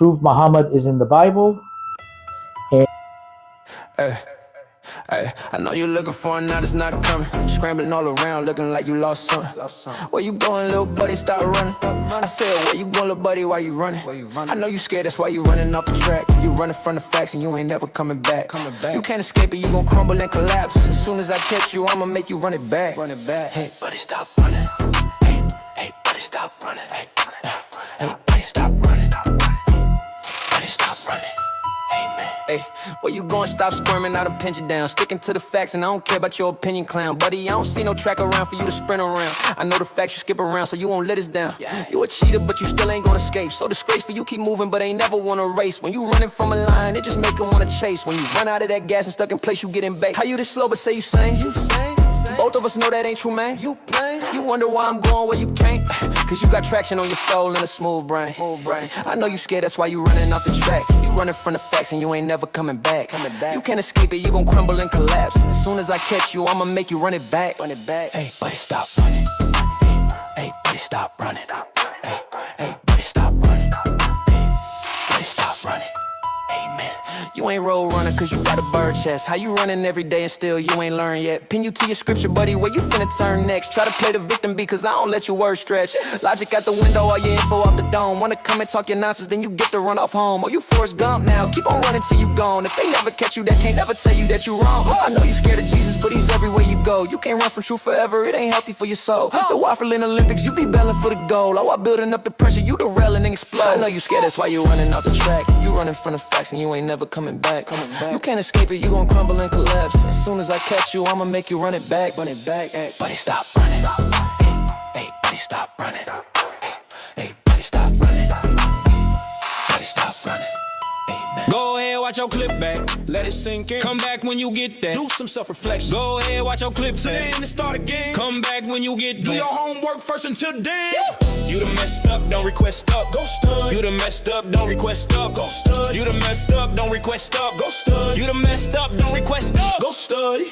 prove Muhammad is in the Bible. And Hey, I know you looking for it, now it's not coming. Scrambling all around, looking like you lost something. Where you going, little buddy? Stop running. I said, where you going, little buddy? Why you running? I know you scared, that's why you running off the track. You running from the facts and you ain't never coming back. You can't escape it, you gon' crumble and collapse. As soon as I catch you, I'ma make you run it back. Hey, buddy, stop running. Hey, buddy, stop running. Hey, buddy, stop running. Buddy, stop running. Hey, where you going? Stop squirming, I done pinch you down. Sticking to the facts and I don't care about your opinion, clown. Buddy, I don't see no track around for you to sprint around. I know the facts, you skip around, so you won't let us down. You a cheater, but you still ain't gonna escape. So disgraceful, you keep moving, but ain't never wanna race. When you running from a line, it just make them wanna chase. When you run out of that gas and stuck in place, you getting baked. How you this slow, but say you sane? Both of us know that ain't true, man. You wonder why I'm going where you can't. Cause you got traction on your soul and a smooth brain. I know you scared, that's why you running off the track. You running from the facts and you ain't never coming back. You can't escape it, you gon' crumble and collapse. As soon as I catch you, I'ma make you run it back. Hey, buddy, stop running. Hey, buddy, stop running. Hey, buddy, stop running. Hey, buddy, stop running. Amen. You ain't road running cause you got a bird chest. How you running every day and still you ain't learned yet? Pin you to your scripture, buddy, where you finna turn next? Try to play the victim because I don't let your words stretch. Logic out the window, all your info off the dome. Wanna come and talk your nonsense, then you get to run off home. Or you Forrest Gump now, keep on running till you gone. If they never catch you, they can't never tell you that you wrong. I know you scared of Jesus, but he's everywhere you go. You can't run from truth forever, it ain't healthy for your soul. The waffling Olympics, you be belling for the goal. All while building up the pressure, you derailing and explode. I know you scared, that's why you running off the track. You running from the facts and you ain't never coming back. You can't escape it, you gon' crumble and collapse. As soon as I catch you, I'ma make you run it back. Hey, buddy, stop running. Hey, buddy, stop running. Hey, buddy, stop running. Buddy, stop running. Go ahead, watch your clip back. Let it sink in. Come back when you get that. Do some self-reflection. Go ahead, watch your clip To the back. end and start again. Come back when you get Do that. your homework first until then. You done messed up, don't request up. Go stud. You done messed up, don't request up. Go stud. You done messed up, don't request up. Go stud. You done messed up, don't request up. Go study.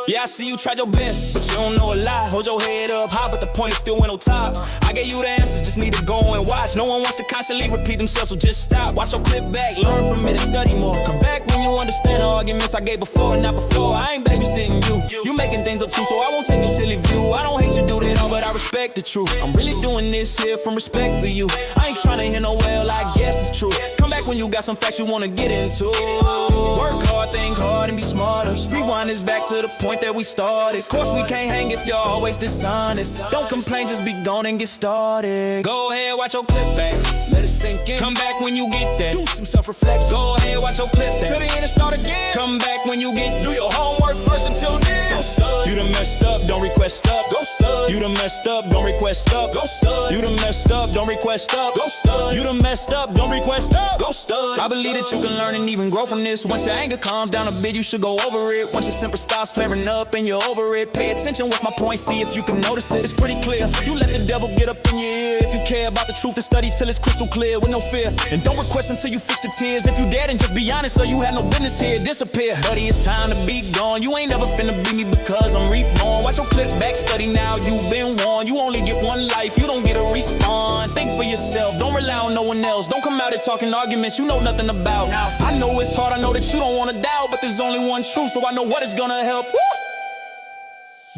Yeah, I see you tried your best, but you don't know a lot. Hold your head up high, but the point is still went on top. I gave you the answers, just need to go and watch. No one wants to constantly repeat themselves, so just stop. Watch your clip back, learn from it and study more. Come back when you understand the arguments I gave before and not before. I ain't babysitting you. You making things up too, so I won't take your silly view. I don't hate you do that all, but I respect the truth. I'm really doing this here from respect for you. I ain't trying to hear no well, I guess it's true. Come back when you got some facts you wanna get into. Work hard, think hard, and be smarter. Rewind this back to the point that we started. Of course we can't hang if you're always dishonest. Don't complain, just be gone and get started. Go ahead, watch your clip back. Let it sink in. Come back when you get that. Do some self-reflection. Go ahead, watch your clip back. To the end and start again. Come back when you get. Do your homework first until then. Go stud. You done messed up, don't request up. Go stud. You done messed up, don't request up. Go stud. You done messed up, don't request up. Go stud. You done messed up, don't request up. Go stud. I believe that you can learn and even grow from this. Once your anger calms down a bit, you should go over it. Once your temper stops flaring up and you're over it, pay attention, what's my point? See if you can notice it. It's pretty clear, you let the devil get up in your ear. If you care about the truth, then study till it's crystal clear with no fear. And don't request until you fix the tears. If you dare, then just be honest, so you had no business here. Disappear, buddy, it's time to be gone. You ain't never finna beat me because I'm reborn. Watch your clip back, study now, you've been warned. You only get one life, you don't get a respawn. Think for yourself, don't rely on no one else. Don't come out here talking arguments you know nothing about. I know it's hard, I know that you don't wanna doubt, but there's only one truth, so I know what is gonna help. Woo!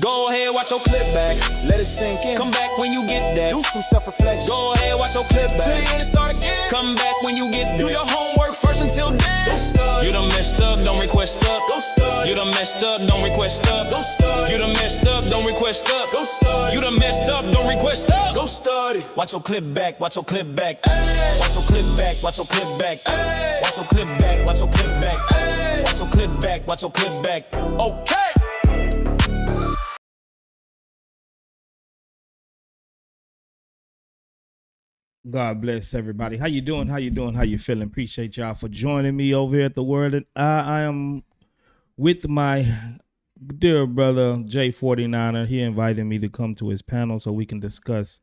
Go ahead, watch your clip back. Let it sink in. Come back when you get that. Do some self-reflection. Go ahead, watch your clip To the back. end and start again. Come back when you get Do that. your homework first until then. Go stud. You done messed up, don't request up. Go stud. You done messed up, don't request up. Go stud. You done messed up, don't request up. Go stud. You done messed up, don't request up. Go study. Watch your clip back, watch your clip back. Watch your clip back, watch your clip back. Watch your clip back, watch your clip back. Watch your clip back, watch your clip back. Okay. God bless everybody. How you doing? How you doing? How you feeling? Appreciate y'all for joining me over here at the Word and I am with my dear brother J49er. He invited me to come to his panel so we can discuss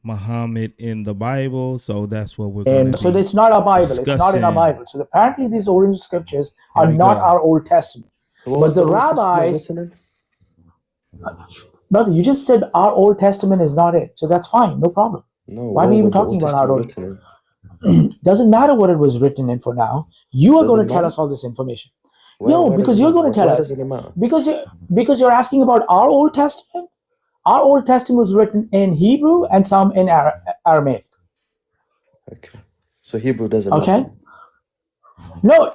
Muhammad in the Bible. So that's what we're going to so it's not a Bible. It's not in a discussing. Bible. So apparently these original scriptures are There we not go. our Old Testament. But the rabbis, no, you just said our Old Testament is not it. So that's fine. No problem. No, Why are we even talking about our Old? Doesn't matter what it was written in for now. You are Doesn't going to tell matter? us all this information. Why, No, why because does it you're matter? going to tell Why us. doesn't it matter? Because you're asking about our Old Testament. Our Old Testament was written in Hebrew and some in Aramaic. Okay. So Hebrew doesn't Okay? matter. No,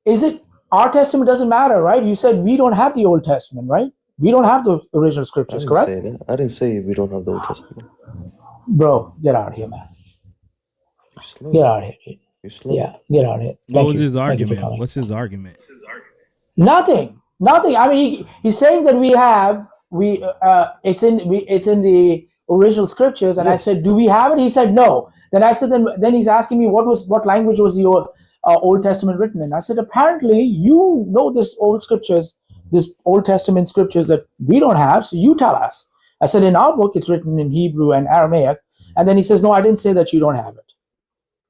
is it our Testament doesn't matter, right? You said we don't have the Old Testament, right? We don't have the original I scriptures, didn't correct? say that. I didn't say we don't have the Old Testament. Bro, get out of here, man. You're slow. Get out of here, dude. You're slow. Yeah, get out of here. What Thank was you. his Thank you for argument? coming. What's his argument? Nothing. I mean, he's saying that it's in the original scriptures, and Yes. I said, do we have it? He said no. Then I said, then he's asking me what language was the Old Testament written in? I said, apparently you know this Old Testament scriptures that we don't have, so you tell us. I said, in our book it's written in Hebrew and Aramaic, and then he says, no, I didn't say that you don't have it.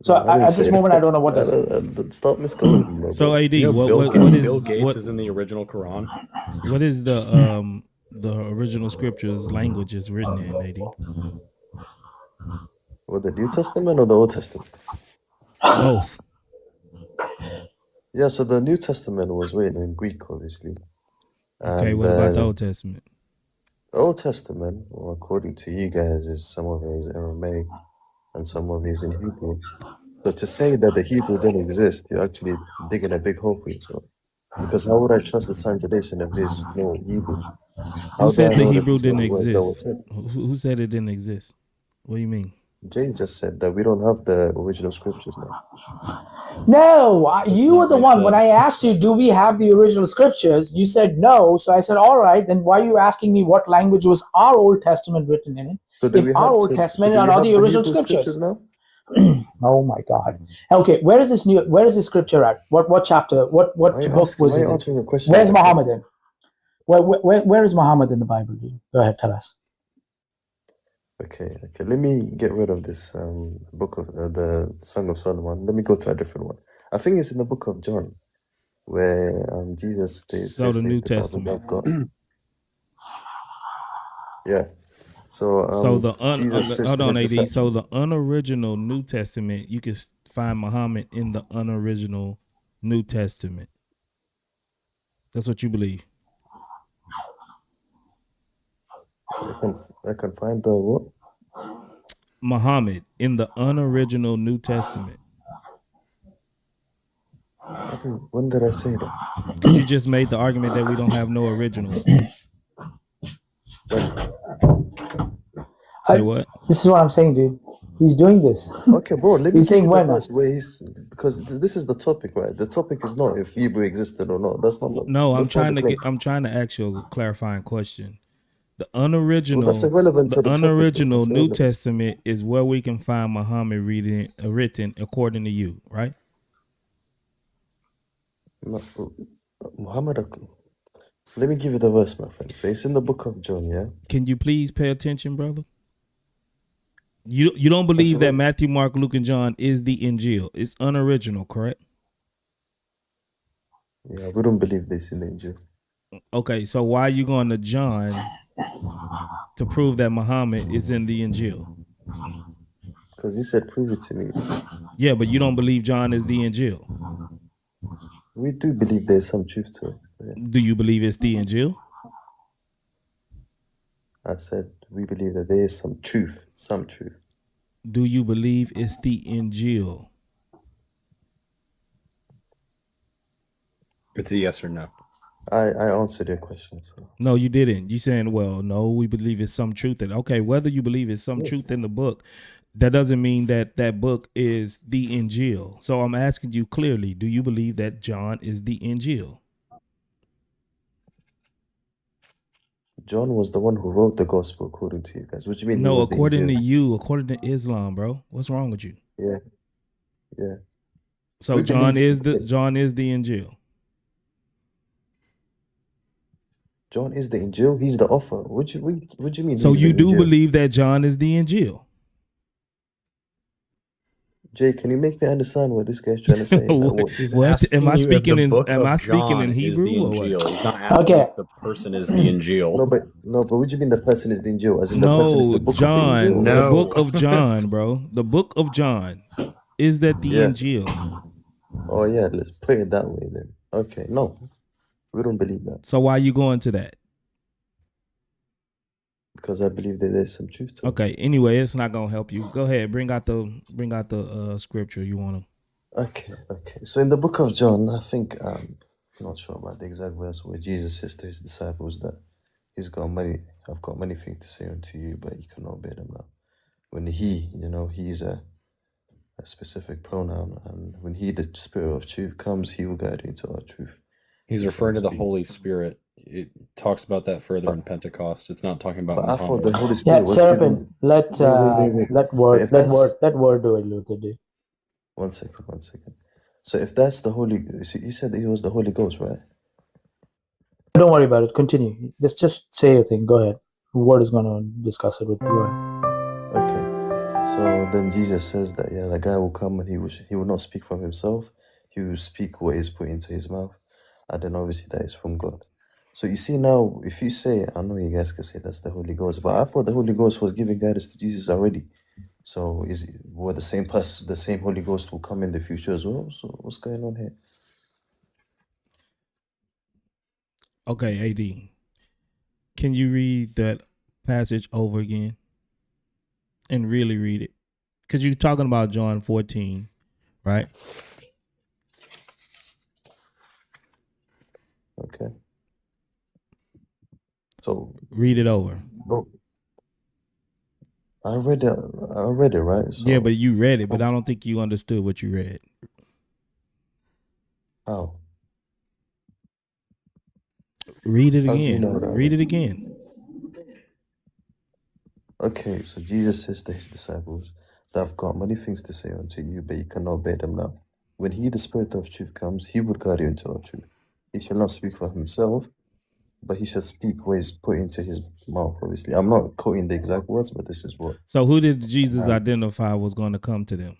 So No, I didn't at this say moment, that. I don't know what that is. Stop misquoting me, my So bro. AD, You know, what Bill is Gates is in the original Quran. what is the original scriptures language is written in, AD? What, the New Testament or the Old Testament? Both. Yeah, so the New Testament was written in Greek, obviously. Okay, And what about the Old Testament? Old Testament, well, according to you guys, is some of it is Aramaic and some of it is in Hebrew. So to say that the Hebrew didn't exist, you're actually digging a big hole for yourself. Because how would I trust the same tradition if there's no Hebrew? How Who do I said the know that Hebrew these were didn't the words that were exist? said? Who said it didn't exist? What do you mean? Jay just said that we don't have the original scriptures now. No, you were not the what he one. said. When I asked you, do we have the original scriptures? You said no. So I said, all right, then why are you asking me what language was our Old Testament written in? So do If we our have Old to, so Testament do are we not have the the original Hebrew scriptures. now? Oh my God. Okay, where is this scripture at? What chapter? What Why are you book asking, was why are it you in? answering a question? Where's like that? Muhammad in? Where is Muhammad in the Bible, dude? Go ahead, tell us. Okay. Let me get rid of this book of the Song of Solomon. Let me go to a different one. I think it's in the book of John, where Jesus So the New Testament. of God. Yeah. So So Jesus says hold to on, his AD. So disciples. the unoriginal New Testament, you can find Muhammad in the unoriginal New Testament. That's what you believe. I can find the what? Muhammad in the unoriginal New Testament. When did I say that? Because you just made the argument that we don't have no originals. When? Say what? This is what I'm saying, dude. He's doing this. Okay, bro. Let me He's give saying you the when. verse where he's, because this is the topic, right? The topic is not if Hebrew existed or not. That's not. No, I'm That's not trying the to claim. I'm trying to ask you a clarifying question. The Well, that's unoriginal irrelevant to the topic. unoriginal That's New irrelevant. Testament is where we can find Muhammad written according to you, right? Muhammad. Let me give you the verse, my friend. So it's in the book of John, yeah? Can you please pay attention, brother? You don't believe that Matthew, Mark, Luke, and John is the Injil. It's unoriginal, correct? Yeah, we don't believe this in the Injil. Okay, so why are you going to John to prove that Muhammad is in the Injil? Because he said, prove it to me. Yeah, but you don't believe John is the Injil. We do believe there's some truth to it. Yeah. Do you believe it's the Injil? I said we believe that there is some truth. Do you believe it's the Injil? It's a yes or no. I answered your question. So. No, you didn't. You saying, well, no, we believe it's some truth. Okay, whether you believe it's some truth in the book, that doesn't mean that that book is the Injil. So I'm asking you clearly, do you believe that John is the Injil? John was the one who wrote the gospel according to you guys. What do you mean? No, he was according the to Injil? you, according to Islam, bro. What's wrong with you? Yeah. So We John believe- is the Injil. John is the Injil. He's the author. What do you mean? So he's you the do Injil? believe that John is the Injil? Jay, can you make me understand what this guy's trying to say? He's What? asking Am I you if speaking the in? book Am of I speaking in John is Hebrew the or what? Injil. He's not asking Okay. if the person is the Injil. No, but what do you mean the person is the Injil? As in the person is No, the book John. of the Injil? No. The book of John, bro. The book of John. Is that the Yeah. Injil? Oh yeah, let's put it that way then. Okay, no, we don't believe that So why are you going to that? because I believe that there's some truth to it. Okay. Anyway, it's not gonna help you. Go ahead. Bring out the scripture you want to. Okay. So in the book of John, I think I'm not sure about the exact verse where Jesus says to his disciples that I've got many things to say unto you, but you cannot bear them now. When he's a specific pronoun, and when the Spirit of truth comes, he will guide you into all truth. He's referring to the Holy Spirit. It talks about that further in Pentecost. It's not talking about But I thought Muhammad. the Holy Yeah, Spirit was Serapin, given. let Wait. let But if word do it, Luther. Do. One second. So if that's the Holy, so you said that he was the Holy Ghost, right? Don't worry about it. Continue. Just say your thing. Go ahead. Word is gonna discuss it with you. Go ahead. Okay. So then Jesus says that the guy will come and he will not speak from himself. He will speak what is put into his mouth, and then obviously that is from God. So you see now, if you say, I know you guys can say that's the Holy Ghost, but I thought the Holy Ghost was giving guidance to Jesus already. So the same person, the same Holy Ghost will come in the future as well? So what's going on here? Okay, AD. Can you read that passage over again and really read it? Because you're talking about John 14, right? Okay. So read it over. I read it, right? So Yeah, but you read it, but I don't think you understood what you read. how? Read it How do you again. know that? Read it again. Okay, so Jesus says to his disciples that I've got many things to say unto you, but you cannot bear them now. When he, the Spirit of truth, comes, he will guide you into all truth. He shall not speak for himself, but he shall speak what is put into his mouth, obviously. I'm not quoting the exact words, but this is what. So who did Jesus identify was going to come to them?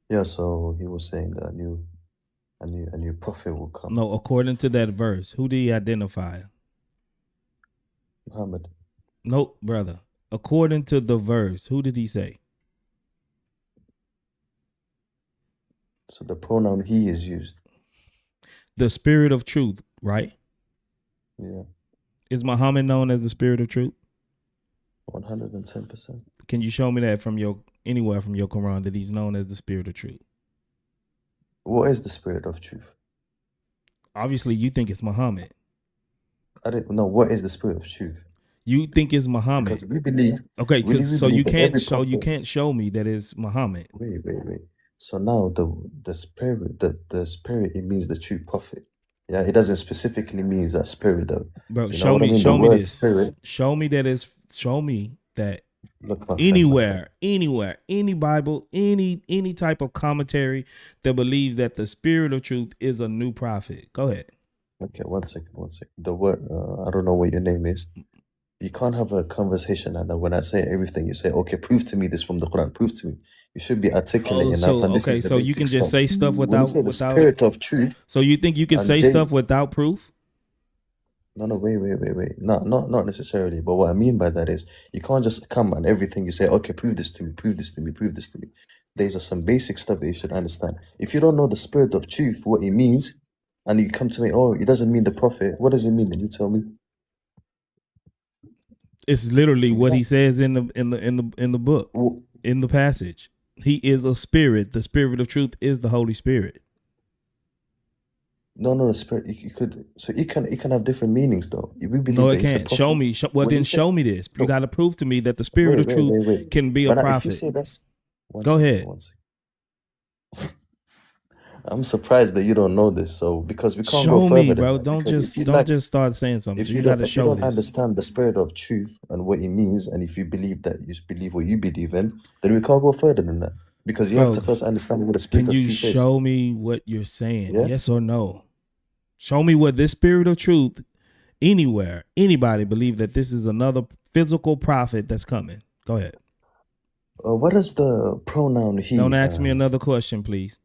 Yeah, so he was saying that a new prophet will come. No, according to that verse, who did he identify? Mohammed. Nope, brother. According to the verse, who did he say? So the pronoun he is used. The Spirit of truth, right? Yeah. Is Muhammad known as the Spirit of truth? 110%. Can you show me that from anywhere from your Quran that he's known as the Spirit of truth? What is the Spirit of truth? Obviously, you think it's Muhammad. I don't know. What is the Spirit of truth? You think it's Muhammad. Because we believe. Okay, so you can't show me that it's Muhammad. Wait. So now the spirit, the spirit, it means the true prophet. Yeah, it doesn't specifically mean that spirit though. Bro, You know show what I me mean? show The me word this. Spirit. Show me that Look, my anywhere, any Bible, any type of commentary that believes that the Spirit of truth is a new prophet. Go ahead. Okay, one second. The word, I don't know what your name is. You can't have a conversation, and when I say everything, you say, "Okay, prove to me this from the Quran. Prove to me." You should be articulate enough. And this is the so you basic can just stuff. say stuff When you say the Spirit of truth. So you think you can say stuff without proof? No, wait. Not necessarily. But what I mean by that is you can't just come and everything you say, okay, prove this to me. These are some basic stuff that you should understand. If you don't know the Spirit of truth, what it means, and you come to me, oh, it doesn't mean the prophet. What does it mean? Then you tell me. It's literally what he says in the book, in the passage. He is a spirit. The Spirit of truth is the Holy Spirit. No, the Spirit. You could. So it can have different meanings, though. We believe no, it that he's a can't. prophet. Show me. Show me this. You got to prove to me that the Spirit of truth can be a prophet. If you say that's, go ahead. I'm surprised that you don't know this. So because we can't show go further. Me, bro. Don't just start saying something. If you got to if show you don't this. understand the Spirit of truth and what it means, and if you believe what you believe in, then we can't go further than that. Because you have to first understand what the Spirit of truth is. Can you show me what you're saying? Yeah? Yes or no? Show me what this Spirit of truth, anybody believe that this is another physical prophet that's coming. Go ahead. What is the pronoun he? Don't ask me another question, please.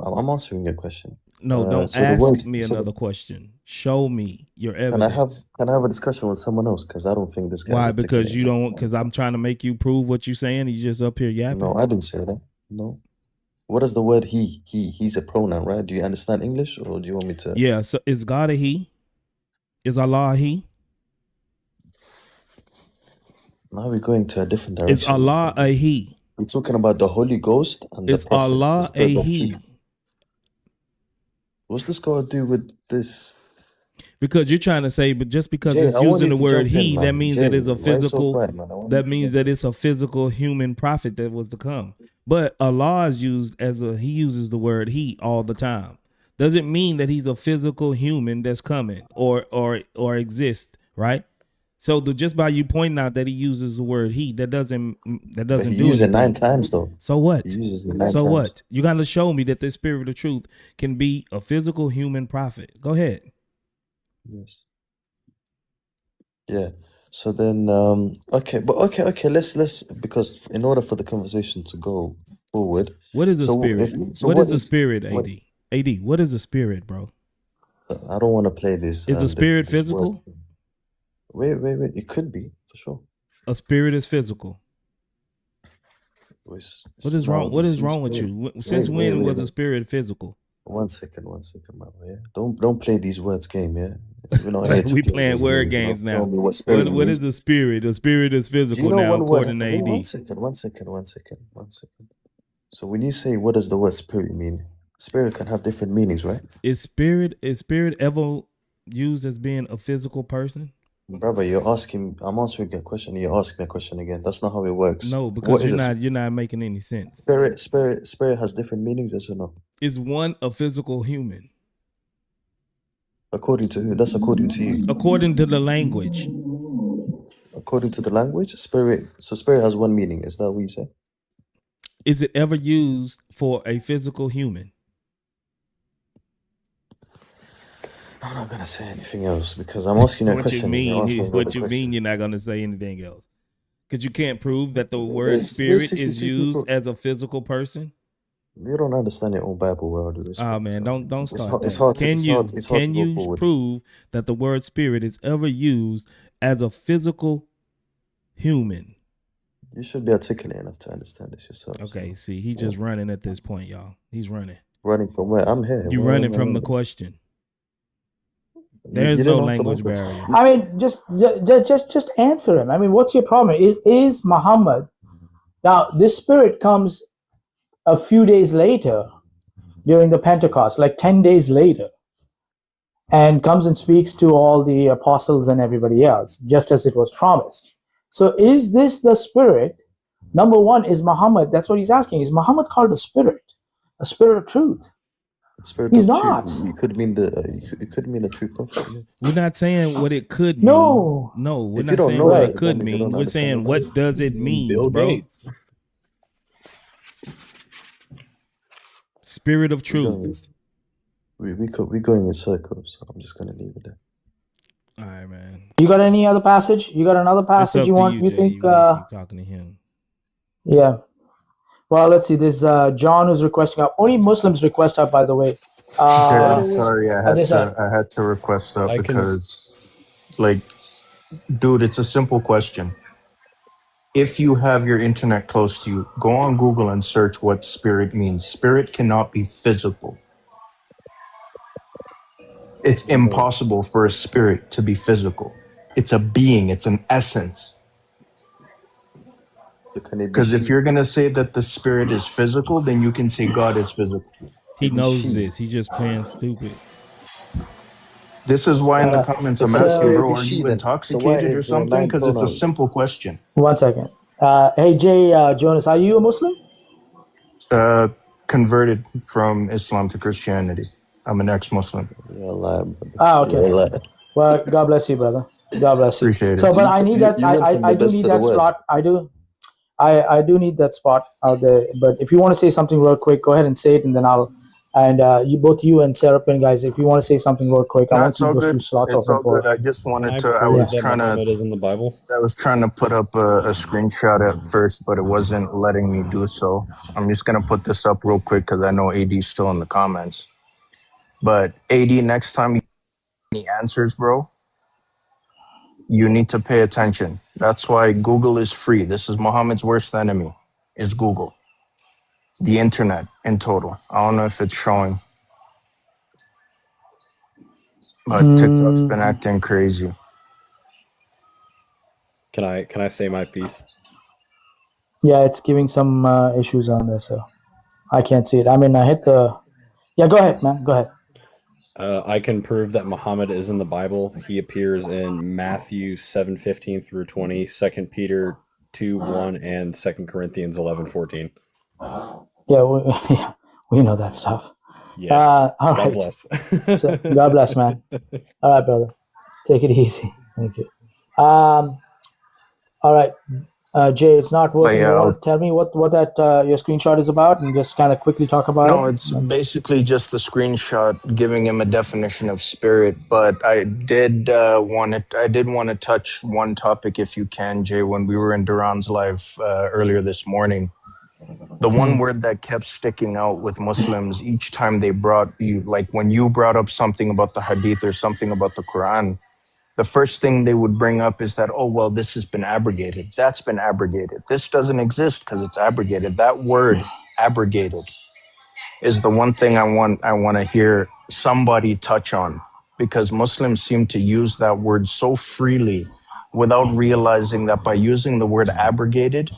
I'm answering your question. No, don't ask me another question. Show me your evidence. Can I have a discussion with someone else? Because I don't think this guy. Why? Because you don't. Because I'm trying to make you prove what you're saying. You just up here yapping. No, I didn't say that. No. What is the word he? He's a pronoun, right? Do you understand English, or do you want me to? Yeah. So is God a he? Is Allah a he? Now we're going to a different Is direction. Allah a he? We're talking about the Holy Ghost and the Is Prophet, the Allah Spirit a of truth. he? What's this got to do with this? Because you're trying to say, but just because Jay, it's I want using you the to word jump in, he, that man. means Jay, that it's a why you so physical. quiet, man? I want That you to means jump that it's a physical human prophet that was to come. But Allah is used as a, he uses the word he all the time. Doesn't mean that he's a physical human that's coming or exists, right? So just by you pointing out that he uses the word he, that doesn't But he do used it 9 anything. times, though. So what? He uses it 9 So times. what? You got to show me that the Spirit of truth can be a physical human prophet. Go ahead. Yes. Yeah. So then, okay, but okay. Let's because in order for the conversation to go forward, What is a so spirit? so What is a spirit, what- AD? AD, what is a spirit, bro? I don't want to play this. Is a spirit this physical? word. Wait. It could be for sure. A spirit is physical. What is wrong? No, What you is see, wrong with spirit- you? Since when was a spirit physical? 1 second, my boy. Yeah? Don't play these words game. Yeah, we're not here to We play playing these word games. games now. Tell me what spirit What means. is a spirit? A spirit is Do you physical know now, one word? according to AD. 1 second. So when you say what does the word spirit mean? Spirit can have different meanings, right? Is spirit ever used as being a physical person? Brother, I'm answering your question, and you're asking me a question again. That's not how it works. No, What because is you're not making any sense. Spirit has different meanings, yes or no? Is one a physical human? According to who? That's according to you. According to the language. According to the language, spirit. So spirit has one meaning. Is that what you say? Is it ever used for a physical human? I'm not gonna say anything else because I'm asking you a question. What you mean you're not gonna say anything else? Because you can't prove that the word spirit is used as a physical person? You don't understand your own Bible world. Oh man, don't start It's that. hard Can to go forward. prove that the word spirit is ever used as a physical human? You should be articulate enough to understand this yourself. Okay, see, he's just running at this point, y'all. He's running. Running from where? I'm here. You're running from the question. There's no language barrier. I mean, just answer him. I mean, what's your problem? Is Muhammad now? This spirit comes a few days later during the Pentecost, like 10 days later, and comes and speaks to all the apostles and everybody else, just as it was promised. So, is this the spirit? Number one, is Muhammad? That's what he's asking. Is Muhammad called a spirit of truth? He's not. It could mean it could mean a true prophet. Yeah. We're not saying what it could mean. No, we're If not you don't saying know what that, it could that means you mean. don't We're saying understand what does it mean, Bill bro? Gates. Spirit of truth. We're going in circles. So I'm just gonna leave it there. All right, man. You got any other passage? You got another It's passage up you to want? you, You Jay. think? You talking to him? Yeah. Well, let's see. There's John who's requesting up. Only Muslims request up, by the way. Yeah, I'm sorry. I had to request up I can- because, like, dude, it's a simple question. If you have your internet close to you, go on Google and search what spirit means. Spirit cannot be physical. It's impossible for a spirit to be physical. It's a being. It's an essence. Because if you're gonna say that the spirit is physical, then you can say God is physical. He knows this. He's just playing stupid. This is why in the comments I'm asking, bro, are you intoxicated or something? Because it's a simple question. 1 second. Hey, Jay Jonas, are you a Muslim? Converted from Islam to Christianity. I'm an ex-Muslim. Okay. Well, God bless you, brother. God bless you. Appreciate it. So, but I need that. I do need that spot. I do need that spot out there. But if you want to say something real quick, go ahead and say it, and then I'll. And you and Seraphim guys, if you want to say something real quick, I want to keep those two slots It's open all for. good. I just wanted to. I was in the Bible. I was trying to put up a screenshot at first, but it wasn't letting me do so. I'm just gonna put this up real quick because I know AD's still in the comments. But AD, next time you get any answers, bro, you need to pay attention. That's why Google is free. This is Muhammad's worst enemy, is Google. the internet in total. I don't know if it's showing, but TikTok's been acting crazy. Can I say my piece? Yeah, it's giving some issues on there, so I can't see it. I mean, I hit the. Yeah, go ahead, man. Go ahead. I can prove that Muhammad is in the Bible. He appears in Matthew 7:15 through 20, 2 Peter 2:1, and 2 Corinthians 11:14. Yeah, yeah, we know that stuff. Yeah. All God right. bless. So, God bless, man. All right, brother. Take it easy. Thank you. All right. Jay, it's not But working. You yeah, want to tell me what that your screenshot is about, and just kind of quickly talk about no, it? it's basically just the screenshot giving him a definition of spirit. But I did want to touch one topic, if you can, Jay. When we were in Duran's live earlier this morning, the one word that kept sticking out with Muslims each time they brought you, like when you brought up something about the Hadith or something about the Quran, the first thing they would bring up is that, oh, well, this has been abrogated. That's been abrogated. This doesn't exist because it's abrogated. That word, abrogated, is the one thing I want to hear somebody touch on, because Muslims seem to use that word so freely without realizing that by using the word abrogated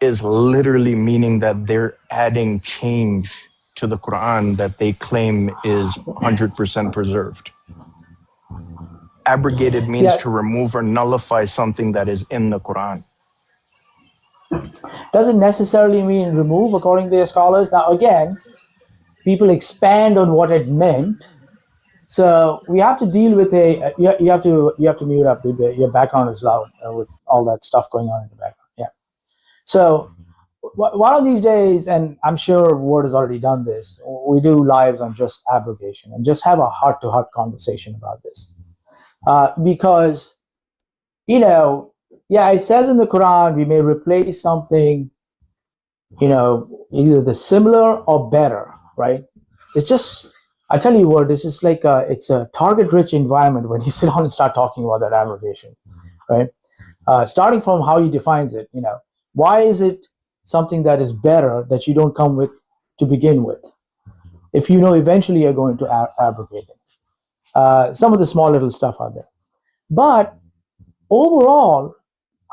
is literally meaning that they're adding change to the Quran that they claim is 100% preserved. Abrogated means to remove or nullify something that is in the Quran. Doesn't necessarily mean remove, according to their scholars. Now, again, people expand on what it meant. So we have to deal with you have to mute up, dude. Your background is loud with all that stuff going on in the background. Yeah. So one of these days, and I'm sure Word has already done this, we do lives on just abrogation and just have a heart-to-heart conversation about this, because yeah, it says in the Quran we may replace something, either the similar or better, right? It's just, I tell you what, this is like it's a target-rich environment when you sit down and start talking about that abrogation, right? Starting from how he defines it, why is it something that is better that you don't come with to begin with, if you know eventually you're going to abrogate it? Some of the small little stuff out there, but overall,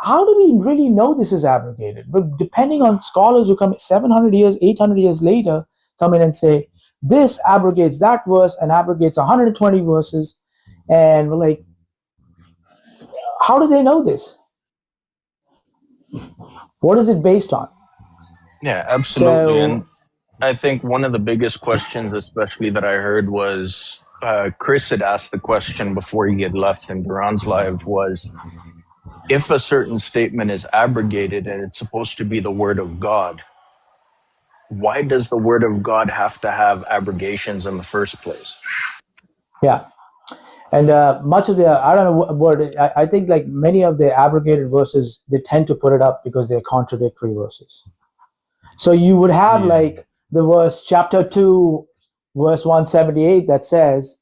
how do we really know this is abrogated? But depending on scholars who come 700 years, 800 years later, come in and say, this abrogates that verse and abrogates 120 verses. And we're like, how do they know this? What is it based on? Yeah, absolutely. So, And I think one of the biggest questions, especially that I heard, was Chris had asked the question before he had left in Duran's live, was if a certain statement is abrogated and it's supposed to be the word of God, why does the word of God have to have abrogations in the first place? yeah. And much of the, I don't know what word, I think like many of the abrogated verses, they tend to put it up because they're contradictory verses. So you would have like the verse chapter 2, verse 178 that says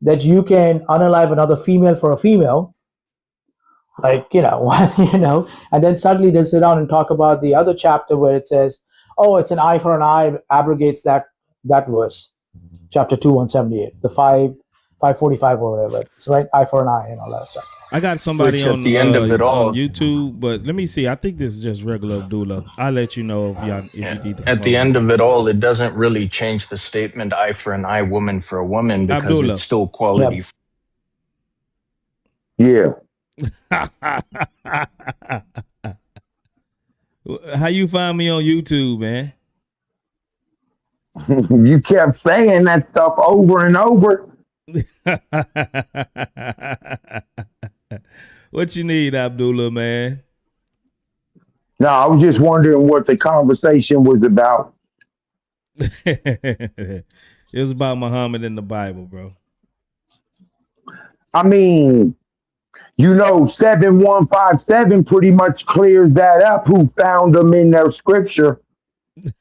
that you can unalive another female for a female, like, and then suddenly they'll sit down and talk about the other chapter where it says, oh, it's an eye for an eye, abrogates that verse, chapter 2, 178, the 545 or whatever. It's right, eye for an eye and all that stuff. I got somebody Which at the end of it all, on YouTube, but let me see. I think this is just regular Abdullah. I'll let you know if you need to. At the end of it all, it doesn't really change the statement eye for an eye, woman for a woman, because Abdullah. it's still quality. Yeah. How you find me on YouTube, man? You kept saying that stuff over and over. What you need, Abdullah, man? No, I was just wondering what the conversation was about. It was about Muhammad in the Bible, bro. I mean, 7157 pretty much clears that up, who found them in their scripture.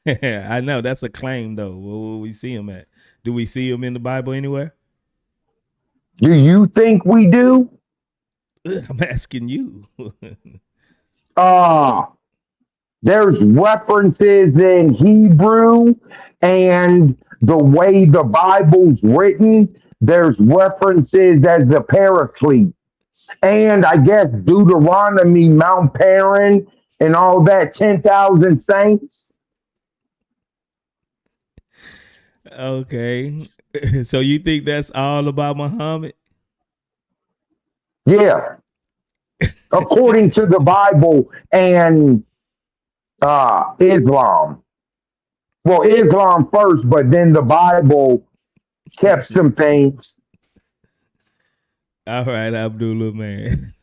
I know that's a claim, though. Where will we see him at? Do we see him in the Bible anywhere? Do you think we do? I'm asking you. There's references in Hebrew and the way the Bible's written. There's references as the Paraclete. And I guess Deuteronomy, Mount Paran, and all that 10,000 saints. Okay. So you think that's all about Muhammad? Yeah, according to the Bible and Islam. Well, Islam first, but then the Bible kept some things. All right, Abdullah, man.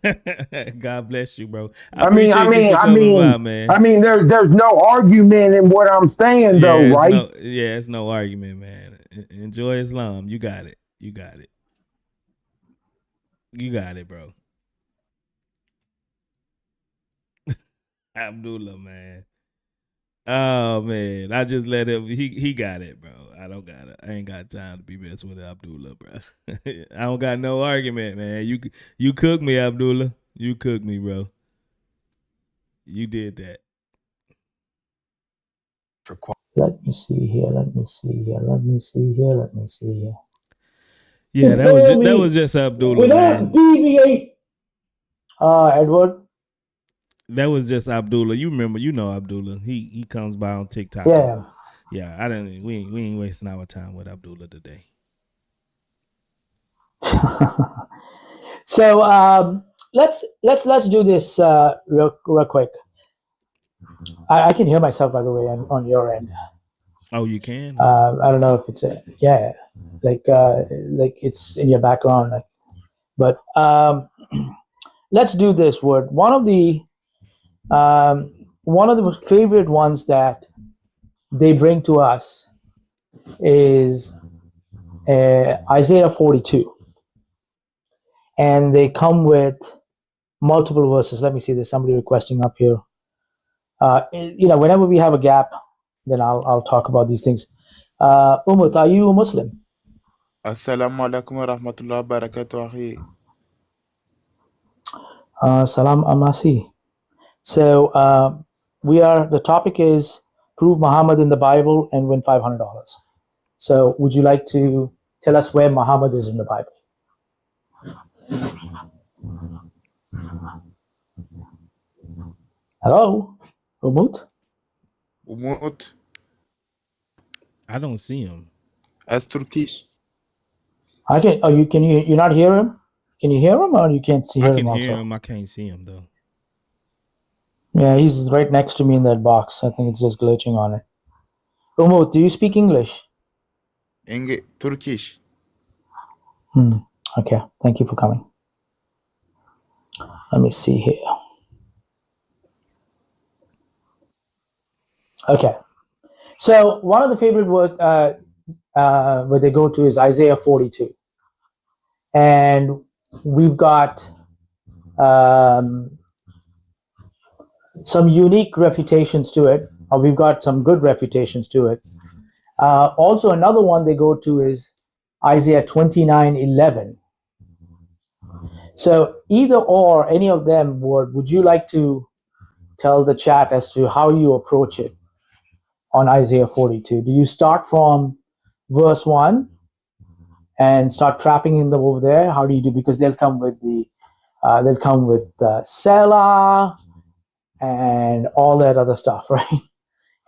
God bless you, bro. I I mean, I appreciate you mean, for I coming by, mean, man. I mean, there's no argument in what I'm saying, though, right? It's no argument, man. Enjoy Islam. You got it. You got it. You got it, bro. Abdullah, man. Oh man, I just let him. He got it, bro. I don't got it. I ain't got time to be messing with Abdullah, bro. I don't got no argument, man. You cook me, Abdullah. You cook me, bro. You did that. Let me see here. Let me see here. Let me see here. Let me see here. Yeah, that was just Abdullah, man. Deviate. Edward. That was just Abdullah. You remember, you know Abdullah. He comes by on TikTok. Yeah. Yeah, I didn't. We ain't wasting our time with Abdullah today. So let's do this real quick. I can hear myself, by the way, on your end. Oh, you can. I don't know if it's like it's in your background, but let's do this word. One of the favorite ones that they bring to us is Isaiah 42, and they come with multiple verses. Let me see. There's somebody requesting up here. Whenever we have a gap, then I'll talk about these things. Umut, are you a Muslim? Assalamu alaikum wa rahmatullahi wa barakatuh, akhi. Salam Amasi. So the topic is prove Muhammad in the Bible and win $500. So would you like to tell us where Muhammad is in the Bible? Hello, Umut? Umut, I don't see him. as Turkish. I can. Oh, you not hear him? Can you hear him, or you can't hear I him can also? hear him. I can't see him though. Yeah, he's right next to me in that box. I think it's just glitching on it. Umut, do you speak English? Turkish. Okay, thank you for coming. Let me see here. Okay, so one of the favorite words where they go to is Isaiah 42, and we've got some unique refutations to it, or we've got some good refutations to it. Also, another one they go to is Isaiah 29:11. So either or, any of them, would you like to tell the chat as to how you approach it on Isaiah 42? Do you start from verse 1 and start trapping them over there? How do you do? Because they'll come with Selah and all that other stuff, right?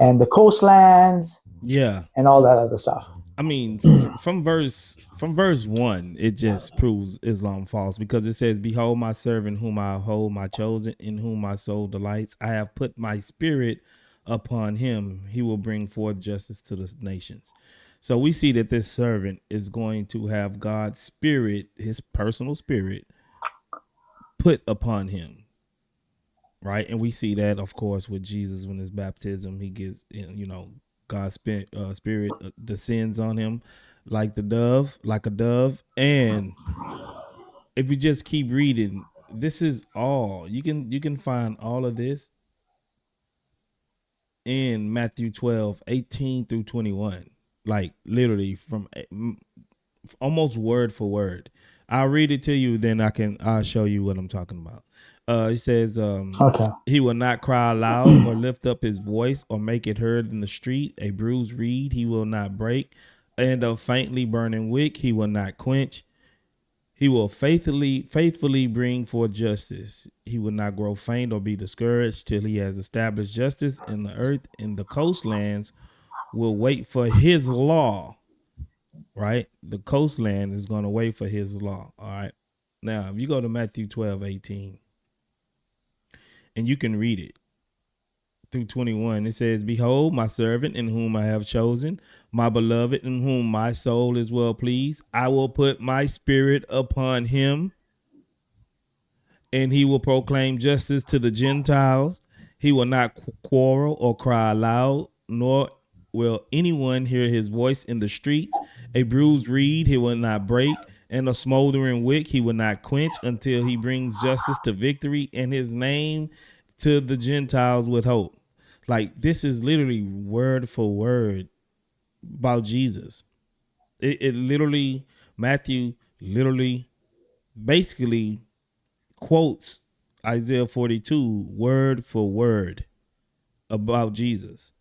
And the coastlands, yeah, and all that other stuff. I mean, from verse 1, it just proves Islam false, because it says, "Behold, my servant, whom I hold, my chosen, in whom my soul delights. I have put my spirit upon him; he will bring forth justice to the nations." So we see that this servant is going to have God's spirit, his personal spirit, put upon him, right? And we see that, of course, with Jesus when his baptism, he gets, God's spirit descends on him like a dove. And if you just keep reading, this is all you can find all of this in Matthew 12:18 through 21, like literally from almost word for word. I'll read it to you, then I'll show you what I'm talking about. He says, Okay. he will not cry aloud or lift up his voice or make it heard in the street. A bruised reed he will not break, and a faintly burning wick he will not quench. He will faithfully bring forth justice. He will not grow faint or be discouraged till he has established justice in the earth. In the coastlands will wait for his law. Right? The coastland is going to wait for his law. All right. Now, if you go to Matthew 12:18, and you can read it through 21, it says, "Behold, my servant in whom I have chosen, my beloved in whom my soul is well pleased. I will put my spirit upon him, and he will proclaim justice to the Gentiles. He will not quarrel or cry aloud, nor will anyone hear his voice in the streets. A bruised reed he will not break, and a smoldering wick he will not quench until he brings justice to victory and his name to the Gentiles with hope." Like, this is literally word for word about Jesus. It literally, Matthew literally basically quotes Isaiah 42 word for word about Jesus.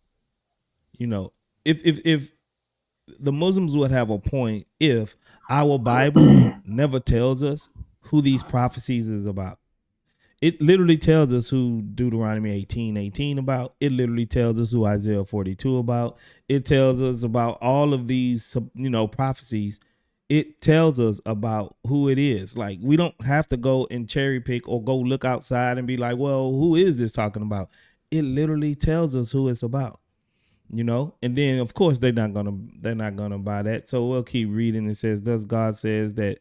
You know, if the Muslims would have a point if our Bible never tells us who these prophecies is about. It literally tells us who Deuteronomy 18:18 about. It literally tells us who Isaiah 42 about. It tells us about all of these, prophecies. It tells us about who it is. Like, we don't have to go and cherry pick or go look outside and be like, well, who is this talking about? It literally tells us who it's about. And then of course they're not gonna buy that. So we'll keep reading. It says, "Thus God says that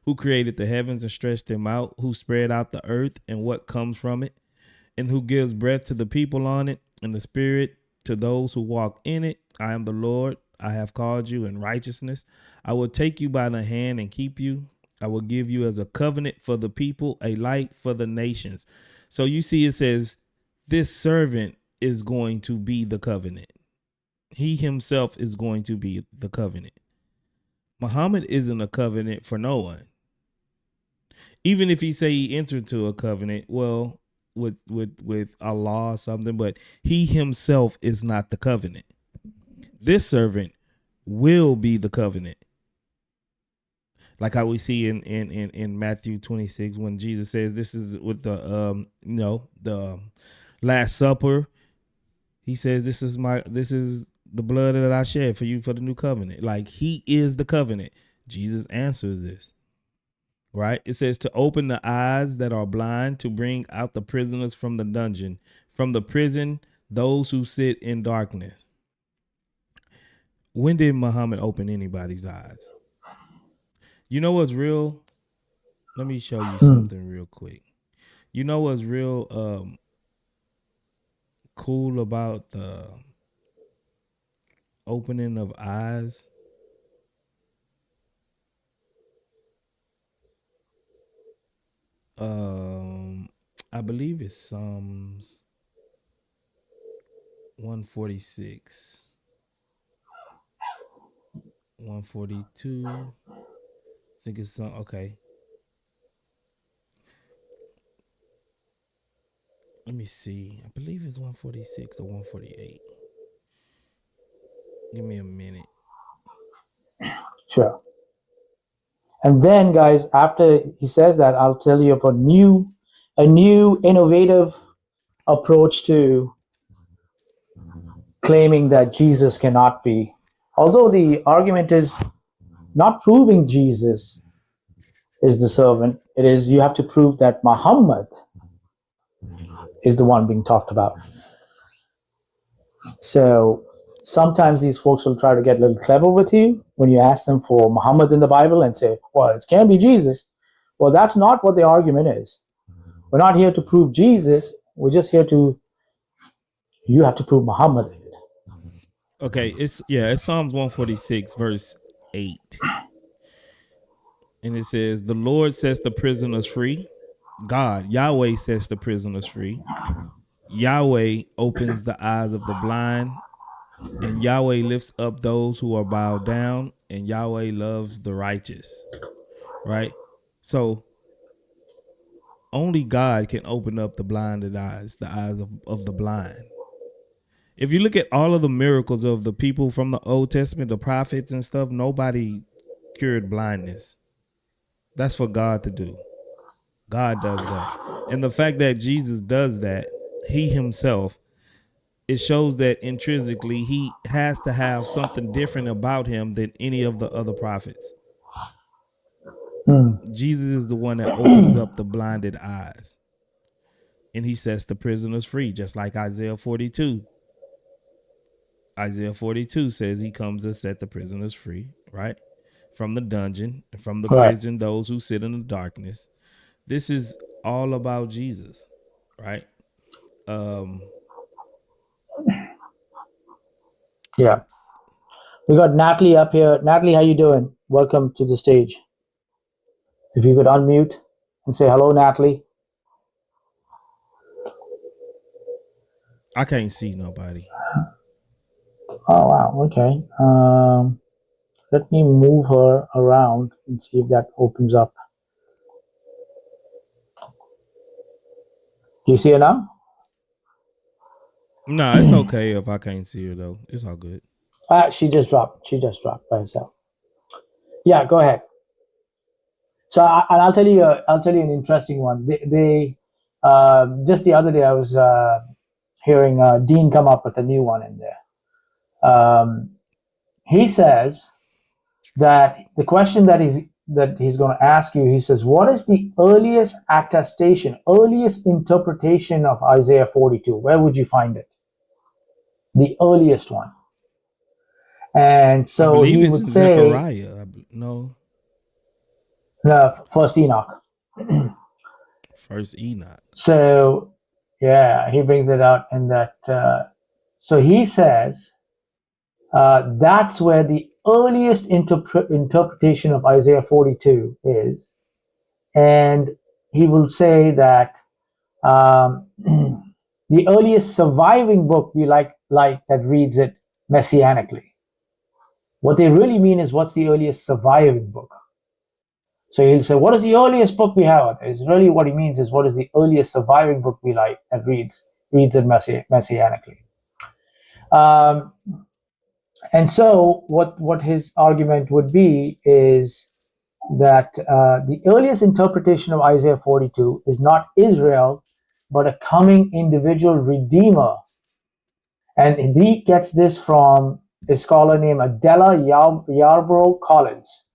who created the heavens and stretched them out, who spread out the earth and what comes from it, and who gives breath to the people on it and the spirit to those who walk in it. I am the Lord. I have called you in righteousness. I will take you by the hand and keep you. I will give you as a covenant for the people, a light for the nations." So you see, it says this servant is going to be the covenant. He himself is going to be the covenant. Muhammad isn't a covenant for no one. Even if he say he entered into a covenant, well, with Allah or something, but he himself is not the covenant. This servant will be the covenant. Like how we see in Matthew 26 when Jesus says this is with the the Last Supper. He says this is the blood that I shed for you for the new covenant. Like, he is the covenant. Jesus answers this, right? It says to open the eyes that are blind, to bring out the prisoners from the dungeon, from the prison, those who sit in darkness. When did Muhammad open anybody's eyes? You know what's real? Let me show you something real quick. You know what's real cool about the opening of eyes? I believe it's Psalms 146, 142. I think it's some. Okay, let me see. I believe it's 146 or 148. Give me a minute. Sure. And then, guys, after he says that, I'll tell you of a new innovative approach to claiming that Jesus cannot be. Although the argument is not proving Jesus is the servant, it is you have to prove that Muhammad is the one being talked about. So sometimes these folks will try to get a little clever with you when you ask them for Muhammad in the Bible and say, well, it can't be Jesus. Well, that's not what the argument is. We're not here to prove Jesus. We're just here to, you have to prove Muhammad. Okay, it's Psalms 146, verse 8. And it says, "The Lord sets the prisoners free." God, Yahweh sets the prisoners free. Yahweh opens the eyes of the blind. And Yahweh lifts up those who are bowed down. And Yahweh loves the righteous. Right? So only God can open up the blinded eyes, the eyes of the blind. If you look at all of the miracles of the people from the Old Testament, the prophets and stuff, nobody cured blindness. That's for God to do. God does that. And the fact that Jesus does that, he himself, it shows that intrinsically he has to have something different about him than any of the other prophets. Jesus is the one that opens up the blinded eyes. And he sets the prisoners free, just like Isaiah 42. Isaiah 42 says he comes to set the prisoners free, right? From the dungeon, from the Right. prison, those who sit in the darkness. This is all about Jesus, right? Yeah. We got Natalie up here. Natalie, how you doing? Welcome to the stage. If you could unmute and say hello, Natalie. I can't see nobody. Oh, wow. Okay. Let me move her around and see if that opens up. Do you see her now? No, it's okay if I can't see her though. It's all good. She just dropped. She just dropped by herself. Yeah, go ahead. So, I'll tell you. I'll tell you an interesting one. They just the other day, I was hearing Dean come up with a new one in there. He says that the question that he's going to ask you, he says, what is the earliest attestation, earliest interpretation of Isaiah 42? Where would you find it? The earliest one. And so I believe he it's would in say, Zechariah. No, First Enoch. First Enoch. So, yeah, he brings it out in that. So he says that's where the earliest interpretation of Isaiah 42 is. And he will say that the earliest surviving book we like that reads it messianically. What they really mean is, what's the earliest surviving book? So he'll say, what is the earliest book we have? Is really what he means is, what is the earliest surviving book we like that reads it messianically. And so what his argument would be is that the earliest interpretation of Isaiah 42 is not Israel, but a coming individual redeemer. And he gets this from a scholar named Adela Yarbrough Collins.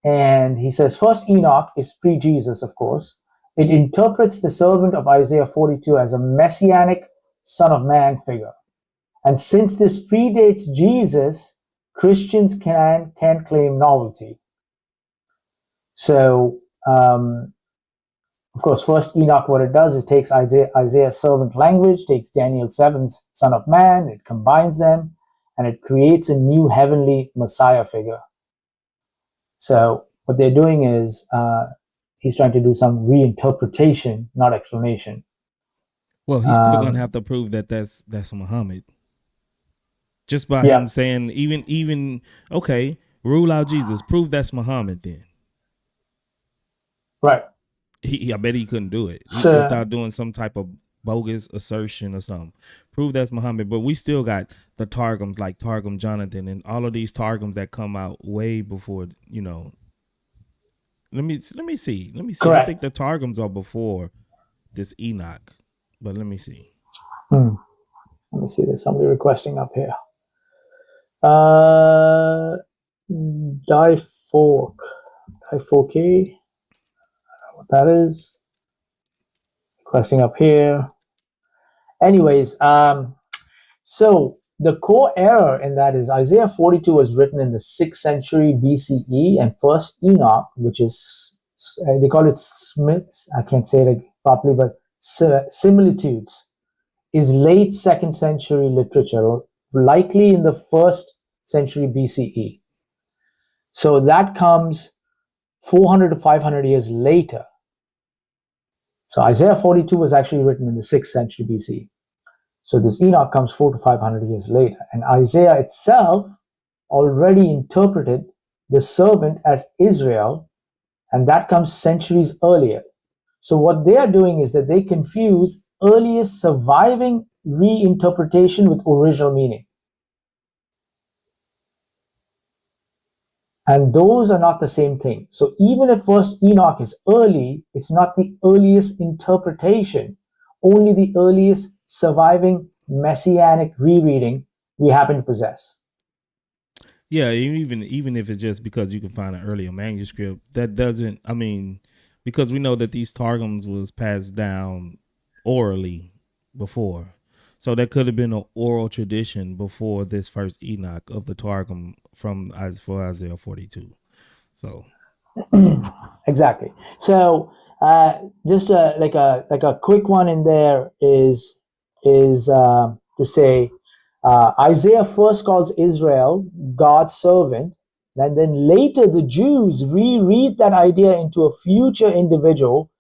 And he says, First Enoch is pre-Jesus, of course. It interprets the servant of Isaiah 42 as a messianic Son of Man figure. And since this predates Jesus, Christians can claim novelty. So, of course, First Enoch, what it does is takes Isaiah's servant language, takes Daniel 7's Son of Man, it combines them, and it creates a new heavenly Messiah figure. So what they're doing is he's trying to do some reinterpretation, not explanation. Well, he's still gonna have to prove that that's Muhammad. Just by him saying, even okay, rule out Jesus, prove that's Muhammad then. Right. I bet he couldn't do it without doing some type of bogus assertion or something. Prove that's Muhammad. But we still got the Targums like Targum Jonathan and all of these Targums that come out way before, Let me see. Correct. I think the Targums are before this Enoch. But let me see. Let me see. There's somebody requesting up here. Difork. What that is. Requesting up here. Anyways, so the core error in that is Isaiah 42 was written in the 6th century BCE, and First Enoch, which is, they call it Smiths, I can't say it properly, but similitudes, is late 2nd century literature, likely in the 1st century BCE. So that comes 400 to 500 years later. So Isaiah 42 was actually written in the 6th century BC. So this Enoch comes 400 to 500 years later. And Isaiah itself already interpreted the servant as Israel, and that comes centuries earlier. So what they are doing is that they confuse earliest surviving reinterpretation with original meaning. And those are not the same thing. So even if first Enoch is early, it's not the earliest interpretation, only the earliest surviving messianic rereading we happen to possess. Yeah, even if it's just because you can find an earlier manuscript, that doesn't. I mean, because we know that these targums was passed down orally before, so that could have been an oral tradition before this first Enoch of the targum from for Isaiah 42. So Exactly. So just like a quick one in there is to say Isaiah first calls Israel God's servant, and then later the Jews reread that idea into a future individual,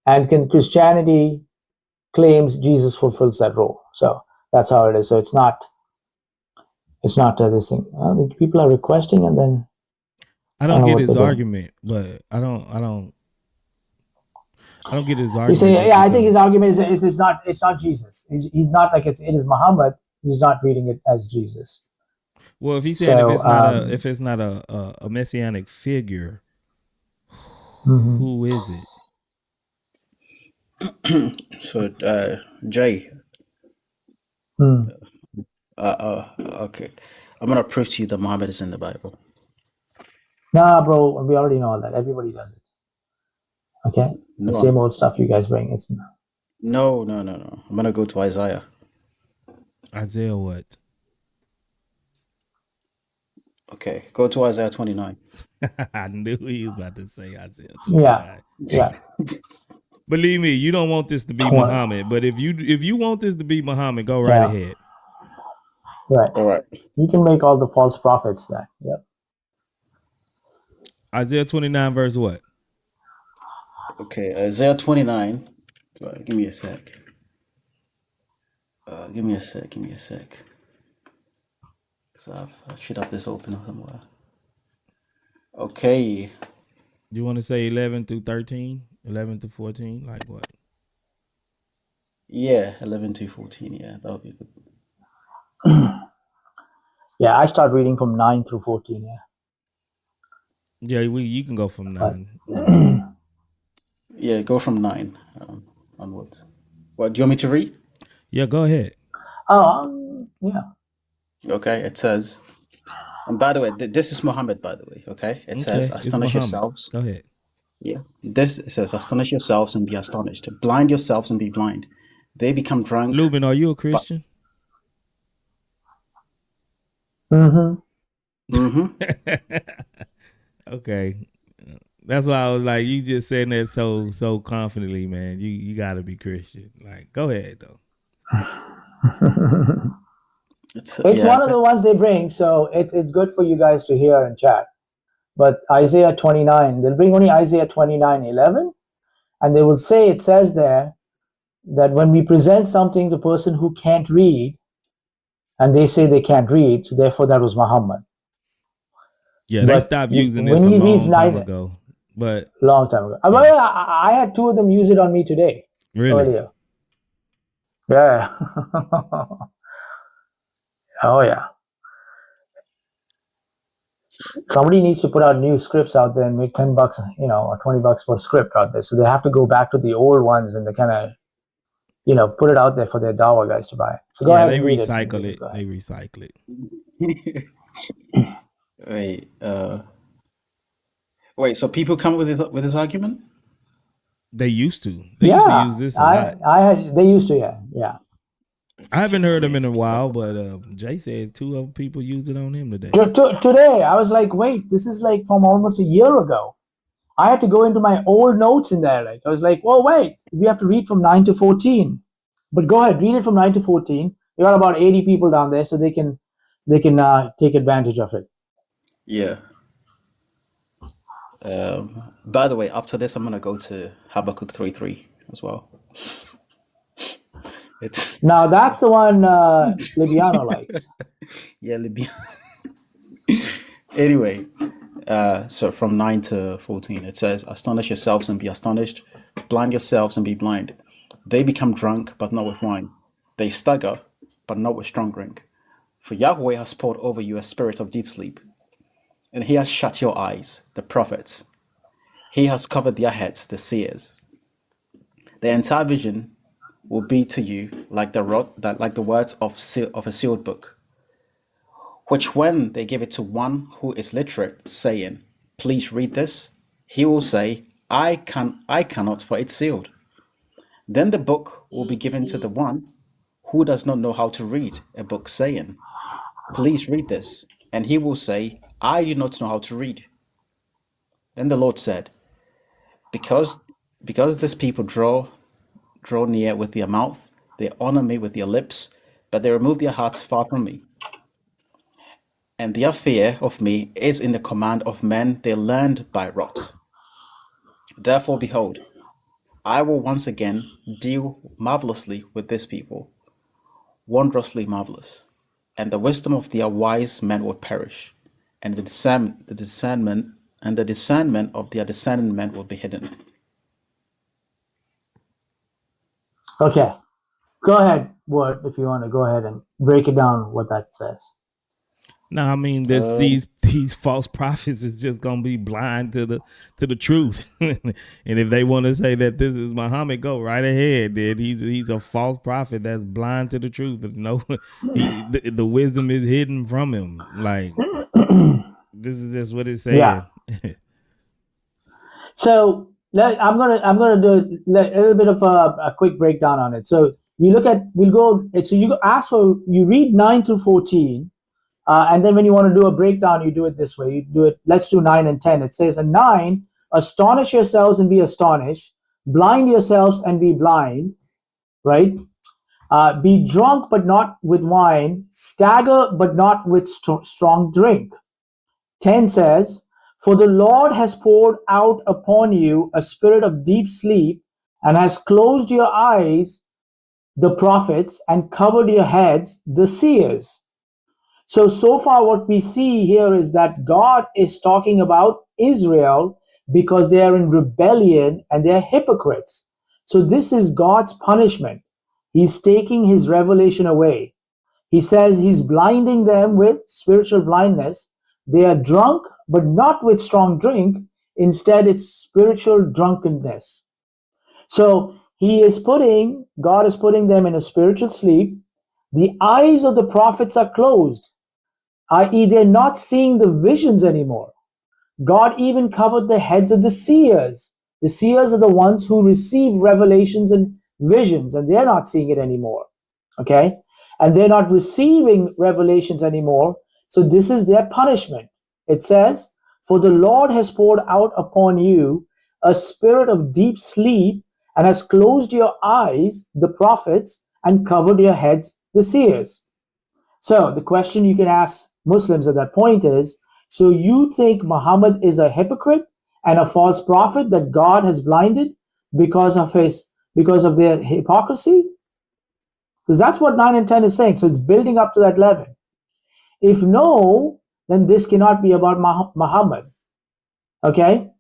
and Christianity claims Jesus fulfills that role. So that's how it is. So it's not this thing. People are requesting, and then I don't get his argument, but I don't get his argument. You say, yeah, I think his argument is it's not Jesus. He's not like it is Muhammad. He's not reading it as Jesus. Well, if he's saying if it's not a messianic figure, who is it? So, Jay. Okay. I'm gonna prove to you that Muhammad is in the Bible. Nah, bro, we already know all that. Everybody does it. Okay, the same old stuff you guys bring. It's no. I'm gonna go to Isaiah. Isaiah what? Okay, go to Isaiah 29. I knew he was about to say Isaiah 29. Yeah. Believe me, you don't want this to be Muhammad, but if you want this to be Muhammad, go right ahead. Right. All right. You can make all the false prophets that. Yep. Isaiah 29 verse what? Okay, Isaiah 29. Give me a sec. Give me a sec. Because I should have this open somewhere. Okay. Do you want to say 11 through 13? 11 to 14? Like what? Yeah, 11 to 14. Yeah, that would be good. Yeah, I start reading from 9 through 14. Yeah, you can go from 9. Yeah, go from 9 onwards. What do you want me to read? Yeah, go ahead. Yeah. Okay, it says, and by the way, this is Muhammad, by the way, okay? It says, astonish yourselves. Go ahead. Yeah. It says, astonish yourselves and be astonished. Blind yourselves and be blind. They become drunk. Lubin, are you a Christian? Okay. That's why I was like, you just saying that so confidently, man. You gotta be Christian. Like, go ahead though. It's one of the ones they bring, so it's good for you guys to hear and chat. But Isaiah 29, they'll bring only Isaiah 29:11, and they will say it says there that when we present something to a person who can't read, and they say they can't read, so therefore that was Muhammad. Yeah, they stopped using this a long time ago. But long time ago. I had 2 of them use it on me today. Really? Earlier. Yeah. Oh yeah. Somebody needs to put out new scripts out there and make $10, or $20 for a script out there. So they have to go back to the old ones and they kind of, put it out there for their Dawa guys to buy. So go ahead. They recycle it. They recycle it. Wait. So people come with this argument? They used to. They used to use this a lot. They used to. Yeah. I haven't heard them in a while, but Jay said 2 other people used it on him today. Today, I was like, wait, this is like from almost a year ago. I had to go into my old notes in there. Like I was like, well, wait, we have to read from 9 to 14. But go ahead, read it from 9 to 14. We got about 80 people down there, so they can take advantage of it. Yeah. By the way, after this, I'm gonna go to Habakkuk 3:3 as well. Now that's the one Libiano likes. Yeah, Libiano. Anyway, so from 9 to 14, it says, astonish yourselves and be astonished. Blind yourselves and be blind. They become drunk, but not with wine. They stagger, but not with strong drink. For Yahweh has poured over you a spirit of deep sleep, and he has shut your eyes, the prophets. He has covered their heads, the seers. The entire vision will be to you like the words of a sealed book, which when they give it to one who is literate, saying, "Please read this," he will say, I cannot, for it's sealed. Then the book will be given to the one who does not know how to read a book, saying, "Please read this," and he will say, "I do not know how to read." Then the Lord said, because this people draw near with their mouth, they honor me with their lips, but they remove their hearts far from me. And their fear of me is in the command of men they learned by rote. Therefore, behold, I will once again deal marvelously with this people, wondrously marvelous, and the wisdom of their wise men will perish, and the discernment of their discerning men will be hidden. Okay, go ahead, Word, if you want to go ahead and break it down what that says. No, I mean these false prophets is just gonna be blind to the truth, and if they want to say that this is Muhammad, go right ahead. Dude. He's a false prophet that's blind to the truth. No, the wisdom is hidden from him. Like this is just what it's saying. Yeah. So I'm gonna do a little bit of a quick breakdown on it. So you look at you read 9 through 14. And then when you want to do a breakdown, you do it this way. You do it, let's do 9 and 10. It says, in 9, astonish yourselves and be astonished, blind yourselves and be blind, right? Be drunk but not with wine, stagger but not with strong drink. 10 says, for the Lord has poured out upon you a spirit of deep sleep and has closed your eyes, the prophets, and covered your heads, the seers. So far what we see here is that God is talking about Israel because they are in rebellion and they are hypocrites. So this is God's punishment. He's taking his revelation away. He says he's blinding them with spiritual blindness. They are drunk, but not with strong drink. Instead, it's spiritual drunkenness. So God is putting them in a spiritual sleep. The eyes of the prophets are closed, i.e., they're not seeing the visions anymore. God even covered the heads of the seers. The seers are the ones who receive revelations and visions, and they're not seeing it anymore. Okay? And they're not receiving revelations anymore. So this is their punishment. It says, for the Lord has poured out upon you a spirit of deep sleep and has closed your eyes, the prophets, and covered your heads, the seers. So the question you can ask Muslims at that point is, so you think Muhammad is a hypocrite and a false prophet that God has blinded because of their hypocrisy? Because that's what 9 and 10 is saying. So it's building up to that level. If no, then this cannot be about Muhammad. Okay?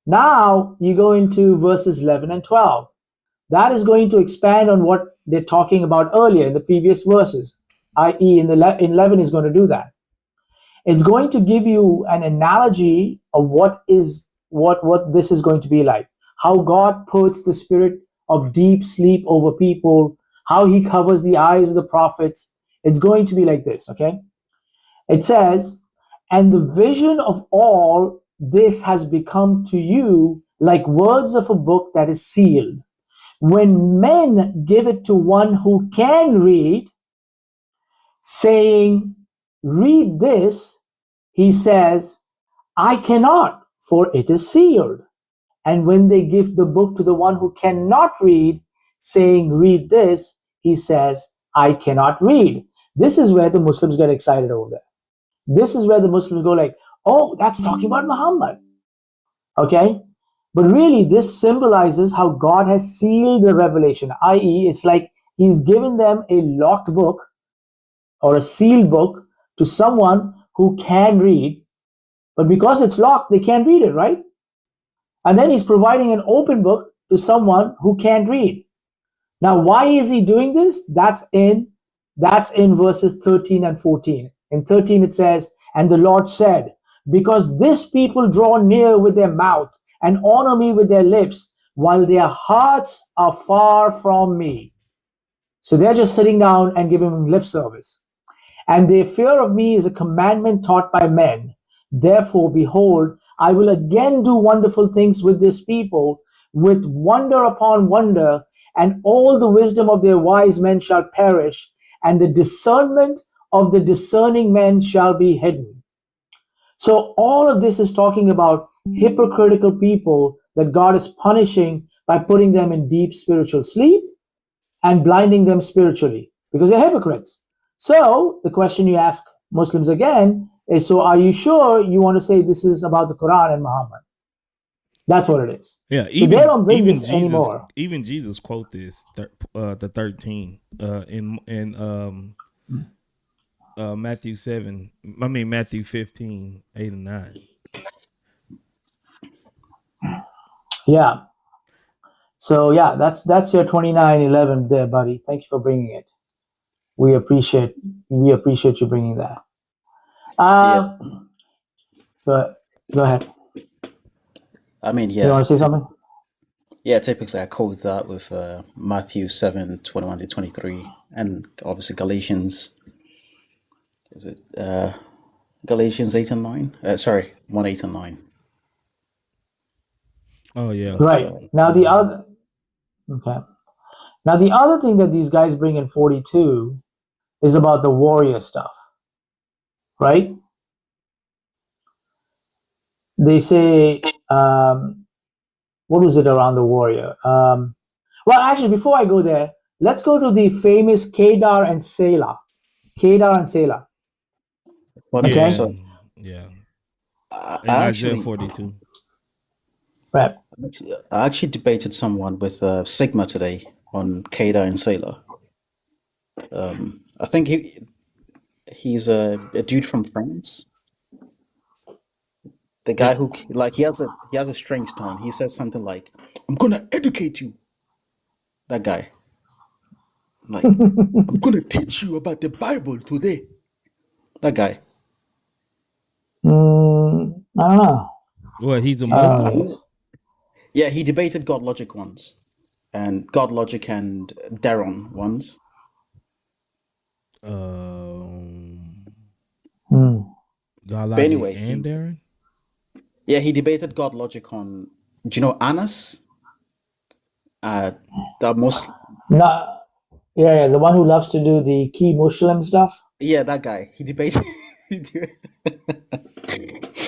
Now you go into verses 11 and 12. That is going to expand on what they're talking about earlier in the previous verses, i.e. in 11 is going to do that. It's going to give you an analogy of what this is going to be like. How God puts the spirit of deep sleep over people, how he covers the eyes of the prophets. It's going to be like this, okay? It says, and the vision of all this has become to you like words of a book that is sealed. When men give it to one who can read, saying, read this, he says, I cannot, for it is sealed. And when they give the book to the one who cannot read, saying, read this, he says, I cannot read. This is where the Muslims get excited over there. This is where the Muslims go like, oh, that's talking about Muhammad. Okay? But really, this symbolizes how God has sealed the revelation, i.e., it's like he's given them a locked book or a sealed book to someone who can read, but because it's locked, they can't read it, right? And then he's providing an open book to someone who can't read. Now, why is he doing this? That's in verses 13 and 14. In 13 it says, "And the Lord said, because this people draw near with their mouth and honor me with their lips, while their hearts are far from me." So they're just sitting down and giving him lip service. "And their fear of me is a commandment taught by men. Therefore, behold, I will again do wonderful things with this people, with wonder upon wonder, and all the wisdom of their wise men shall perish, and the discernment of the discerning men shall be hidden." So all of this is talking about hypocritical people that God is punishing by putting them in deep spiritual sleep and blinding them spiritually because they're hypocrites. So the question you ask Muslims again is, so are you sure you want to say this is about the Quran and Muhammad? That's what it is. Yeah, so they don't bring this Jesus, anymore. Even Jesus quote this, the 13 in Matthew 7. I mean Matthew 15, 8 and 9. Yeah. So yeah, that's your 29:11 there, buddy. Thank you for bringing it. We appreciate you bringing that. But go ahead. I mean, You want to say something? Yeah, typically I quote that with Matthew 7:21 to 23, and obviously Galatians. Is it Galatians 8 and 9? Sorry, 1, 8 and 9. Oh yeah. Right. Now the other thing that these guys bring in 42 is about the warrior stuff. Right? They say what was it around the warrior? Well, actually, before I go there, let's go to the famous Kedar and Selah. Kedar and Selah. Okay. Yeah. I Isaiah 42. Right. I actually debated someone with Sigma today on Kedar and Selah. I think he's a dude from France. The guy who he has a strange tone. He says something like, "I'm gonna educate you." That guy. Like, "I'm gonna teach you about the Bible today." That guy. I don't know. What, he's a Muslim? Yes. Yeah, he debated God Logic once, and God Logic and Daron once. God But Logic anyway, and Darren? Yeah, he debated God Logic on. Do you know Anas? The Muslim. No, yeah, the one who loves to do the key Muslim stuff. Yeah, that guy. He debated.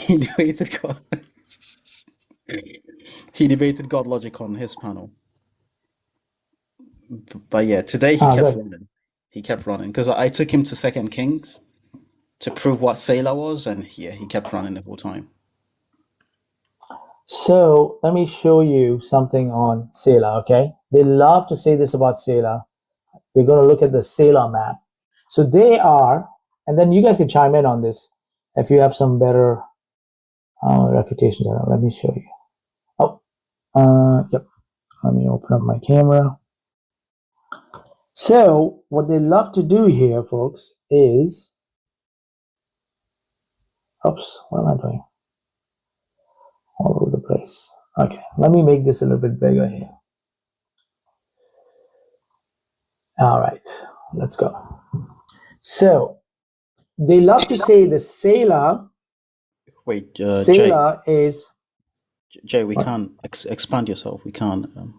he debated God. He debated God Logic on his panel. But yeah, today he kept running. He kept running because I took him to 2 Kings to prove what Selah was, and yeah, he kept running the whole time. So let me show you something on Selah, okay? They love to say this about Selah. We're going to look at the Selah map. So they are, and then you guys can chime in on this if you have some better refutations. Let me show you. Yep. Let me open up my camera. So what they love to do here, folks, is, oops, what am I doing? All over the place. Okay, let me make this a little bit bigger here. All right, let's go. So they love to say the Selah. Wait, Selah is. Jay, we can't expand yourself. We can't. Am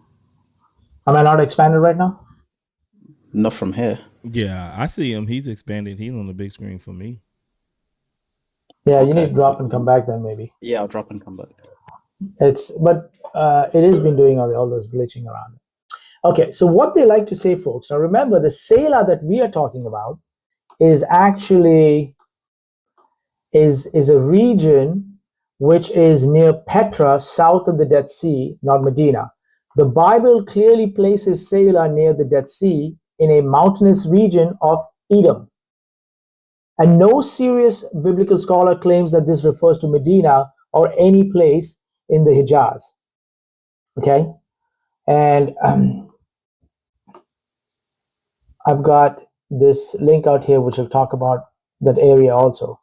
I not expanded right now? Not from here. Yeah, I see him. He's expanded. He's on the big screen for me. Yeah, you need to drop and come back then, maybe. Yeah, I'll drop and come back. But it has been doing all this glitching around. Okay, so what they like to say, folks. Now remember, the Selah that we are talking about is actually is a region which is near Petra, south of the Dead Sea, not Medina. The Bible clearly places Selah near the Dead Sea in a mountainous region of Edom. And no serious biblical scholar claims that this refers to Medina or any place in the Hijaz. Okay? And I've got this link out here which will talk about that area also.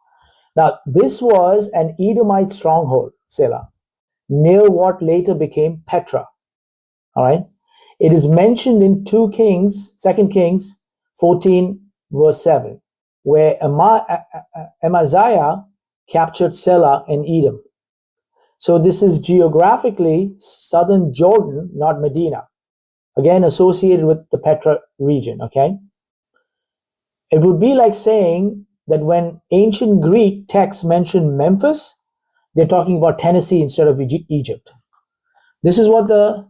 Now, this was an Edomite stronghold, Selah, near what later became Petra. All right. It is mentioned in 2 Kings, 2 Kings 14, verse 7, where Amaziah captured Selah in Edom. So this is geographically southern Jordan, not Medina. Again, associated with the Petra region, okay? It would be like saying that when ancient Greek texts mention Memphis, they're talking about Tennessee instead of Egypt. This is what the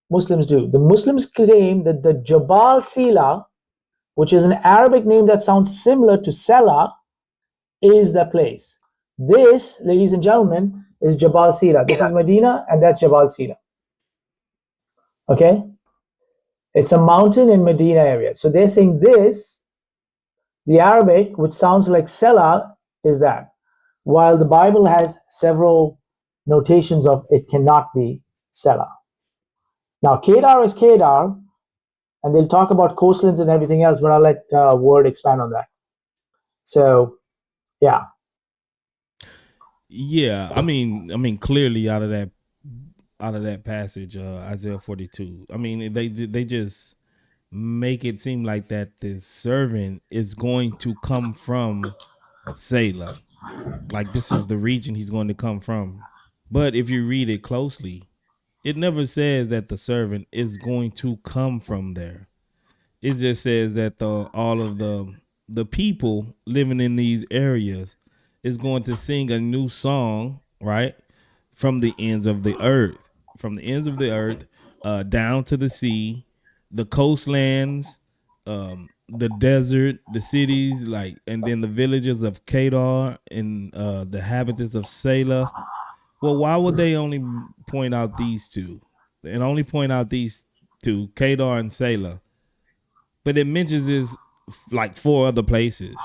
Muslims do. The Muslims claim that the Jabal Sila, which is an Arabic name that sounds similar to Selah, is the place. This, ladies and gentlemen, is Jabal Sila. This is Medina, and that's Jabal Sila. Okay? It's a mountain in Medina area. So they're saying this, the Arabic, which sounds like Selah, is that. While the Bible has several notations of it cannot be Selah. Now, Kedar is Kedar, and they'll talk about coastlands and everything else, but I'll let Word expand on that. So, yeah. Yeah, I mean, clearly out of that passage, Isaiah 42. I mean, they just make it seem like that this servant is going to come from Selah, like this is the region he's going to come from. But if you read it closely, it never says that the servant is going to come from there. It just says that all of the people living in these areas is going to sing a new song, right? From the ends of the earth, down to the sea, the coastlands, the desert, the cities, like, and then the villages of Kedar and the inhabitants of Selah. Well, why would they only point out these two, and only point out these two, Kedar and Selah? But it mentions this like 4 other places.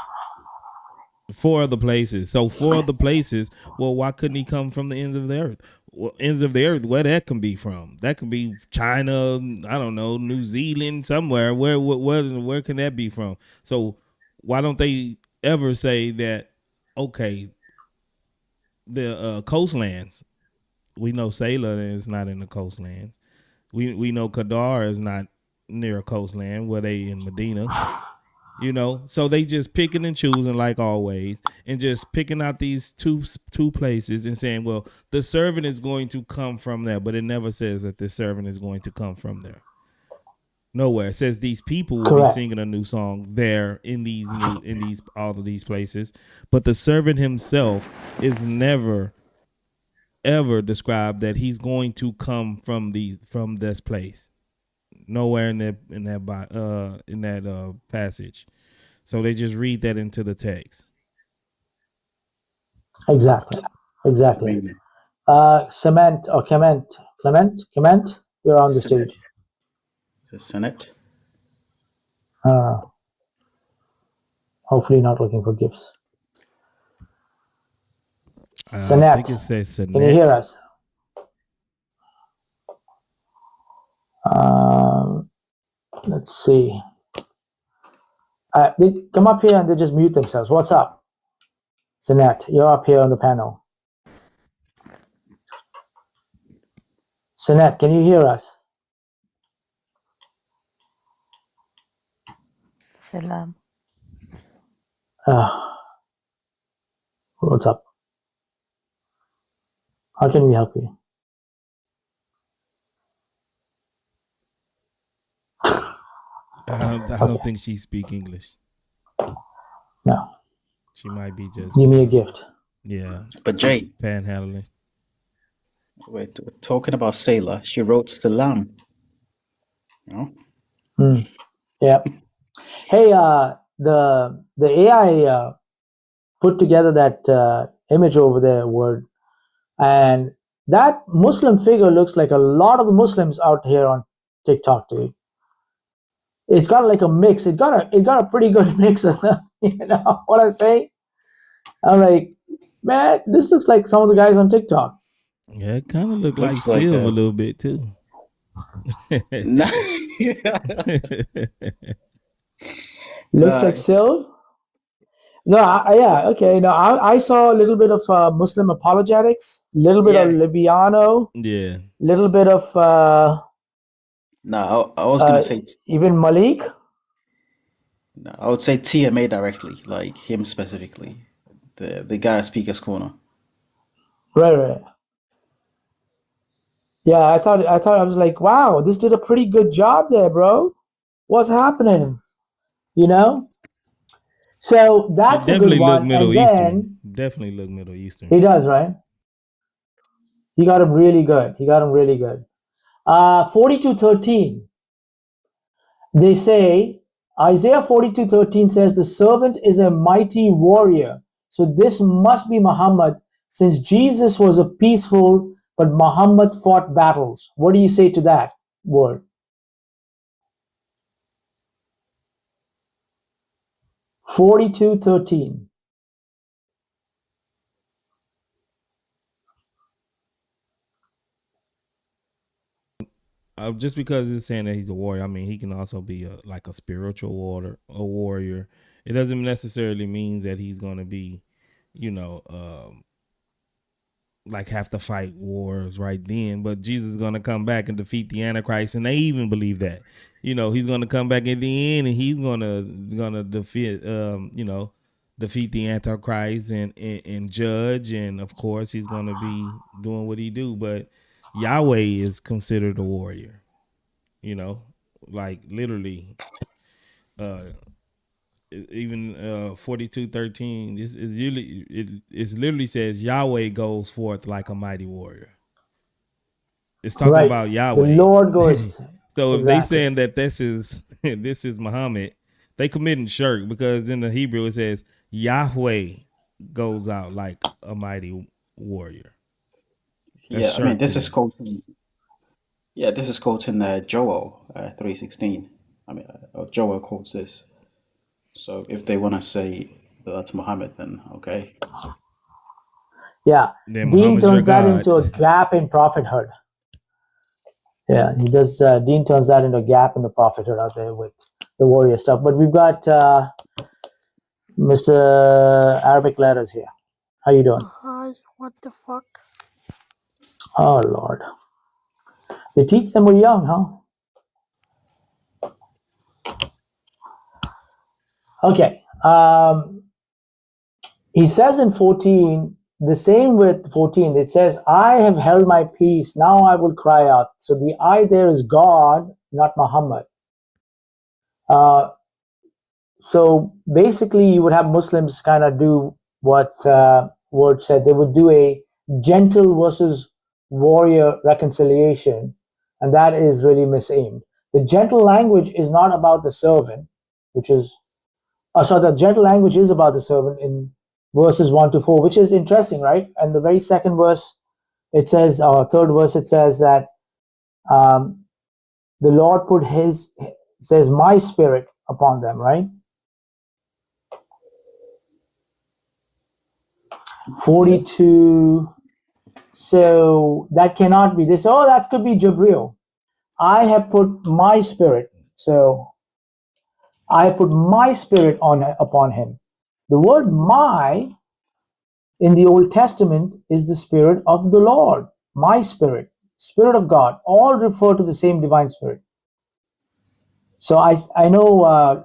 4 other places. So 4 other places. Well, why couldn't he come from the ends of the earth? Well, ends of the earth, where that can be from? That could be China. I don't know, New Zealand, somewhere. Where can that be from? So why don't they ever say that? Okay, the coastlands. We know Selah is not in the coastlands. We know Kedar is not near a coastland. Where they in Medina? You know, so they just picking and choosing like always, and just picking out these two places and saying, well, the servant is going to come from there, but it never says that the servant is going to come from there. Nowhere. It says these people will Correct. be singing a new song there in all of these places, but the servant himself is never ever described that he's going to come from this place. Nowhere in that passage. So they just read that into the text. Exactly. Clement, you're on the Senate. stage. The Senate. Hopefully not looking for gifts. I Sanet, think it says Sanet. can you hear us? Let's see. They come up here and they just mute themselves. What's up? Sanet, you're up here on the panel. Sanet, can you hear us? Salam. What's up? How can we help you? I don't think she speak English. No. She might be just give me a gift. Yeah. But Jay, panhandling. We're talking about Selah. She wrote Salam. You know? Yeah. Hey, the AI put together that image over there, Word, and that Muslim figure looks like a lot of the Muslims out here on TikTok, dude. It's got like a mix. It got a pretty good mix of them, you know what I'm saying? I'm like, man, this looks like some of the guys on TikTok. Yeah, it kind of looked like Silver a little bit too. No. Looks like Sylv. No, yeah, okay. No, I saw a little bit of Muslim apologetics, little bit of Yeah. Libiano, Yeah. little bit of No, I was gonna say even Malik. no, I would say TMA directly, like him specifically, the guy at Speaker's Corner. Right. Yeah, I was like, wow, this did a pretty good job there, bro. What's happening? You know? So He that's a good definitely looked one. Middle And Eastern. then Definitely looked Middle Eastern. he does, right? He got him really good. 42:13. They say Isaiah 42:13 says the servant is a mighty warrior. So this must be Muhammad, since Jesus was a peaceful, but Muhammad fought battles. What do you say to that word? 42:13. Just because it's saying that he's a warrior, I mean, he can also be like a spiritual warrior. It doesn't necessarily mean that he's going to be, you know, like have to fight wars right then. But Jesus is going to come back and defeat the Antichrist, and they even believe that. You know, he's going to come back at the end, and he's gonna defeat, defeat the Antichrist and judge, and of course he's going to be doing what he do. But Yahweh is considered a warrior. You know, like literally, even 42:13. This is really it literally says Yahweh goes forth like a mighty warrior. It's talking Right. about The Yahweh. Lord goes. So if they Exactly. saying that this is this is Muhammad, they committing shirk, because in the Hebrew it says Yahweh goes out like a mighty warrior. That's Yeah, I mean shirk to this is them. quoting. Yeah, this is quoting Joel 3:16. I mean, Joel quotes this. So if they want to say that that's Muhammad, then okay. Yeah. Then Dean Muhammad's your turns that into a God. gap in prophethood. Yeah, he does. Dean turns that into a gap in the prophethood out there with the warrior stuff. But we've got Mr. Arabic Letters here. How you doing? Hi, what the fuck? Oh Lord, they teach them when young, huh? Okay. He says in 14, the same with 14. It says, "I have held my peace. Now I will cry out." So the I there is God, not Muhammad. So basically, you would have Muslims kind of do what Word said. They would do a gentle versus warrior reconciliation, and that is really misaimed. The gentle language is not about the servant, which is so the gentle language is about the servant in verses 1 to 4, which is interesting, right? And the very second verse, it says, or third verse, it says that the Lord put says, my spirit upon them, right? 42. So that cannot be this. Oh, that could be Jabril. I have put my spirit. So I have put my spirit upon him. The word my in the Old Testament is the spirit of the Lord. My spirit, spirit of God, all refer to the same divine spirit. So I know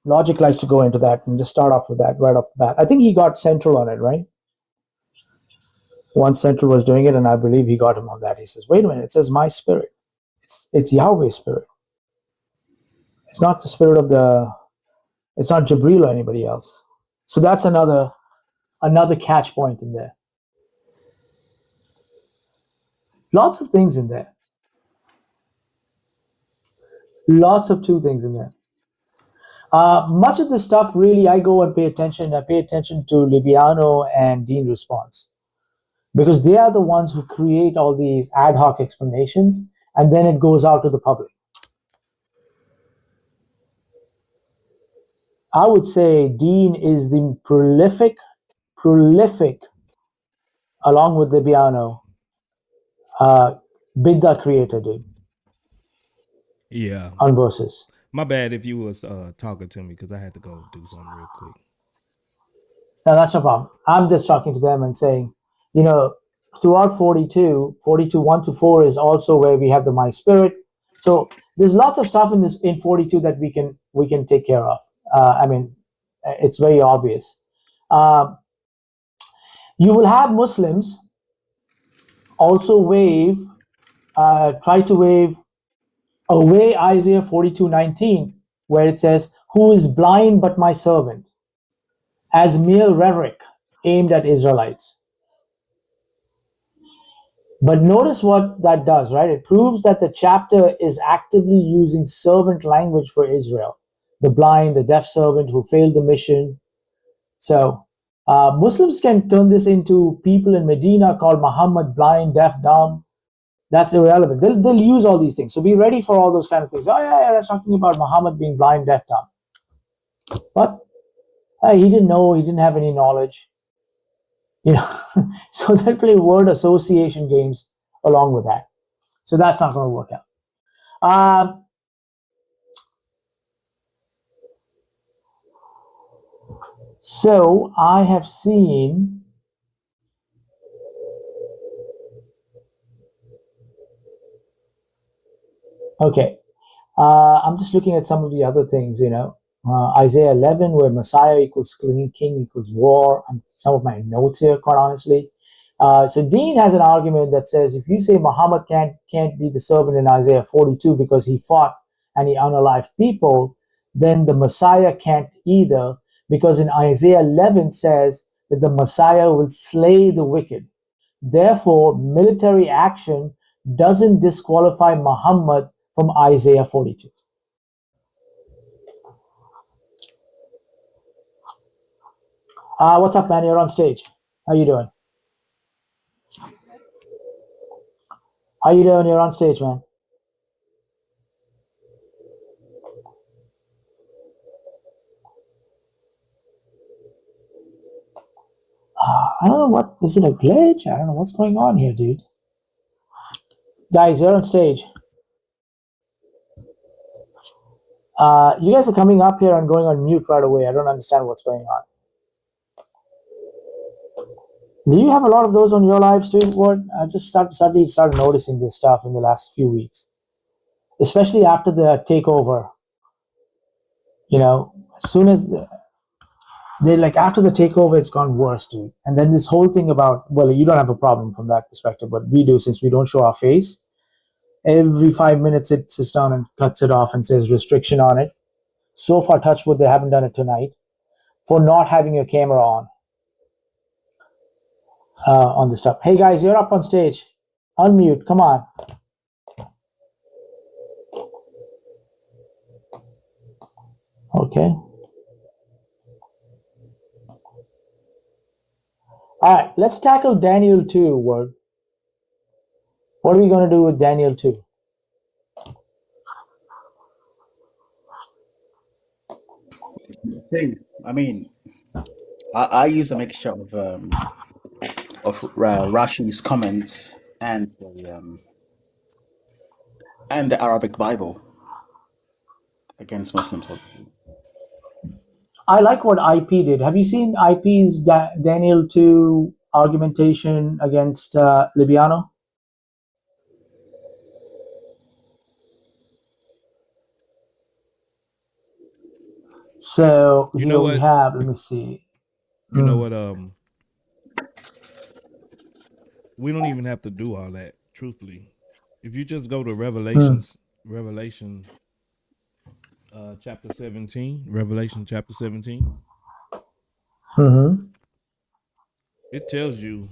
Logic likes to go into that and just start off with that right off the bat. I think he got Central on it, right? Once Central was doing it, and I believe he got him on that. He says, wait a minute, it says my spirit. It's Yahweh's spirit. It's not the spirit of it's not Jabril or anybody else. So that's another catch point in there. Lots of things in there. Lots of two things in there. Much of the stuff, really, I go and pay attention. I pay attention to Libiano and Dean Response, because they are the ones who create all these ad hoc explanations, and then it goes out to the public. I would say Dean is the prolific, along with Libiano, Bidda creator, dude. Yeah. on verses. My bad if you was talking to me because I had to go do something real quick. No, that's no problem. I'm just talking to them and saying, you know, throughout 42, 1 to 4 is also where we have the my spirit. So there's lots of stuff in this in 42 that we can take care of. I mean, it's very obvious. Uh, you will have Muslims also try to wave away Isaiah 42:19, where it says, "Who is blind but my servant?" as mere rhetoric aimed at Israelites. But notice what that does, right? It proves that the chapter is actively using servant language for Israel, the blind, the deaf servant who failed the mission. So Muslims can turn this into people in Medina called Muhammad, blind, deaf, dumb. That's irrelevant. They'll use all these things. So be ready for all those kind of things. Oh, yeah, that's talking about Muhammad being blind, deaf, dumb. But he didn't know, he didn't have any knowledge. You know, so they'll play word association games along with that. So that's not going to work out. So I have seen. Okay, I'm just looking at some of the other things. Isaiah 11, where Messiah equals king equals war. And some of my notes here, quite honestly. So Dean has an argument that says if you say Muhammad can't be the servant in Isaiah 42 because he fought and he unalived people, then the Messiah can't either, because in Isaiah 11 says that the Messiah will slay the wicked. Therefore, military action doesn't disqualify Muhammad from Isaiah 42. What's up, man? You're on stage. How you doing? How you doing? You're on stage, man. I don't know what, is it a glitch? I don't know what's going on here, dude. Guys, you're on stage. You guys are coming up here and going on mute right away. I don't understand what's going on. Do you have a lot of those on your lives too, Ward? I just suddenly started noticing this stuff in the last few weeks, especially after the takeover. As soon as they like after the takeover, it's gone worse, dude. And then this whole thing about, well, you don't have a problem from that perspective, but we do, since we don't show our face. Every 5 minutes, it sits down and cuts it off and says restriction on it. So far, touch wood, they haven't done it tonight for not having your camera on the stuff. Hey guys, you're up on stage. Unmute. Come on. Okay. All right. Let's tackle Daniel 2. Word. What are we going to do with Daniel 2? Thing. I mean, I use a mixture of Rashi's comments and the Arabic Bible against Muslims. I like what IP did. Have you seen IP's Daniel 2 argumentation against Libiano? So You know here we what? have, let me see. You know what? We don't even have to do all that. Truthfully, if you just go to Revelation chapter 17, Revelation chapter 17, Mm-hmm. it tells you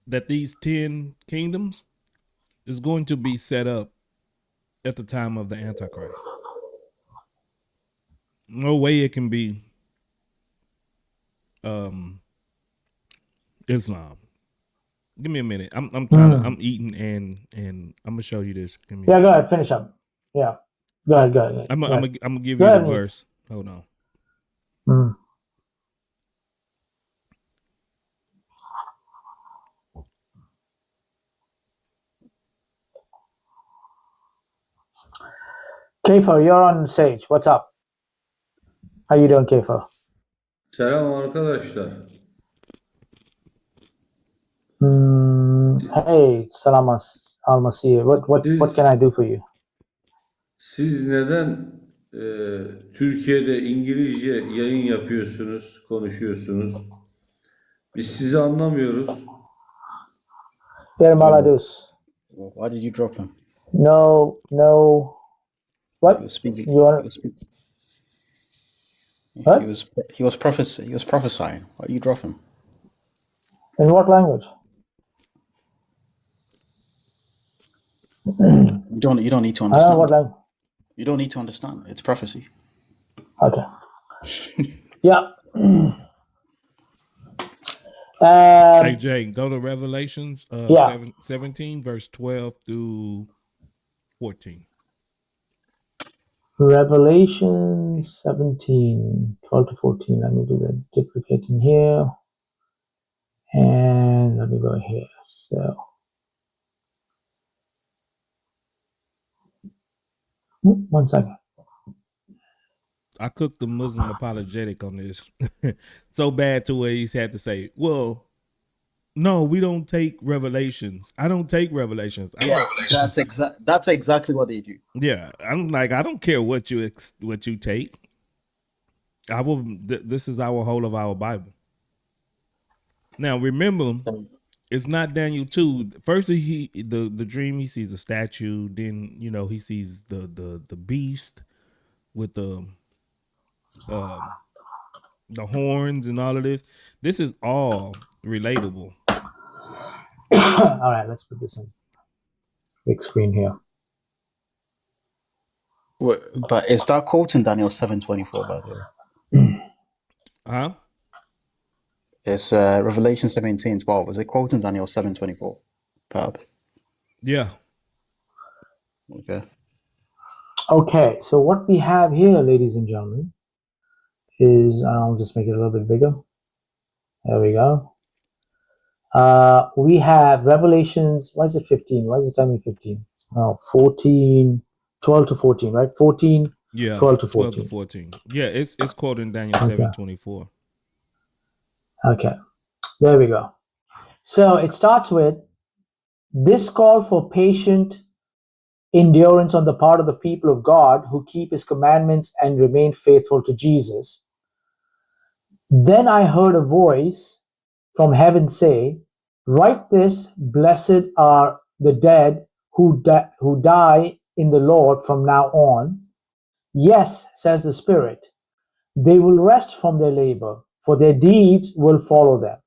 that these 10 kingdoms is going to be set up at the time of the Antichrist. No way it can be Islam. Give me a minute. I'm trying to. I'm eating and I'm gonna show you this. Give me a Yeah, go minute. ahead. Finish up. Yeah. Go ahead. Go ahead. I'm Go ahead. gonna give Go you the ahead, mate. verse. Hold on. Mm. Kefir, you're on stage. What's up? How you doing, Kefir? Selam arkadaşlar. Hey, salamas almasiye. What can I do for you? Siz neden Türkiye'de İngilizce yayın yapıyorsunuz, konuşuyorsunuz? Biz sizi anlamıyoruz. Maladus. Why did you drop him? No. What? He was speaking. You want? What? He was prophesying. Why do you drop him? In what language? You don't need to I don't know understand. what language. You don't need to understand. It's prophecy. Okay. Yeah. Hey Jay, go to Revelations 17, verse 12 through 14. Revelation 17, 12 to 14. Let me do the duplicating here. And let me go here. So, 1 second. I cooked the Muslim apologetic on this so bad to where he's had to say, well, no, we don't take revelations. I don't take revelations. That's exactly what they do. Yeah, I'm like, I don't care what you take. I will. This is our whole of our Bible. Now remember, it's not Daniel 2. First, the dream, he sees a statue. Then he sees the beast with the horns and all of this. This is all relatable. All right, let's put this in big screen here. But is that quoting Daniel 7:24, by the way? Huh? It's Revelation 17:12. Is it quoting Daniel 7:24? Perhaps. Yeah. Okay. Okay, so what we have here, ladies and gentlemen, is I'll just make it a little bit bigger. There we go. We have Revelations. Why is it 15? Why is it telling me 15? Oh, 14, 12 to 14, right? 14, yeah, 12 to 14. 12 to 14. Yeah, it's quoting Daniel 7:24. Okay, there we go. So it starts with this call for patient endurance on the part of the people of God who keep his commandments and remain faithful to Jesus. Then I heard a voice from heaven say, write this, blessed are the dead who die in the Lord from now on. Yes, says the Spirit, they will rest from their labor, for their deeds will follow them.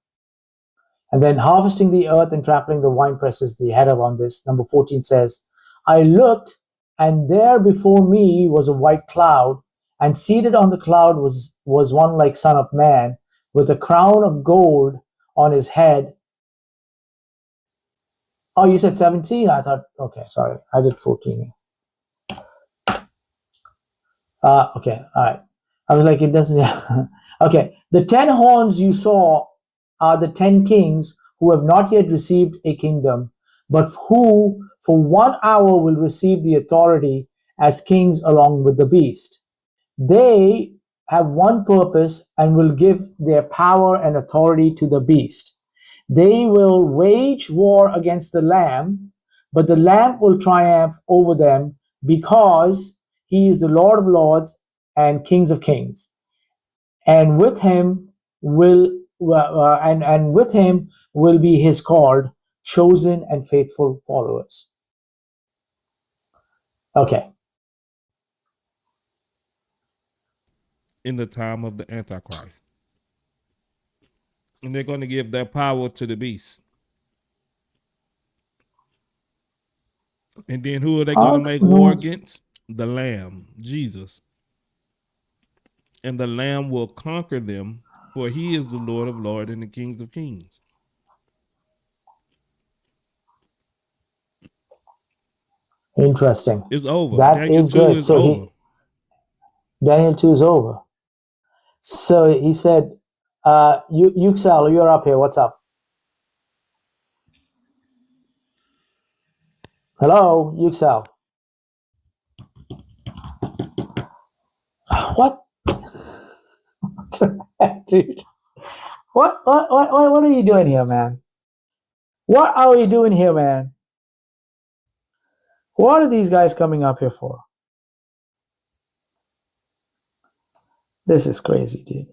And then harvesting the earth and trampling the winepress is the header on this. Number 14 says, I looked, and there before me was a white cloud, and seated on the cloud was one like Son of Man, with a crown of gold on his head. Oh, you said 17? I thought, okay, sorry. I did 14. Okay, all right. I was like, it doesn't. Okay, the 10 horns you saw are the 10 kings who have not yet received a kingdom, but who for 1 hour will receive the authority as kings along with the beast. They have one purpose and will give their power and authority to the beast. They will wage war against the Lamb, but the Lamb will triumph over them because he is the Lord of Lords and Kings of Kings. And with him will be his called, chosen, and faithful followers. Okay. In the time of the Antichrist. And they're going to give their power to the beast. And then who are they going to make war against? The Lamb, Jesus. And the Lamb will conquer them, for he is the Lord of Lords and the Kings of Kings. Interesting. It's over. That Daniel is 2 good. is So over. Daniel 2 is over. So he said, Yuxel, you're up here. What's up? Hello, Yuxel. What? Dude. What are you doing here, man? What are we doing here, man? What are these guys coming up here for? This is crazy, dude.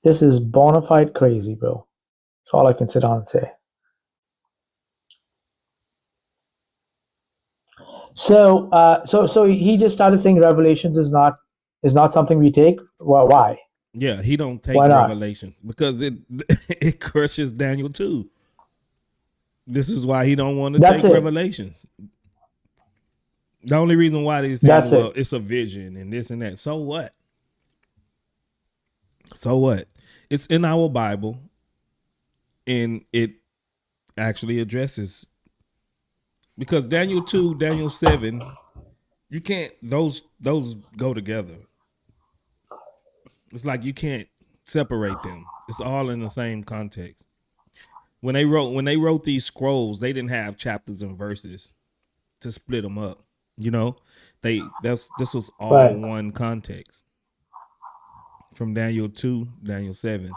This is bona fide crazy, bro. That's all I can sit down and say. So he just started saying Revelations is not something we take. Well, why? Yeah, he don't take Why not? Revelations because it it crushes Daniel too. This is why he don't want to take Revelations. The only reason why they say, well, it's a vision and this and that. So what? So what? It's in our Bible, and it actually addresses, because Daniel 2, Daniel 7, you can't, those go together. It's like you can't separate them. It's all in the same context. When they wrote these scrolls, they didn't have chapters and verses to split them up. You know, this was all one context. From Daniel 2, Daniel 7,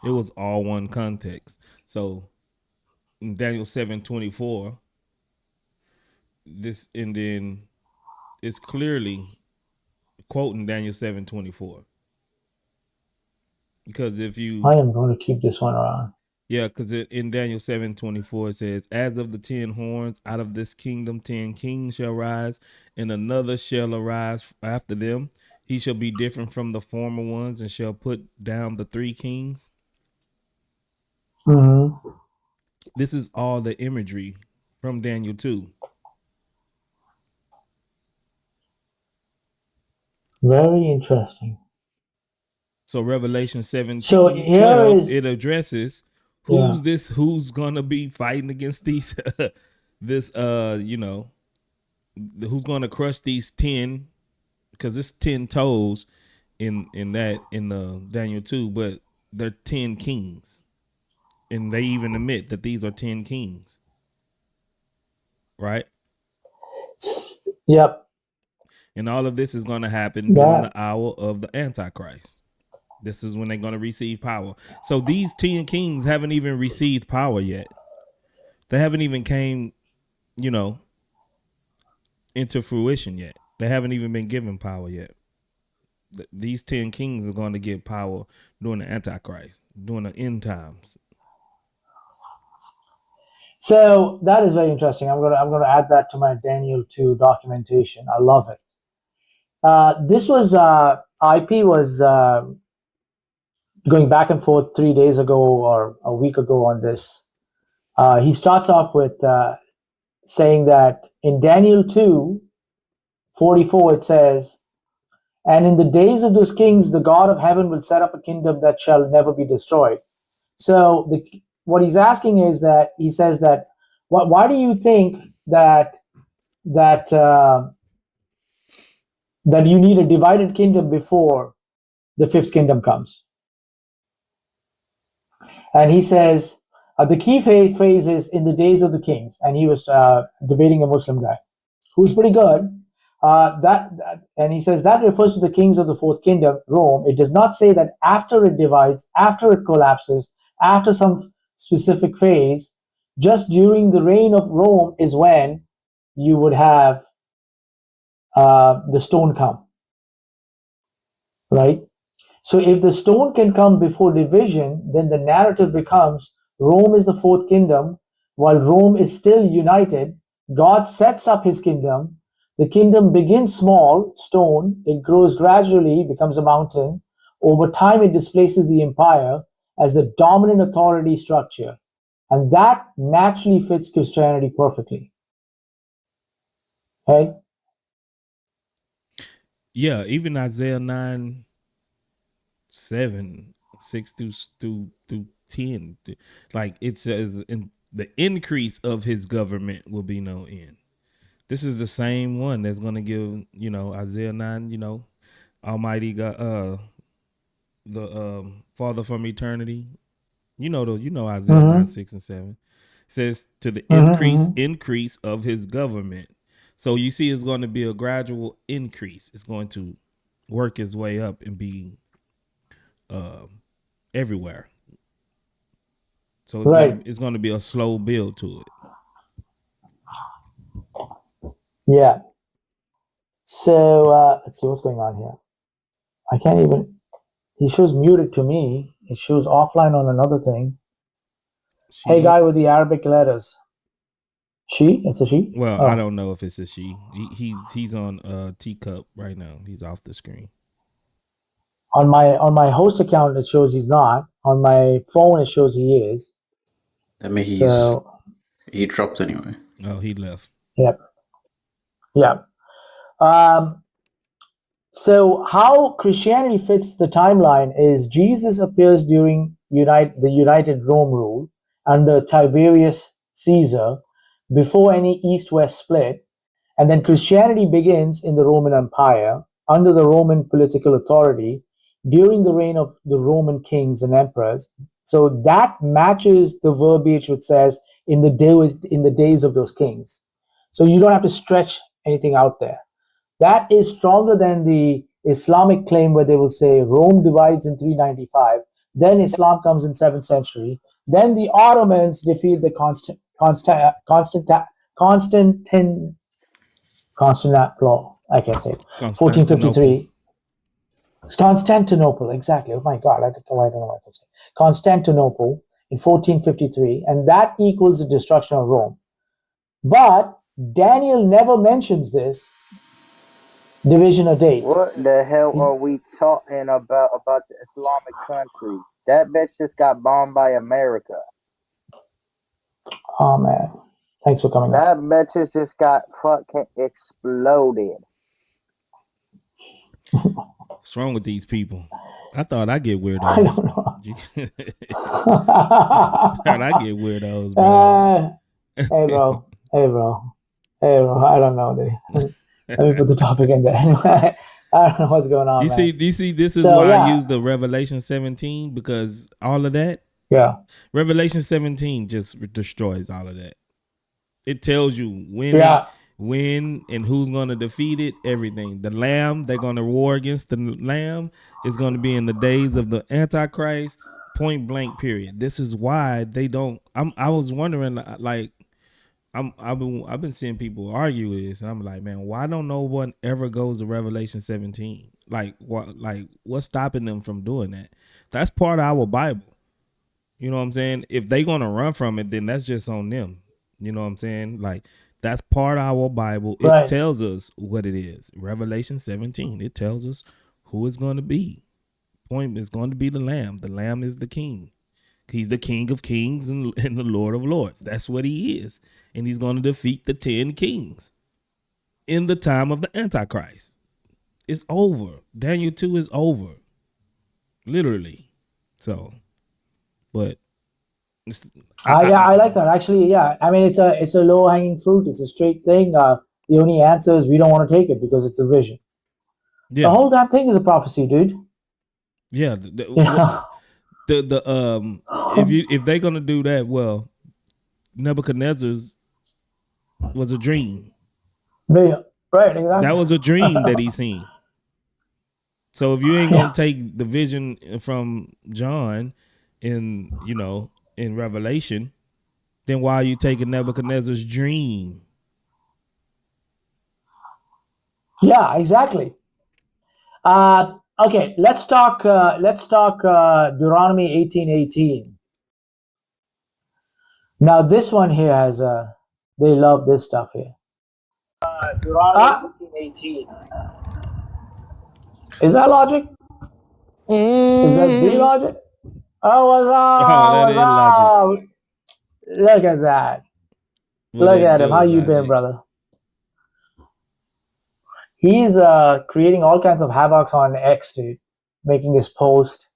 it was all one context. So in Daniel 7:24, this, and then it's clearly quoting Daniel 7:24. Because if you, I am going to keep this one around. Yeah, because in Daniel 7:24 it says, as of the 10 horns, out of this kingdom 10 kings shall rise, and another shall arise after them. He shall be different from the former ones, and shall put down the 3 kings. Mm-hmm. This is all the imagery from Daniel 2. Very interesting. So Revelation 17:12, it addresses who's gonna be fighting against these who's gonna crush these 10, because it's 10 toes in the Daniel 2, but they're 10 kings. And they even admit that these are 10 kings. Right? Yep. And all of this is going to happen during the hour of the Antichrist. This is when they're going to receive power. So these 10 kings haven't even received power yet. They haven't even came, into fruition yet. They haven't even been given power yet. These 10 kings are going to get power during the Antichrist, during the end times. So that is very interesting. I'm gonna add that to my Daniel 2 documentation. I love it. This was IP was going back and forth 3 days ago or a week ago on this. He starts off with saying that in Daniel 2:44 it says, and in the days of those kings, the God of heaven will set up a kingdom that shall never be destroyed. So what he's asking is that he says that, why do you think that you need a divided kingdom before the 5th kingdom comes? And he says the key phrase is in the days of the kings, and he was debating a Muslim guy who's pretty good. And he says that refers to the kings of the 4th kingdom, Rome. It does not say that after it divides, after it collapses, after some specific phase, just during the reign of Rome is when you would have the stone come, right? So if the stone can come before division, then the narrative becomes Rome is the 4th kingdom. While Rome is still united, God sets up his kingdom. The kingdom begins small, stone. It grows gradually, becomes a mountain. Over time, it displaces the empire as the dominant authority structure. And that naturally fits Christianity perfectly. Right? Yeah, even Isaiah 9:7-6-10, like it says, in the increase of his government will be no end. This is the same one that's going to give, Isaiah 9, Almighty God, the Father from eternity. Isaiah 9:6-7. It says to the increase of his government. So you see, it's going to be a gradual increase. It's going to work his way up and be everywhere. So it's gonna be a slow build to it. Yeah. So let's see what's going on here. I can't even. He shows muted to me. It shows offline on another thing. Hey, guy with the Arabic letters. She? It's a she? Well, I don't know if it's a she. He's on teacup right now. He's off the screen. On my host account, it shows he's not. On my phone, it shows he is. That means he dropped anyway. No, he left. Yep. Yeah. So how Christianity fits the timeline is Jesus appears during the United Rome rule under Tiberius Caesar before any East-West split, and then Christianity begins in the Roman Empire under the Roman political authority during the reign of the Roman kings and emperors. So that matches the verbiage which says in the days of those kings. So you don't have to stretch anything out there. That is stronger than the Islamic claim where they will say Rome divides in 395, then Islam comes in 7th century, then the Ottomans defeat the Constantinople, I can't say it, 1453. Constantinople, exactly. Oh my God, I don't know what I can say. Constantinople in 1453, and that equals the destruction of Rome. But Daniel never mentions this division of date. What the hell are we talking about the Islamic country? That bitch just got bombed by America. Oh man, thanks for coming. That bitch just got fucking exploded. What's wrong with these people? I thought I get weirdos. I don't know. I thought I get weirdos, bro. Hey bro. I don't know, dude. Let me put the topic in there. Anyway, I don't know what's going on. You see, this is why I use the Revelation 17, because all of that. Yeah. Revelation 17 just destroys all of that. It tells you when and who's going to defeat it, everything. The Lamb, they're going to war against the Lamb, is going to be in the days of the Antichrist, point blank, period. This is why they don't. I was wondering, like, I've been seeing people argue this, and I'm like, man, why don't no one ever goes to Revelation 17? Like, what's stopping them from doing that? That's part of our Bible. You know what I'm saying? If they gonna run from it, then that's just on them. You know what I'm saying? Like, that's part of our Bible. It tells us what it is. Revelation 17. It tells us who it's going to be. Point is going to be the Lamb. The Lamb is the King. He's the King of Kings and the Lord of Lords. That's what he is. And he's going to defeat the 10 kings in the time of the Antichrist. It's over. Daniel 2 is over. Literally. So, but I like that. Actually, yeah. I mean, it's a low hanging fruit. It's a straight thing. The only answer is we don't want to take it because it's a vision. Yeah. The whole damn thing is a prophecy, dude. Yeah. If they're gonna do that, well, Nebuchadnezzar's was a dream. Right, exactly. That was a dream that he seen. So if you ain't gonna take the vision from John in Revelation, then why are you taking Nebuchadnezzar's dream? Yeah, exactly. Okay, let's talk Deuteronomy 18:18. Now this one here has they love this stuff here. Deuteronomy 18:18. Is that logic? Is that the logic? Oh, what's up? Look at that. Look at him. How you been, brother? He's creating all kinds of havoc on X, dude. Making his post.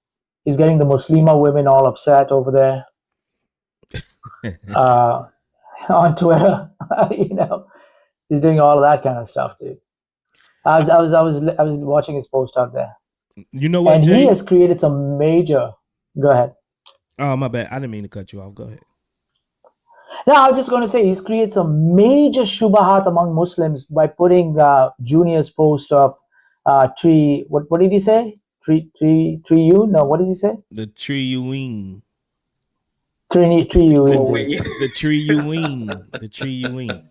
He's getting the Muslima women all upset over there. On Twitter, he's doing all of that kind of stuff, dude. I was watching his post out there. You know what? And Jay? He has created some major. Go ahead. Oh, my bad. I didn't mean to cut you off. Go ahead. No, I was just going to say he's created some major shubahat among Muslims by putting Junior's post of tree. What did he say? Tree you? No, what did he say? The tree you wing. Tree you Oh, indeed. wait. The tree you wing. The tree you wing.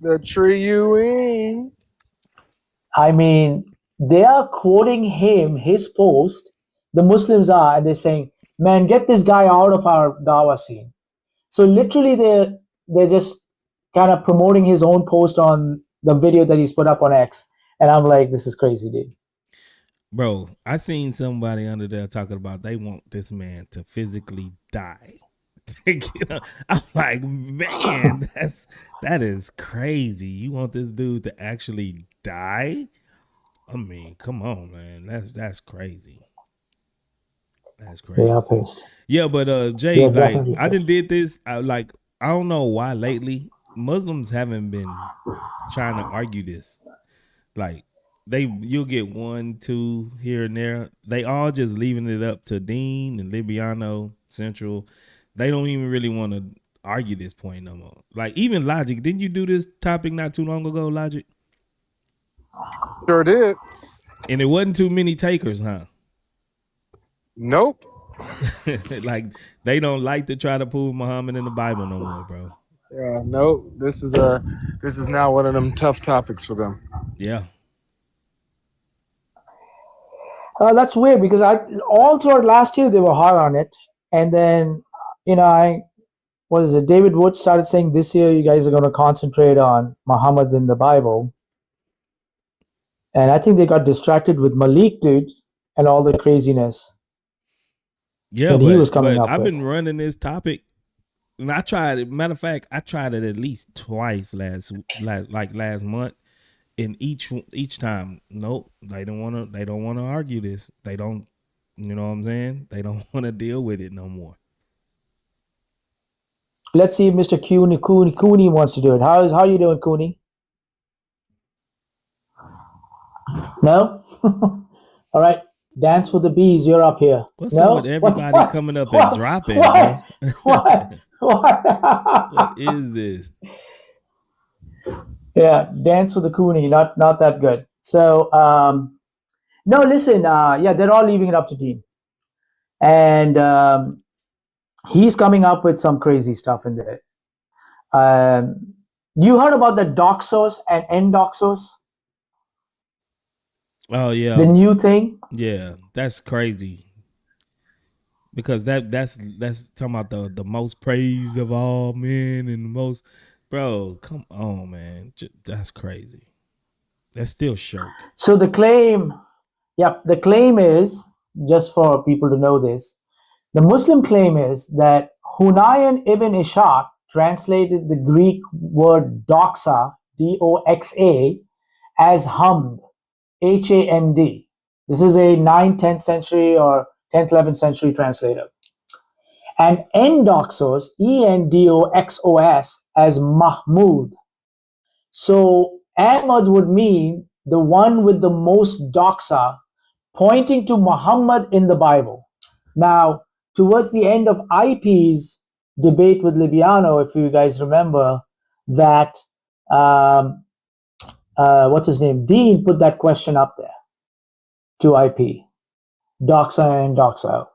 The tree you in. I mean, they are quoting his post. The Muslims are, and they're saying, "Man, get this guy out of our dawa scene." So literally, they're just kind of promoting his own post on the video that he's put up on X, and I'm like, this is crazy, dude. Bro, I seen somebody under there talking about they want this man to physically die. You know, I'm like, man, that is crazy. You want this dude to actually die? I mean, come on, man. That's crazy. That's They crazy. are pissed. Yeah, but Jay, They're like definitely I pissed. done did this. I don't know why lately Muslims haven't been trying to argue this. Like you'll get 1, 2 here and there. They all just leaving it up to Dean and Libiano Central. They don't even really want to argue this point no more. Like even Logic, didn't you do this topic not too long ago, Logic? Sure did. And it wasn't too many takers, huh? Nope. Like they don't like to try to prove Muhammad in the Bible no more, bro. Yeah, nope. This is now one of them tough topics for them. Yeah. That's weird because all throughout last year they were hard on it, and then David Wood started saying this year you guys are going to concentrate on Muhammad in the Bible, and I think they got distracted with Malik, dude, and all the craziness. Yeah, he was coming up I've with. been running this topic, and I tried it. Matter of fact, I tried it at least twice last month, and each time, nope, they don't want to argue this. They don't, you know what I'm saying? They don't want to deal with it no more. Let's see if Mr. Cooney wants to do it. How are you doing, Cooney? No? All right. Dance for the bees. You're up here. What's no? up with everybody coming up and dropping, what? bro? What? What is this? Yeah, dance for the Cooney. Not that good. So, no, listen. They're all leaving it up to Dean. And he's coming up with some crazy stuff in there. You heard about the doxos and endoxos? Oh yeah, the new thing. Yeah, that's crazy. Because that's talking about the most praised of all men and the most, bro. Come on, man, that's crazy. That's still shirk. So the claim is, just for people to know this, the Muslim claim is that Hunayn ibn Ishaq translated the Greek word doxa, D-O-X-A, as hamd, H-A-M-D. This is a 9th, 10th century or 10th, 11th century translator. And endoxos, E-N-D-O-X-O-S, as Mahmud. So Ahmad would mean the one with the most doxa, pointing to Muhammad in the Bible. Now, towards the end of IP's debate with Libiano, if you guys remember, that what's his name? Dean put that question up there to IP. Doxa and doxa.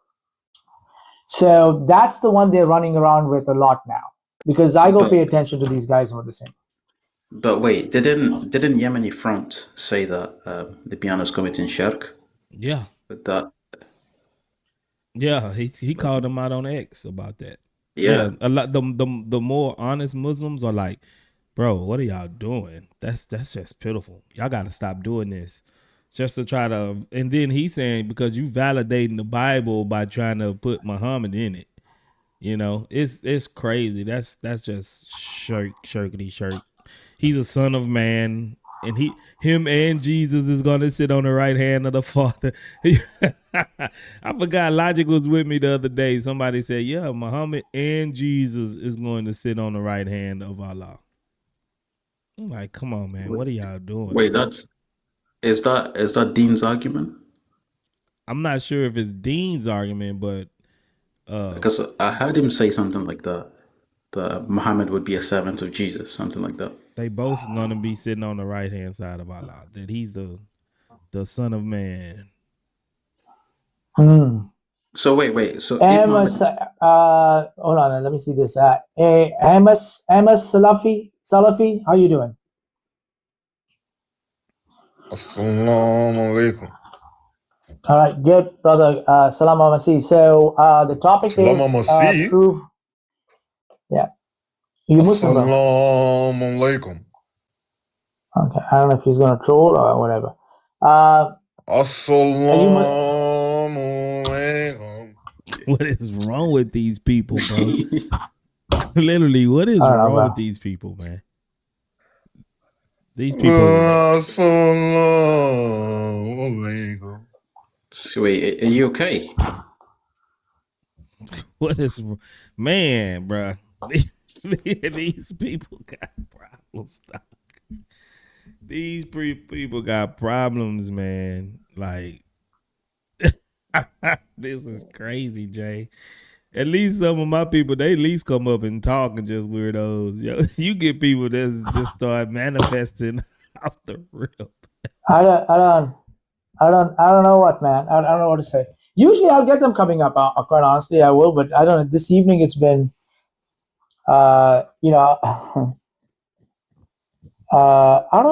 So that's the one they're running around with a lot now. Because I go pay attention to these guys what they're saying. But wait, didn't Yemeni Front say that Libiano's committing shirk? Yeah. With that. Yeah, he called them out on X about that. Yeah. A lot the more honest Muslims are like, bro, what are y'all doing? That's just pitiful. Y'all got to stop doing this. Just to try to, and then he's saying because you validating the Bible by trying to put Muhammad in it. You know, it's crazy. That's just shirkity shirk. He's a son of man, and him and Jesus is gonna sit on the right hand of the Father. I forgot Logic was with me the other day. Somebody said, yeah, Muhammad and Jesus is going to sit on the right hand of Allah. I'm like, come on, man, what are y'all doing? Wait, is that Dean's argument? I'm not sure if it's Dean's argument, but because I heard him say something like that Muhammad would be a servant of Jesus, something like that. They both gonna be sitting on the right hand side of Allah. That he's the Son of Man. So wait. So if Amos, hold on, let me see this. Amos Salafi, how you doing? Assalamu alaikum. All right, good, brother. Salam alaikum. So the topic Salam is prove. Yeah, you Muslim, bro? Assalamu alaikum. Okay, I don't know if he's gonna troll or whatever. Assalamu alaikum. What is wrong with these people, bro? Literally, what is wrong with these people, man? These people. Assalamu alaikum. Wait, are you okay? What is, man, bro? These people got problems. These people got problems, man. Like, this is crazy, Jay. At least some of my people, they at least come up and talk and just weirdos. Yo, you get people that just start manifesting off the rip. I don't know what, man. I don't know what to say. Usually I'll get them coming up. Quite honestly, I will, but I don't know. This evening it's been, I don't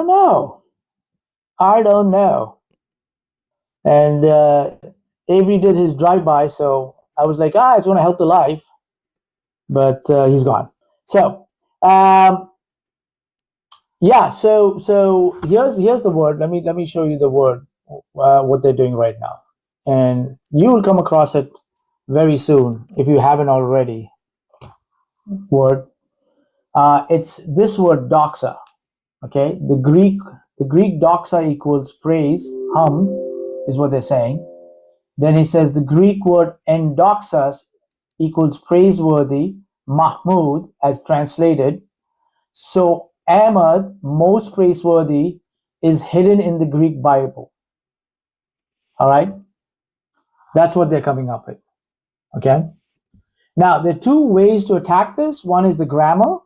know. And Avery did his drive-by, so I was like, it's going to help the life, but he's gone. So, yeah. So here's the word. Let me show you the word. What they're doing right now, and you will come across it very soon if you haven't already. Word. It's this word, doxa. Okay, the Greek doxa equals praise, hamd, is what they're saying. Then he says the Greek word endoxas equals praiseworthy, mahmud, as translated. So Ahmad, most praiseworthy, is hidden in the Greek Bible. All right, that's what they're coming up with. Okay. Now there are two ways to attack this. One is the grammar,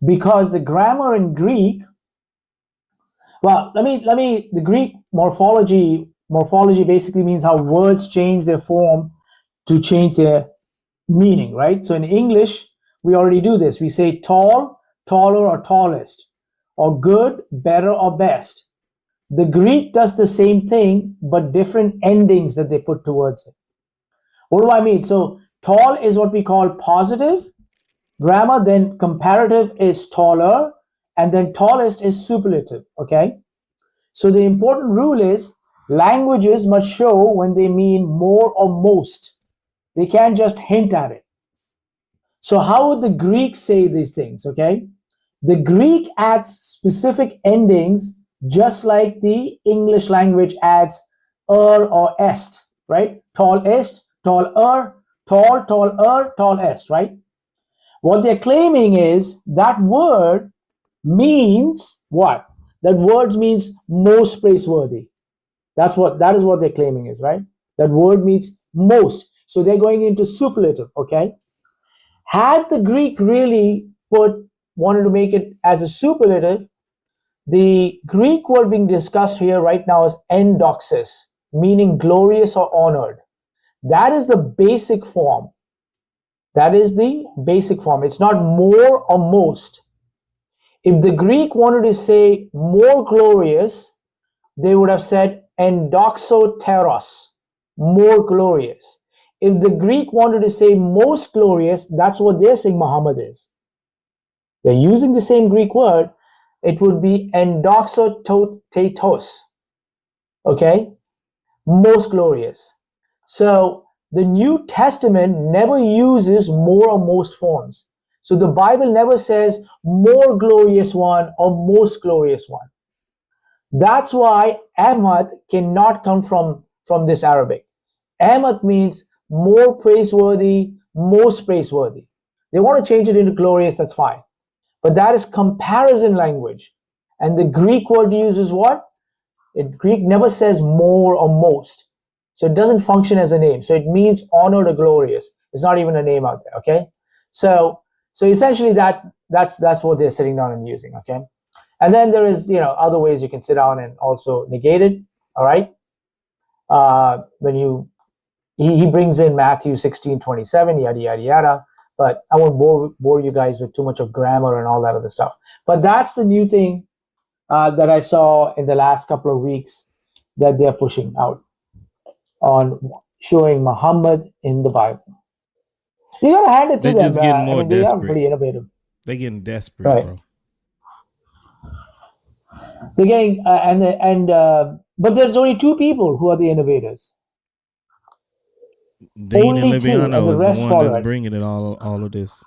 because the grammar in Greek. Well, the Greek morphology basically means how words change their form to change their meaning, right? So in English, we already do this. We say tall, taller, or tallest, or good, better, or best. The Greek does the same thing, but different endings that they put towards it. What do I mean? So tall is what we call positive grammar, then comparative is taller, and then tallest is superlative, okay? So the important rule is languages must show when they mean more or most. They can't just hint at it. So how would the Greek say these things, okay? The Greek adds specific endings just like the English language adds or est, right? Tallest, taller, tallest, right? What they're claiming is that word means what? That word means most praiseworthy. That is what they're claiming is, right? That word means most. So they're going into superlative, okay? Had the Greek really wanted to make it as a superlative, the Greek word being discussed here right now is endoxis, meaning glorious or honored. That is the basic form. It's not more or most. If the Greek wanted to say more glorious, they would have said endoxoteros, more glorious. If the Greek wanted to say most glorious, that's what they're saying Muhammad is. They're using the same Greek word. It would be endoxotetos, okay? Most glorious. So the New Testament never uses more or most forms. So the Bible never says more glorious one or most glorious one. That's why Ahmad cannot come from this Arabic. Ahmad means more praiseworthy, most praiseworthy. They want to change it into glorious, that's fine. But that is comparison language. And the Greek word uses what? Greek never says more or most. So it doesn't function as a name. So it means honored or glorious. It's not even a name out there, okay? So So essentially, that's what they're sitting down and using. Okay, and then there is other ways you can sit down and also negate it. All right, when he brings in Matthew 16:27, yada yada yada. But I won't bore you guys with too much of grammar and all that other stuff. But that's the new thing that I saw in the last couple of weeks that they're pushing out on showing Muhammad in the Bible. You gotta hand it to They're them. just getting I more mean, they are desperate. pretty innovative. They're getting desperate, Right. bro. They're getting but there's only two people who are the innovators. Dean and Only two, and Libiano the is the rest one follow that's it. bringing it all of this.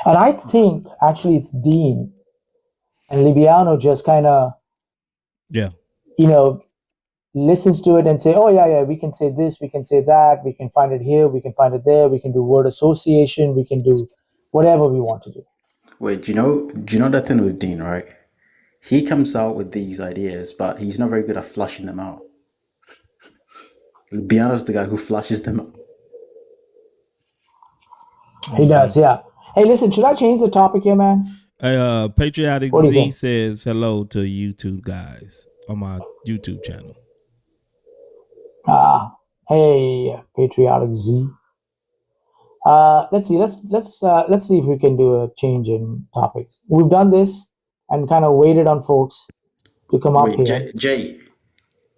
And I think actually it's Dean and Libiano just kind of Yeah. Listens to it and say, oh yeah, we can say this, we can say that, we can find it here, we can find it there, we can do word association, we can do whatever we want to do. Wait, do you know that thing with Dean, right? He comes out with these ideas, but he's not very good at flushing them out. Biano's the guy who flushes them out. He does, yeah. Hey, listen, should I change the topic here, man? Patriotic What do you Z think? says hello to YouTube guys on my YouTube channel. Hey, Patriotic Z. Let's see. Let's see if we can do a change in topics. We've done this and kind of waited on folks to come up here. Jay,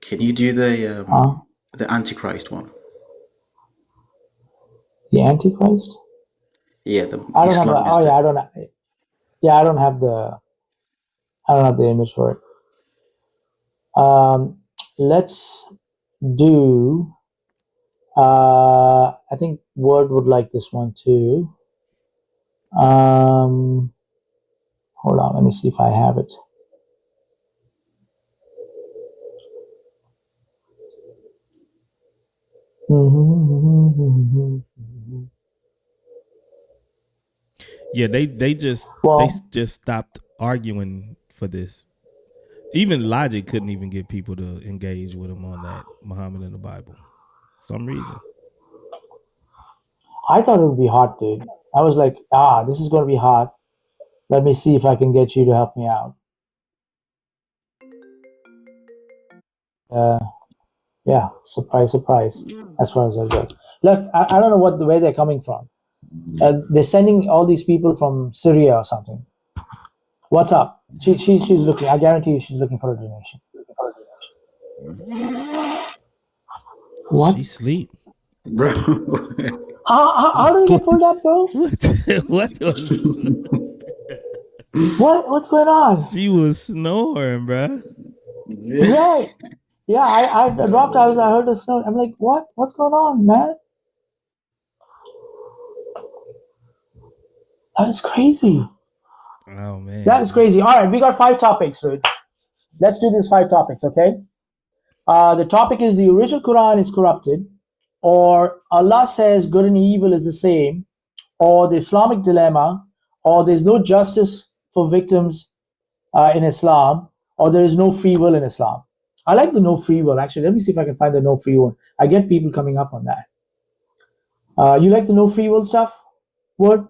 can you do the Antichrist one? The Antichrist? Yeah, the I don't have. Islamist. I don't. Yeah, I don't have the image for it. Let's do. I think Word would like this one too. Hold on, let me see if I have it. Yeah, they just stopped arguing for this. Even Logic couldn't even get people to engage with him on that Muhammad in the Bible. For some reason. I thought it would be hard, dude. I was like, this is going to be hard. Let me see if I can get you to help me out. Yeah, surprise, surprise. As far as I go. Look, I don't know where they're coming from. They're sending all these people from Syria or something. What's up? She's looking. I guarantee you, she's looking for a donation. What? She sleep, bro. How did they get pulled up, bro? What? What's going on? She was snoring, bro. Right. Yeah, I dropped. I heard a snore. I'm like, what? What's going on, man? That is crazy. Oh man, that is crazy. All right, we got 5 topics, dude. Let's do these 5 topics, okay? The topic is the original Quran is corrupted, or Allah says good and evil is the same, or the Islamic dilemma, or there's no justice for victims in Islam, or there is no free will in Islam. I like the no free will. Actually, let me see if I can find the no free will. I get people coming up on that. You like the no free will stuff, Word?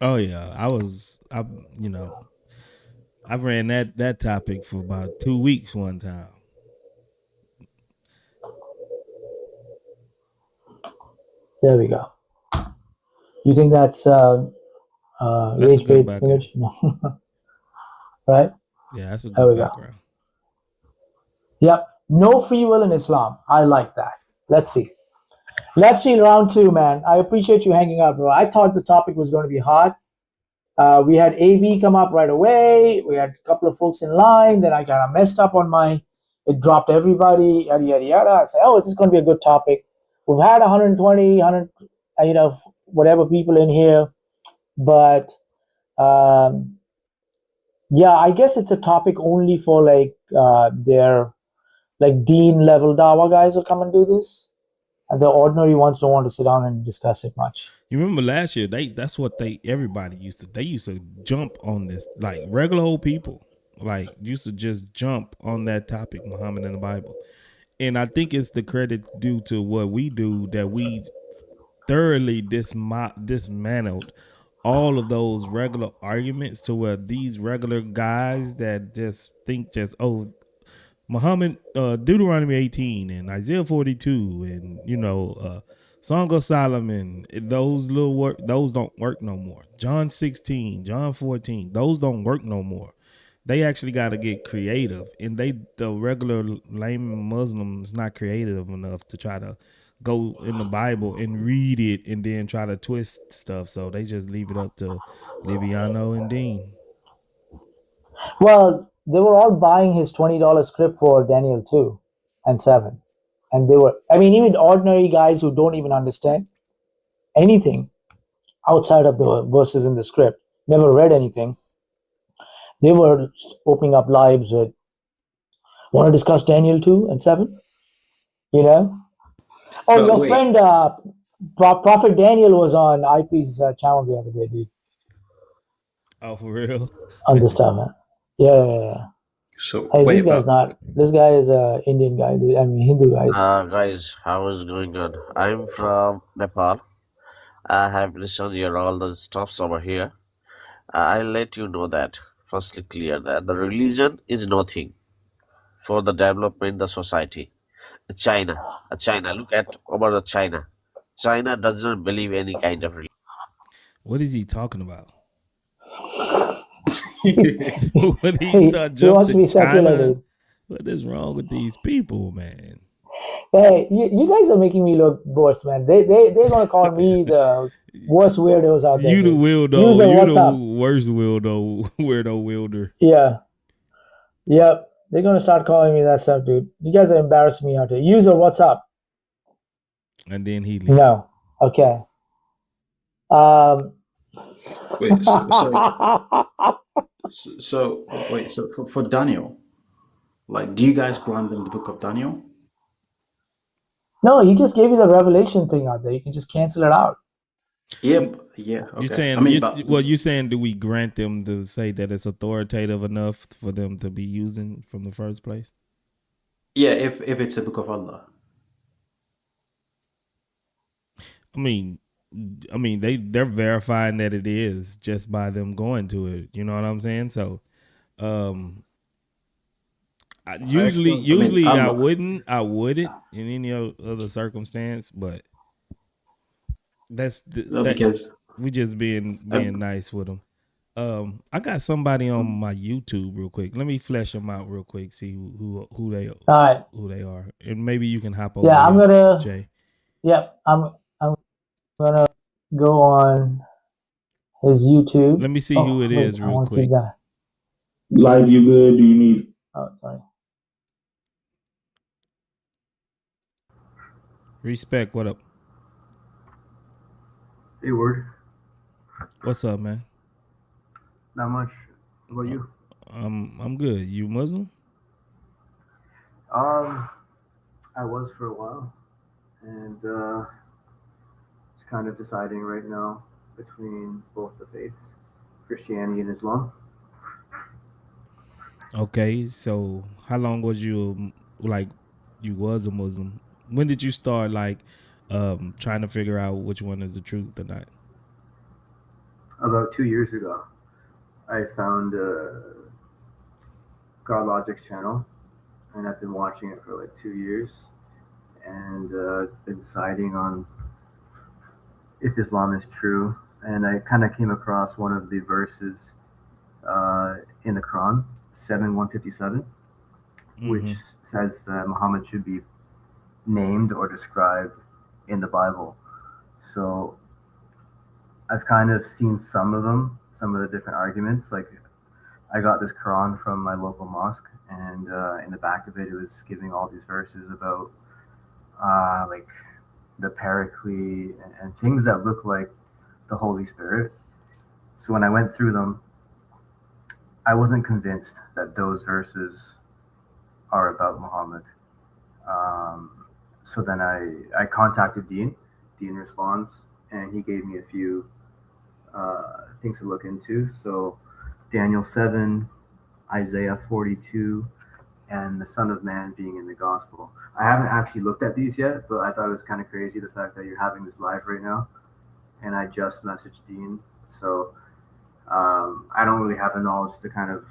Oh yeah, I ran that topic for about 2 weeks one time. There we go. You think that's rage bait image? No. Right? Yeah, that's a good there we background. Go. Yep. No free will in Islam. I like that. Let's see. Let's see round 2, man. I appreciate you hanging out, bro. I thought the topic was going to be hard. We had AB come up right away. We had a couple of folks in line. Then I kind of messed up on it dropped everybody, yada, yada, yada. I said, this is going to be a good topic. We've had 120, 100, whatever people in here. But, yeah, I guess it's a topic only for their dean level dawa guys will come and do this. And the ordinary ones don't want to sit down and discuss it much. You remember last year? Everybody used to jump on this, like regular old people, used to just jump on that topic, Muhammad in the Bible. And I think it's the credit due to what we do that we thoroughly dismantled all of those regular arguments to where these regular guys that just think Muhammad, Deuteronomy 18 and Isaiah 42 and Song of Solomon, those those don't work no more. John 16, John 14, those don't work no more. They actually got to get creative, and the regular layman Muslims not creative enough to try to go in the Bible and read it and then try to twist stuff. So they just leave it up to Liviano and Dean. Well, they were all buying his $20 script for Daniel 2 and 7. And they were, I mean, even ordinary guys who don't even understand anything outside of the verses in the script, never read anything, they were opening up lives with, want to discuss Daniel 2 and 7? You know? Oh, But your wait, friend, Prophet Daniel was on IP's channel the other day, dude, Oh, for real? on this stuff, man. Yeah. so Hey, wait, this guy's not, this guy is a Indian guy, dude. I mean, Hindu guys. Guys, how is going on? I'm from Nepal. I have listened to all the stuffs over here. I'll let you know that, firstly clear that the religion is nothing for the development of the society. China, look at over the China. China does not believe any kind of religion. What is he talking about? What he wants to be seculated. What is wrong with these people, man? Hey, you guys are making me look worse, man. They're gonna call me the worst weirdos out there. You the dude. weirdo. User, You what's the up? worst weirdo wielder. Yeah. Yep. They're gonna start calling me that stuff, dude. You guys are embarrassing me out here. User, what's up? And then he leaves. No. Okay. wait. So for Daniel, like, do you guys grant them the book of Daniel? No, he just gave you the revelation thing out there. You can just cancel it out. Yeah. Okay. You're saying, you're saying, do we grant them to say that it's authoritative enough for them to be using from the first place? Yeah, if it's a book of Allah. I mean, they're verifying that it is just by them going to it. You know what I'm saying? So, usually I wouldn't in any other circumstance, but because we just being nice with them. I got somebody on my YouTube real quick. Let me flesh them out real quick. See who they are, and maybe you can hop over. Yeah, I'm gonna. Jay. Yep, I'm gonna go on his YouTube. Let me see who it is real quick. Life, you good? Do you need? Oh, sorry. Respect. What up? Hey, Word. What's up, man? Not much. How about you? I'm good. You Muslim? I was for a while, and it's kind of deciding right now between both the faiths, Christianity and Islam. Okay, so how long was you was a Muslim? When did you start trying to figure out which one is the truth or not? About 2 years ago, I found God Logic's channel, and I've been watching it for like 2 years, and been deciding on if Islam is true. And I kind of came across one of the verses in the Quran, 7:157, which says that Muhammad should be named or described in the Bible. So I've kind of seen some of the different arguments. Like, I got this Quran from my local mosque, and in the back of it, it was giving all these verses about like the Paraclete and things that look like the Holy Spirit. So when I went through them, I wasn't convinced that those verses are about Muhammad. So then I contacted Dean. Dean responds, and he gave me a few things to look into. So Daniel 7, Isaiah 42, and the Son of Man being in the gospel. I haven't actually looked at these yet, but I thought it was kind of crazy, the fact that you're having this live right now. And I just messaged Dean So I don't really have the knowledge to kind of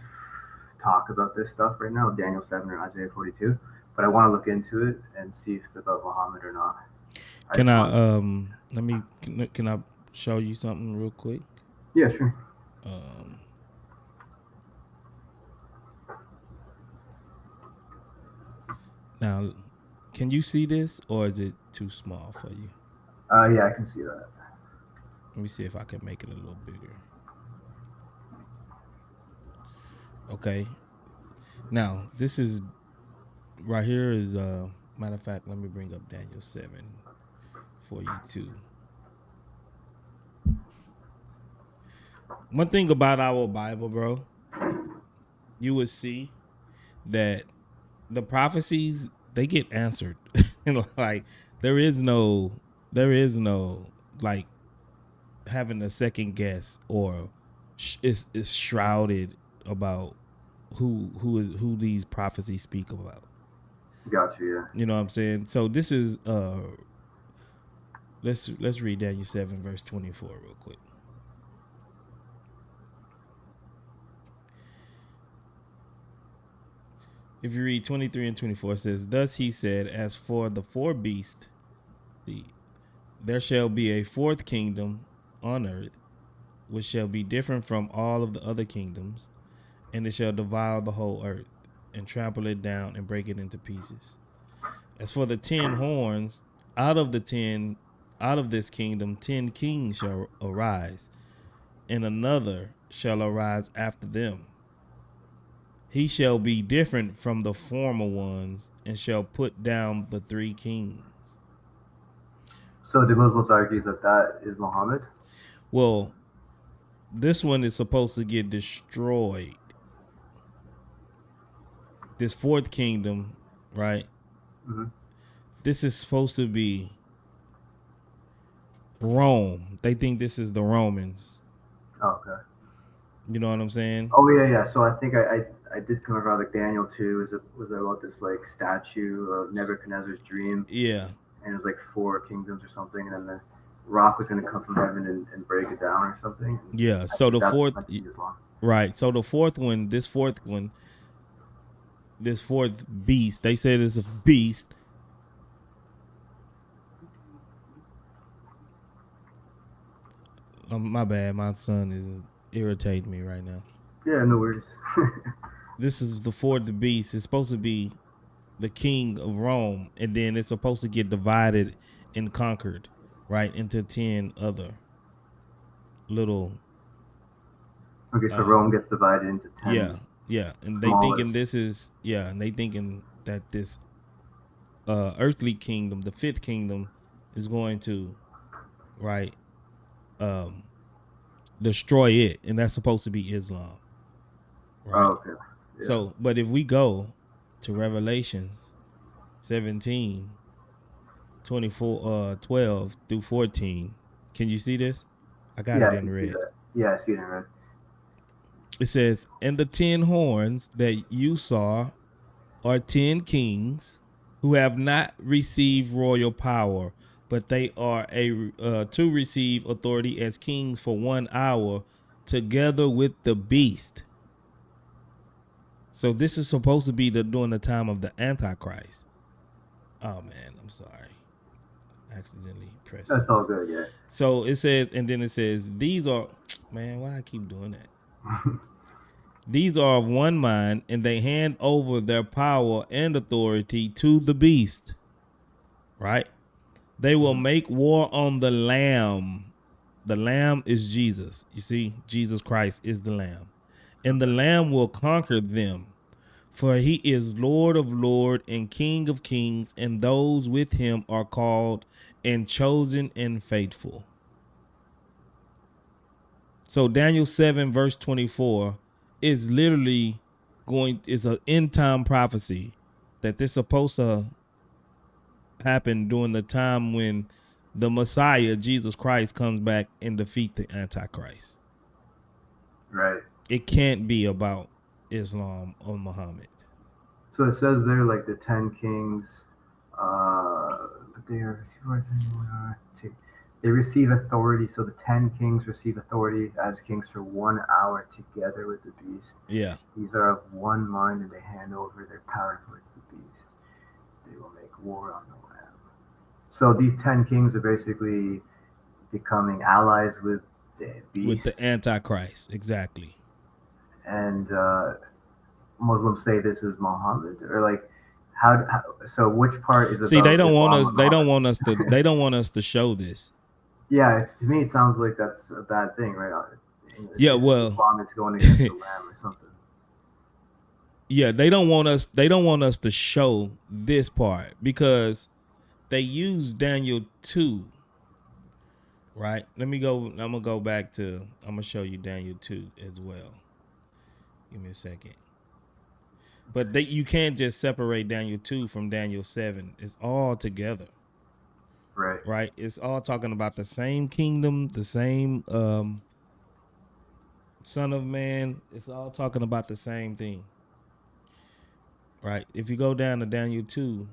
talk about this stuff right now, Daniel 7 or Isaiah 42, but I want to look into it and see if it's about Muhammad or not. Can I let me can I show you something real quick? Yeah, sure. Now, can you see this, or is it too small for you? Yeah, I can see that. Let me see if I can make it a little bigger. Okay. Now, this is right here is matter of fact, let me bring up Daniel 7 for you too. One thing about our Bible, bro, you would see that the prophecies, they get answered. Like there is no like having a second guess or is shrouded about who these prophecies speak about. Got you. Yeah. You know what I'm saying? So this is let's read Daniel 7 verse 24 real quick. If you read 23 and 24, it says, "Thus he said, as for the four beasts, there shall be a fourth kingdom on earth, which shall be different from all of the other kingdoms, and it shall devour the whole earth, and trample it down, and break it into pieces. As for the 10 horns, out of this kingdom 10 kings shall arise, and another shall arise after them. He shall be different from the former ones, and shall put down the 3 kings." So the Muslims argue that is Muhammad? Well, this one is supposed to get destroyed. This fourth kingdom, right? Mm-hmm. This is supposed to be Rome. They think this is the Romans. Oh, okay. You know what I'm saying? Oh yeah. So I think I did come across like Daniel 2 was about this like statue of Nebuchadnezzar's dream. Yeah. And it was like 4 kingdoms or something, and then the rock was going to come from heaven and break it down or something. And yeah. So the fourth, right? So the fourth one, this fourth beast, they said it's a beast. My bad. My son is irritating me right now. Yeah, no worries. This is the fourth beast. It's supposed to be the king of Rome, and then it's supposed to get divided and conquered, right, into 10 other little. Okay, so Rome gets divided into 10. Yeah, and they thinking this is and they thinking that this earthly kingdom, the 5th kingdom, is going to destroy it, and that's supposed to be Islam. Right? Oh, okay. Yeah. So, but if we go to Revelations 17, 24, 12 through 14, can you see this? I got it in red. Yeah, I see it in red. It says, "And the 10 horns that you saw are 10 kings who have not received royal power, but they are to receive authority as kings for 1 hour, together with the beast." So this is supposed to be during the time of the Antichrist. Oh man, I'm sorry. Accidentally pressed. That's all good, yeah. So it says, and then it says, "These are," man, why I keep doing that? "These are of one mind, and they hand over their power and authority to the beast." Right? "They will make war on the Lamb." The Lamb is Jesus. You see, Jesus Christ is the Lamb. "And the Lamb will conquer them, for he is Lord of lords and King of kings, and those with him are called and chosen and faithful." So Daniel 7 verse 24 is literally is an end time prophecy that this is supposed to happen during the time when the Messiah, Jesus Christ, comes back and defeat the Antichrist. Right. It can't be about Islam or Muhammad. So it says there like the 10 kings, but they are they receive authority. So the 10 kings receive authority as kings for 1 hour together with the beast. Yeah. These are of one mind, and they hand over their power towards the beast. They will make war on the Lamb. So these 10 kings are basically becoming allies with the beast. With the Antichrist, exactly. And Muslims say this is Muhammad, or like how so which part is See, about they don't Islam want us. and They don't Muhammad? want us to. They don't want us to show this. Yeah, to me it sounds like that's a bad thing, right? Yeah, If well, Islam is going against the Lamb or something. Yeah, they don't want us. They don't want us to show this part because they use Daniel 2. Right. Let me go. I'm gonna go back to. I'm gonna show you Daniel 2 as well. Give me a second. But you can't just separate Daniel 2 from Daniel 7. It's all together. Right. Right. It's all talking about the same kingdom, the same Son of Man. It's all talking about the same thing. Right. If you go down to Daniel 2,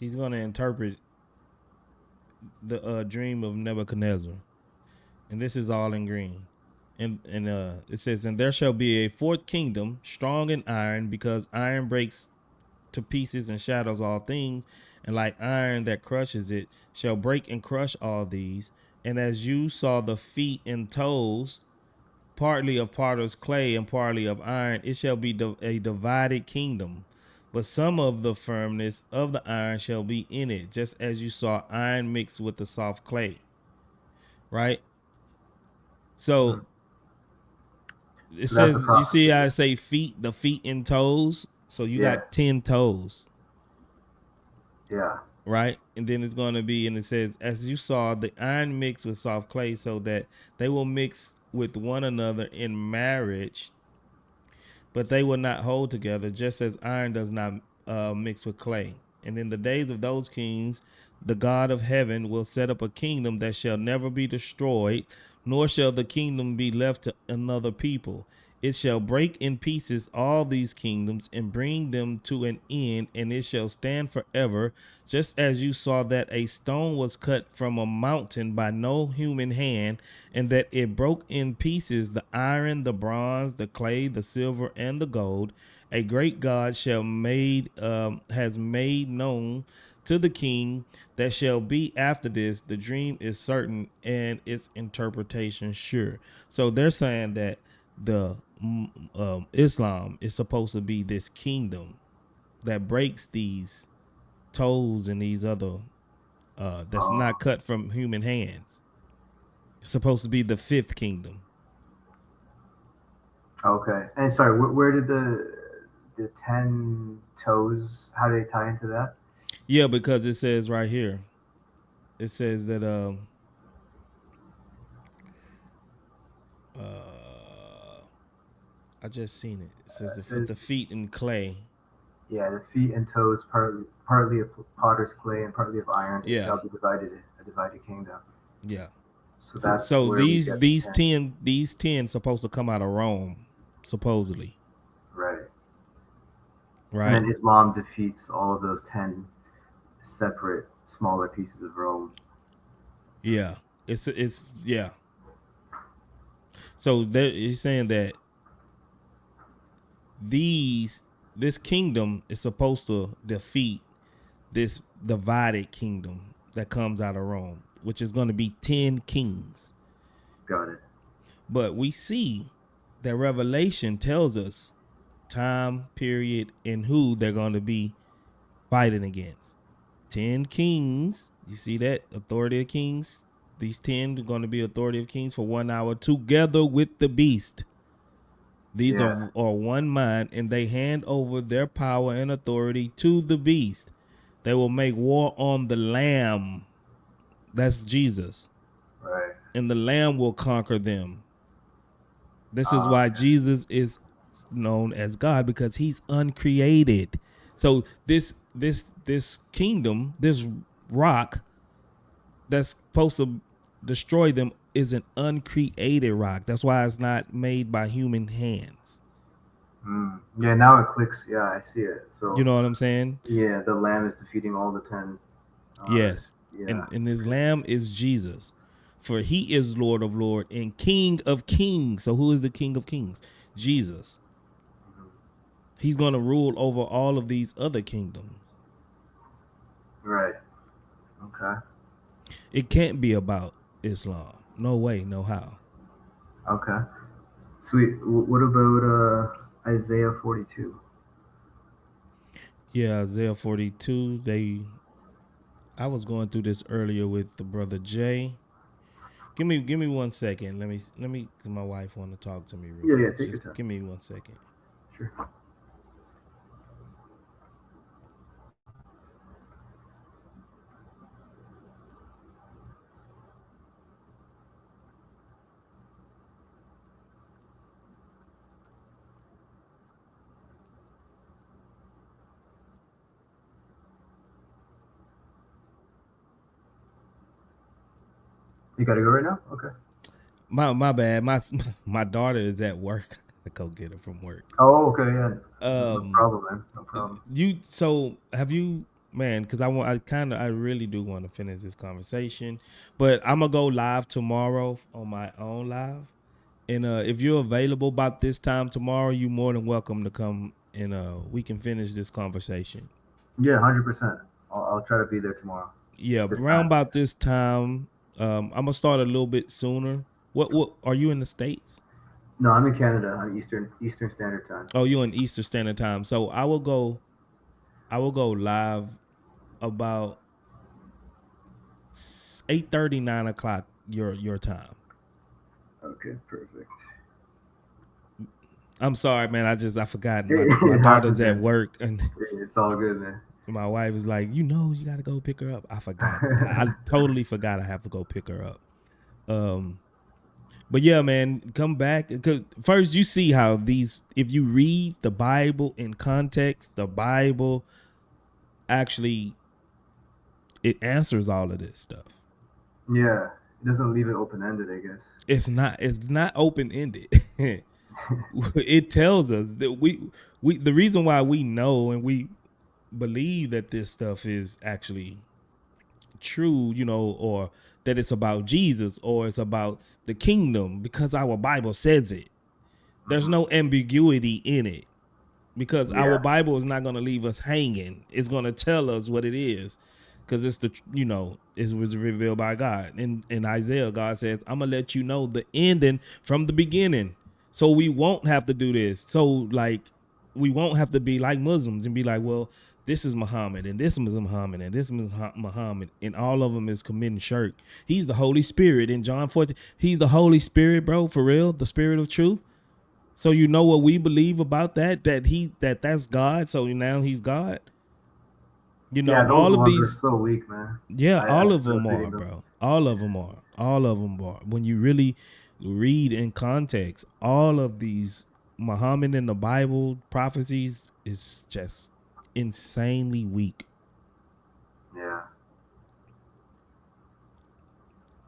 he's going to interpret the dream of Nebuchadnezzar. And this is all in green. And it says, and there shall be a fourth kingdom, strong in iron, because iron breaks to pieces and shatters all things, and like iron that crushes it, shall break and crush all these. And as you saw the feet and toes, partly of potter's clay and partly of iron, it shall be a divided kingdom. But some of the firmness of the iron shall be in it, just as you saw iron mixed with the soft clay. Right? So it So that's says, the you see prophecy. how I say feet, the feet and toes? So you Yeah. got 10 toes. Yeah. Right? And then it's going to be, and it says, as you saw the iron mixed with soft clay, so that they will mix with one another in marriage, but they will not hold together, just as iron does not mix with clay. And in the days of those kings, the God of heaven will set up a kingdom that shall never be destroyed, nor shall the kingdom be left to another people. It shall break in pieces all these kingdoms and bring them to an end, and it shall stand forever, just as you saw that a stone was cut from a mountain by no human hand, and that it broke in pieces the iron, the bronze, the clay, the silver, and the gold. A great God has made known to the king that shall be after this. The dream is certain and its interpretation sure. So they're saying that the Islam is supposed to be this kingdom that breaks these toes and these other that's not cut from human hands. It's supposed to be the fifth kingdom. Okay. And sorry, where did the 10 toes, how do they tie into that? Yeah, because it says right here, it says that I just seen it. It says the feet in clay. Yeah, the feet and toes, partly of potter's clay and partly of iron. It Yeah. shall be divided, a divided kingdom. Yeah. So that's so where these we get these 10 supposed to come out of Rome, supposedly. Right. Right. And then Islam defeats all of those 10 separate, smaller pieces of Rome. Yeah. It's yeah. So he's saying that this kingdom is supposed to defeat this divided kingdom that comes out of Rome, which is going to be 10 kings. Got it. But we see that Revelation tells us time, period, and who they're going to be fighting against. 10 kings. You see that? Authority of kings. These 10 are going to be authority of kings for 1 hour together with the beast. These are one mind, and they hand over their power and authority to the beast. They will make war on the Lamb. That's Jesus. Right. And the Lamb will conquer them. This is why Jesus is known as God, because he's uncreated. So this kingdom, this rock that's supposed to destroy them is an uncreated rock. That's why it's not made by human hands. Yeah, now it clicks. Yeah, I see it. So You know what I'm saying? yeah, the lamb is defeating all the 10. Yes. Yeah. And his lamb is Jesus. For he is Lord of Lords and King of Kings. So who is the King of Kings? Jesus. He's going to rule over all of these other kingdoms. Right. Okay. It can't be about Islam. No way, no how. Okay. Sweet. What about Isaiah 42? Yeah, Isaiah 42. I was going through this earlier with the brother Jay. Give me 1 second. Let me cause my wife want to talk to me real Yeah, quick. take your Just time. give me 1 second. Sure. You gotta go right now? Okay. My bad. My daughter is at work. I gotta go get her from work. Oh, okay, yeah. No problem, man. No problem. Have you, man, because I really do want to finish this conversation, but I'm gonna go live tomorrow on my own live. And if you're available about this time tomorrow, you're more than welcome to come and we can finish this conversation. Yeah, 100%. I'll try to be there tomorrow. Yeah, This around time. about this time. I'm gonna start a little bit sooner. What are you in the States? No, I'm in Canada on Eastern Standard Time. Oh, you're in Eastern Standard Time. So I will go live about 8:30, 9 o'clock your time. Okay, perfect. I'm sorry, man. I forgot. It My daughter's happens, at man. work, and It's all good, man. my wife is like, you got to go pick her up. I forgot. I totally forgot I have to go pick her up. But yeah, man, come back. First, you see how if you read the Bible in context, the Bible actually, it answers all of this stuff. Yeah, it doesn't leave it open-ended, I guess. It's not open-ended. It tells us that we the reason why we know and we believe that this stuff is actually true, or that it's about Jesus or it's about the kingdom, because our Bible says it. There's no ambiguity in it, because our Bible is not going to leave us hanging. It's going to tell us what it is, because it's it was revealed by God. In Isaiah, God says, I'm going to let you know the ending from the beginning, so we won't have to do this. So like, we won't have to be like Muslims and be like, well, this is Muhammad and this is Muhammad and this is Muhammad, and all of them is committing shirk. He's the Holy Spirit in John 14. He's the Holy Spirit, bro, for real, the Spirit of truth. So you know what we believe about that's God. So now he's God. Yeah, those all of ones these are so weak, man. Yeah, all of them are, bro. All of them are. All of them are. When you really read in context, all of these Muhammad in the Bible prophecies is just insanely weak. Yeah.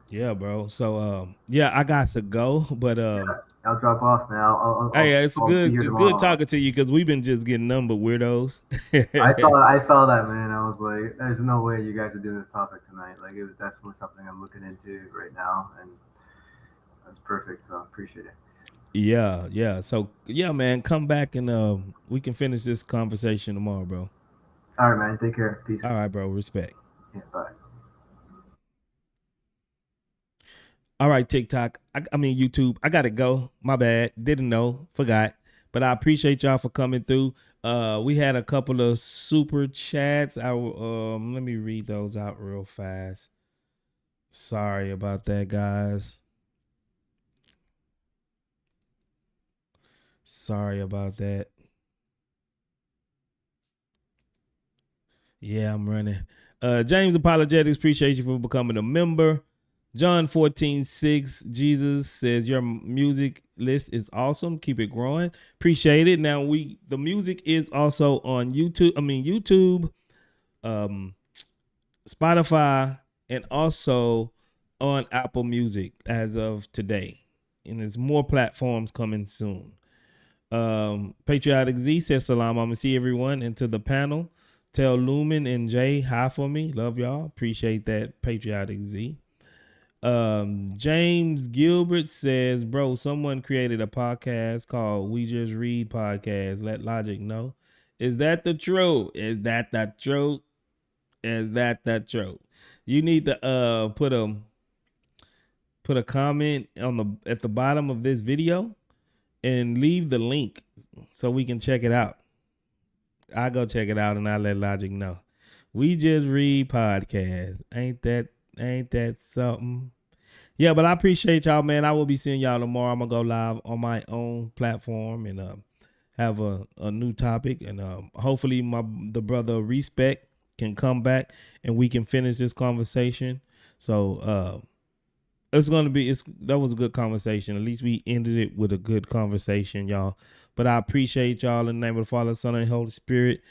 Yeah, bro. So yeah, I got to go, but I'll drop off, man. hey, it's I'll good. be here It's tomorrow. good talking to you, because we've been just getting numbered weirdos. I saw that, man. I was like, there's no way you guys are doing this topic tonight. Like, it was definitely something I'm looking into right now, and that's perfect. So I appreciate it. Yeah. So yeah, man, come back and we can finish this conversation tomorrow, bro. All right, man. Take care. Peace. All right, bro. Respect. Yeah, bye. All right, TikTok. I mean YouTube. I gotta go. My bad. Didn't know. Forgot. But I appreciate y'all for coming through. We had a couple of super chats. Let me read those out real fast. Sorry about that, guys. Sorry about that. Yeah, I'm running. James Apologetics, appreciate you for becoming a member. John 14:6, Jesus says your music list is awesome. Keep it growing. Appreciate it. Now the music is also on YouTube. YouTube, Spotify, and also on Apple Music as of today. And there's more platforms coming soon. Patriotic Z says salam. I'm gonna see everyone into the panel. Tell Lumen and Jay hi for me. Love y'all. Appreciate that, Patriotic Z. James Gilbert says, bro, someone created a podcast called We Just Read Podcast. Let Logic know. Is that the truth? Is that the truth? Is that the truth? You need to put a comment at the bottom of this video and leave the link so we can check it out. I'll go check it out and I'll let Logic know. We Just Read Podcast. Ain't that something? Yeah, but I appreciate y'all, man. I will be seeing y'all tomorrow. I'm gonna go live on my own platform and have a new topic, and hopefully the brother Respect can come back and we can finish this conversation. So that was a good conversation. At least we ended it with a good conversation, y'all. But I appreciate y'all in the name of the Father, Son, and Holy Spirit.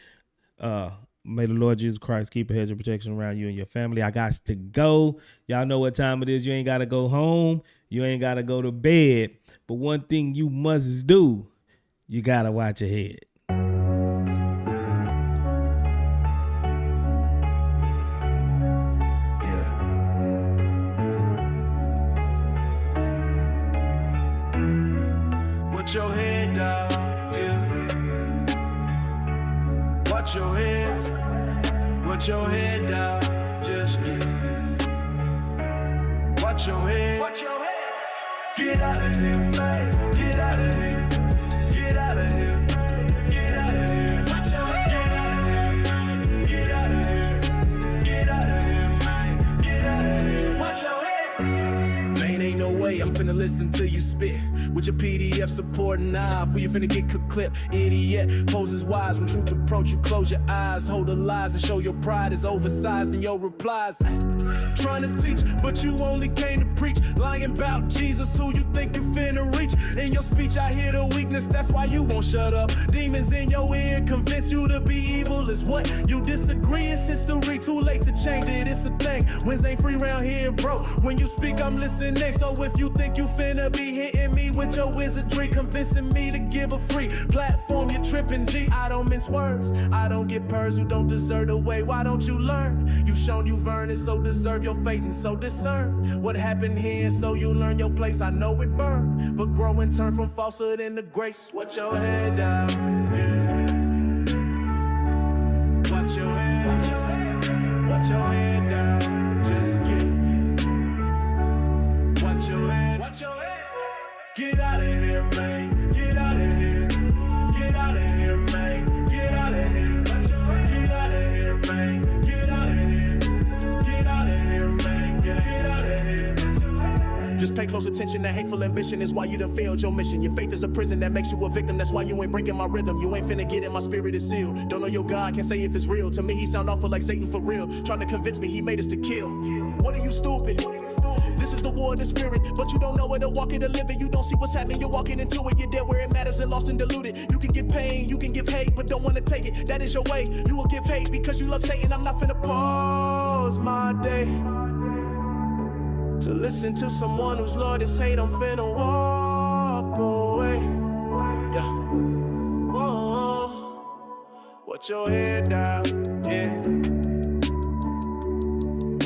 May the Lord Jesus Christ keep a hedge of protection around you and your family. I got to go. Y'all know what time it is. You ain't got to go home. You ain't got to go to bed. But one thing you must do, you got to watch your head. Watch your head down, yeah. Watch your head. Watch your head down. Just get. Watch your head. Watch your head. Get out of here, man. Get out of here. Get out of here. Get out of here. Watch your head. Get out of here, man. Get out of here. Get out of here, man. Get out of here. Watch your head. Man, ain't no way I'm finna listen to you spit. With your PDF supporting eye, for you finna get clip, idiot. Poses wise when truth approach you, close your eyes, hold the lies and show your pride is oversized in your replies. Trying to teach, but you only came to preach. Lying about Jesus, who you think you finna reach. In your speech, I hear the weakness, that's why you won't shut up. Demons in your ear convince you to be evil is what you disagree. It's history, too late to change it, it's a thing. Wins ain't free round here, bro. When you speak, I'm listening. So if you think you finna be hitting me with your wizardry, convincing me to give a free platform, you're tripping, G. I don't mince words, I don't get purrs who don't deserve the way. Why don't you learn? You've shown you've earned it, so deserve your fate and so discern what happened here, so you learn your place. I know it burned, but grow and turn from falsehood into grace. Watch your head down, yeah. Watch your head, watch your head, watch your head down. Just get. Watch your head, watch your head. Get out of here, man. Get out of here. Get out of here, man. Get out of here. Watch your head. Get out of here, man. Get out of here. Get out of here, man. Get out of here. Just pay close attention. That hateful ambition is why you done failed your mission. Your faith is a prison that makes you a victim. That's why you ain't breaking my rhythm. You ain't finna get in my spirit is sealed. Don't know your God, can't say if it's real. To me, he sound awful like Satan for real. Trying to convince me he made us to kill. What are you, stupid? This is the war of the spirit, but you don't know it or walk it or live it. You don't see what's happening, you're walking into it. You're there where it matters and lost and diluted. You can give pain, you can give hate, but don't want to take it. That is your way. You will give hate because you love Satan. I'm not finna pause my day to listen to someone whose Lord is hate. I'm finna walk away. Yeah. Whoa. Watch your head down, yeah.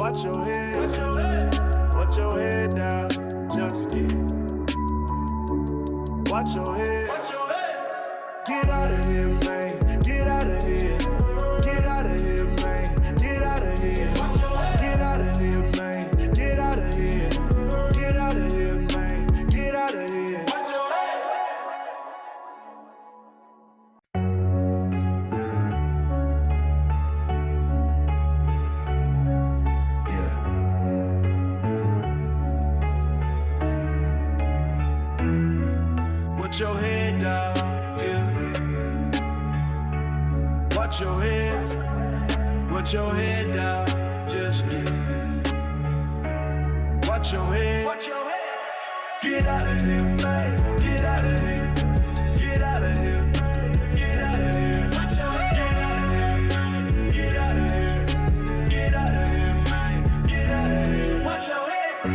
Watch your head. Watch your head. Watch your head down, just get. Watch your head. Watch your head. Get out of here, man. Get out of here. Get out of here, man. Get out of here. Watch your head. Get out of here, man. Get out of here. Get out of here, man. Get out of here. Watch your head. Watch your head down, yeah. Watch your head. Watch your head down, just get. Watch your head. Watch your head. Get out of here, man. Get out of here. Get out of here. Get out of here. Watch your head. Get out of here, man. Get out of here. Get out of here, man. Get out of here. Watch your head.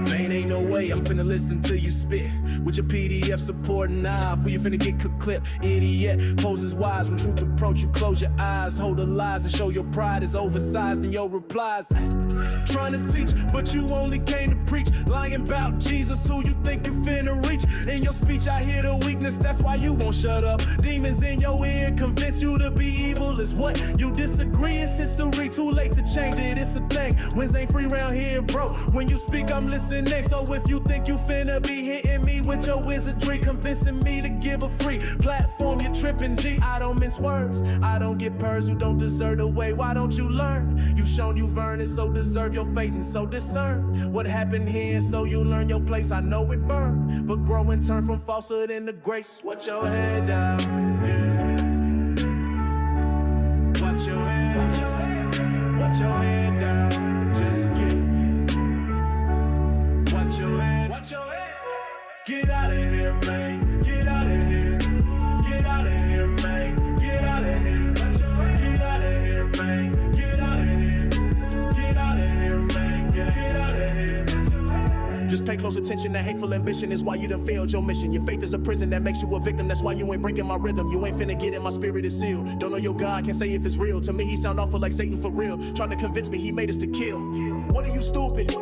Man, ain't no way I'm finna listen to you spit with your PDF PDF supporting I. For you finna get clip, idiot. Poses wise when truth approach you, close your eyes. Hold the lies and show your pride is oversized in your replies. Trying to teach, but you only came to preach. Lying about Jesus, who you think you finna reach. In your speech I hear the weakness, that's why you won't shut up. Demons in your ear convince you to be evil is what you disagree. It's history, too late to change it, it's a thing. Wins ain't free round here, bro. When you speak I'm listening. So if you think you finna be hitting me with your wizardry, convincing me to give a free platform, you're tripping, G. I don't mince words, I don't get purrs who don't deserve the way. Why don't you learn? You shown you earned it, so deserve your fate and so discern what happened here, so you learn your place. I know it burned, but grow and turn from falsehood into grace. Watch your head down, yeah. Watch your head, watch your head, watch your head down. Just get. Watch your head, watch your head. Get out of here, man. Get out of here. Get out of here, man. Get out of here. Watch your head. Get out of here, man. Get out of here. Get out of here, man. Get out of here. Just pay close attention. That hateful ambition is why you done failed your mission. Your faith is a prison that makes you a victim. That's why you ain't breaking my rhythm. You ain't finna get in, my spirit is sealed. Don't know your God, can't say if it's real. To me, he sound awful like Satan for real. Trying to convince me he made us to kill. What are you, stupid?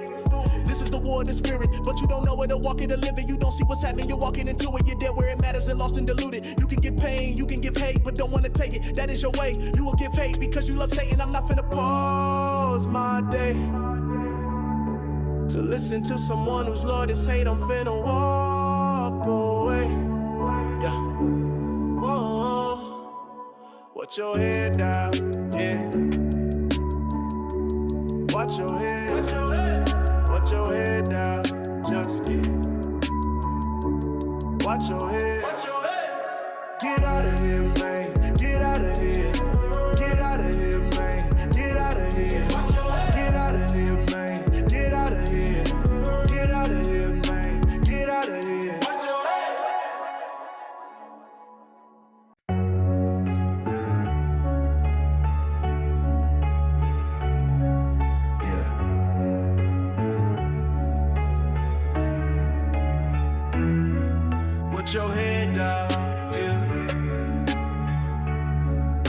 This is the war of the spirit, but you don't know it or walk it or live it. You don't see what's happening, you're walking into it. You're dead where it matters and lost and diluted. You can give pain, you can give hate, but don't wanna take it. That is your way. You will give hate because you love Satan. I'm not finna pause my day to listen to someone whose Lord is hate. I'm finna walk away. Yeah. Whoa. Watch your head down, yeah. Watch your head, watch your head. Watch your head down, just get. Watch your head, watch your head. Get out of here, man. Get out of here. Get out of here, man. Get out of here. Watch your head. Get out of here, man. Get out of here. Get out of here, man. Get out of here. Watch your head. Watch your head down, yeah.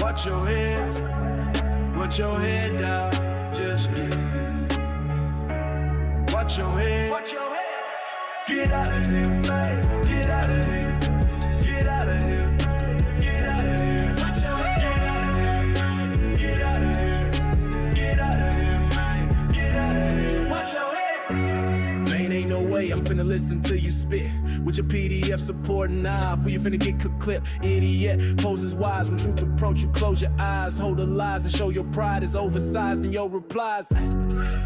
Watch your head, watch your head down, just get. Watch your head, watch your head. Get out of here, man. Get out of here. Get out of here, man. Get out of here. Watch your head. Get out of here, man. Get out of here. Get out of here, man. Get out of here. Watch your head. Man, ain't no way I'm finna listen to you spit. With your PDF supporting I, for you finna get clip, idiot. Poses wise when truth approach you, close your eyes. Hold the lies and show your pride is oversized in your replies.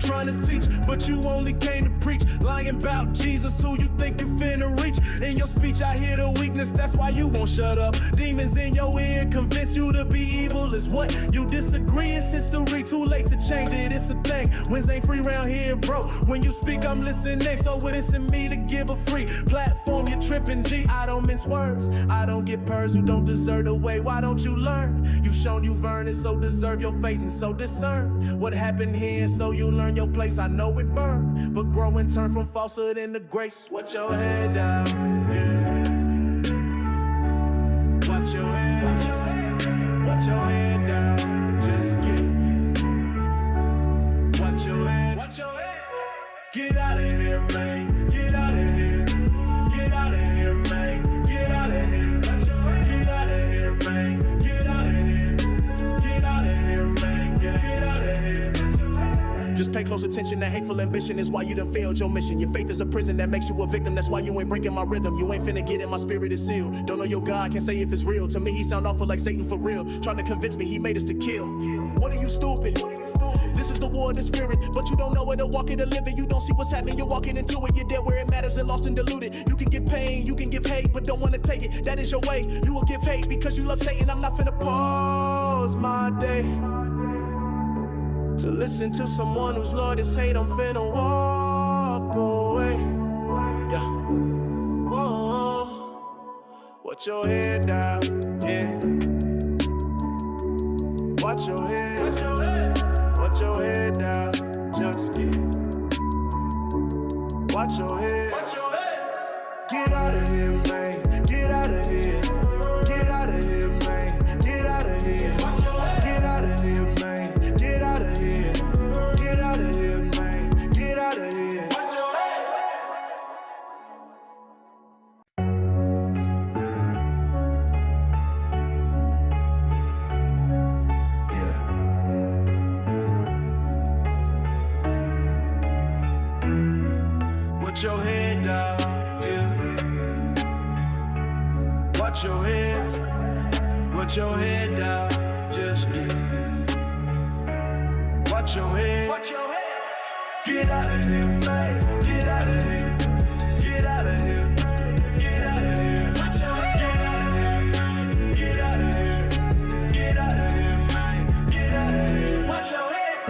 Trying to teach, but you only came to preach. Lying about Jesus, who you think you finna reach. In your speech I hear the weakness, that's why you won't shut up. Demons in your ear convince you to be evil is what you disagree. It's history, too late to change it, it's a thing. Wins ain't free round here, bro. When you speak I'm listening, so it's in me to give a free platform. You're tripping, G. I don't mince words, I don't get purrs who don't deserve the way. Why don't you learn? You've shown you've earned it, so deserve your fate and so discern what happened here, so you learn your place. I know it burned, but grow and turn from falsehood into grace. Watch your head down, yeah. Watch your head, watch your head. Watch your head down, just get. Watch your head, watch your head. Get out of here, man. Get out of here. Get out of here, man. Get out of here. Watch your head. Get out of here, man. Get out of here. Get out of here, man. Get out of here. Just pay close attention. That hateful ambition is why you done failed your mission. Your faith is a prison that makes you a victim. That's why you ain't breaking my rhythm. You ain't finna get in, my spirit is sealed. Don't know your God, can't say if it's real. To me he sound awful like Satan for real. Trying to convince me he made us to kill. What are you, stupid? This is the war of the spirit, but you don't know it or walk it or live it. You don't see what's happening, you're walking into it. You're dead where it matters and lost and diluted. You can give pain, you can give hate, but don't wanna take it. That is your way. You will give hate because you love Satan. I'm not finna pause my day to listen to someone whose Lord is hate. I'm finna walk away. Yeah. Whoa. Watch your head down, yeah. Watch your head, watch your head. Watch your head down, just get. Watch your head, watch your head. Get out of here, man. Get out of here. Get out of here, man. Get out of here. Get out of here, man. Get out of here. Get out of here, man. Get out of here. Watch your head. Put your head down, yeah. Watch your head. Put your head down. Just get. Watch your head. Watch your head. Get out of here, man. Get out of here. Get out of here, man. Get out of here. Watch your head. Get out of here, man. Get out of here. Get out of here, man. Get out of here. Watch your head.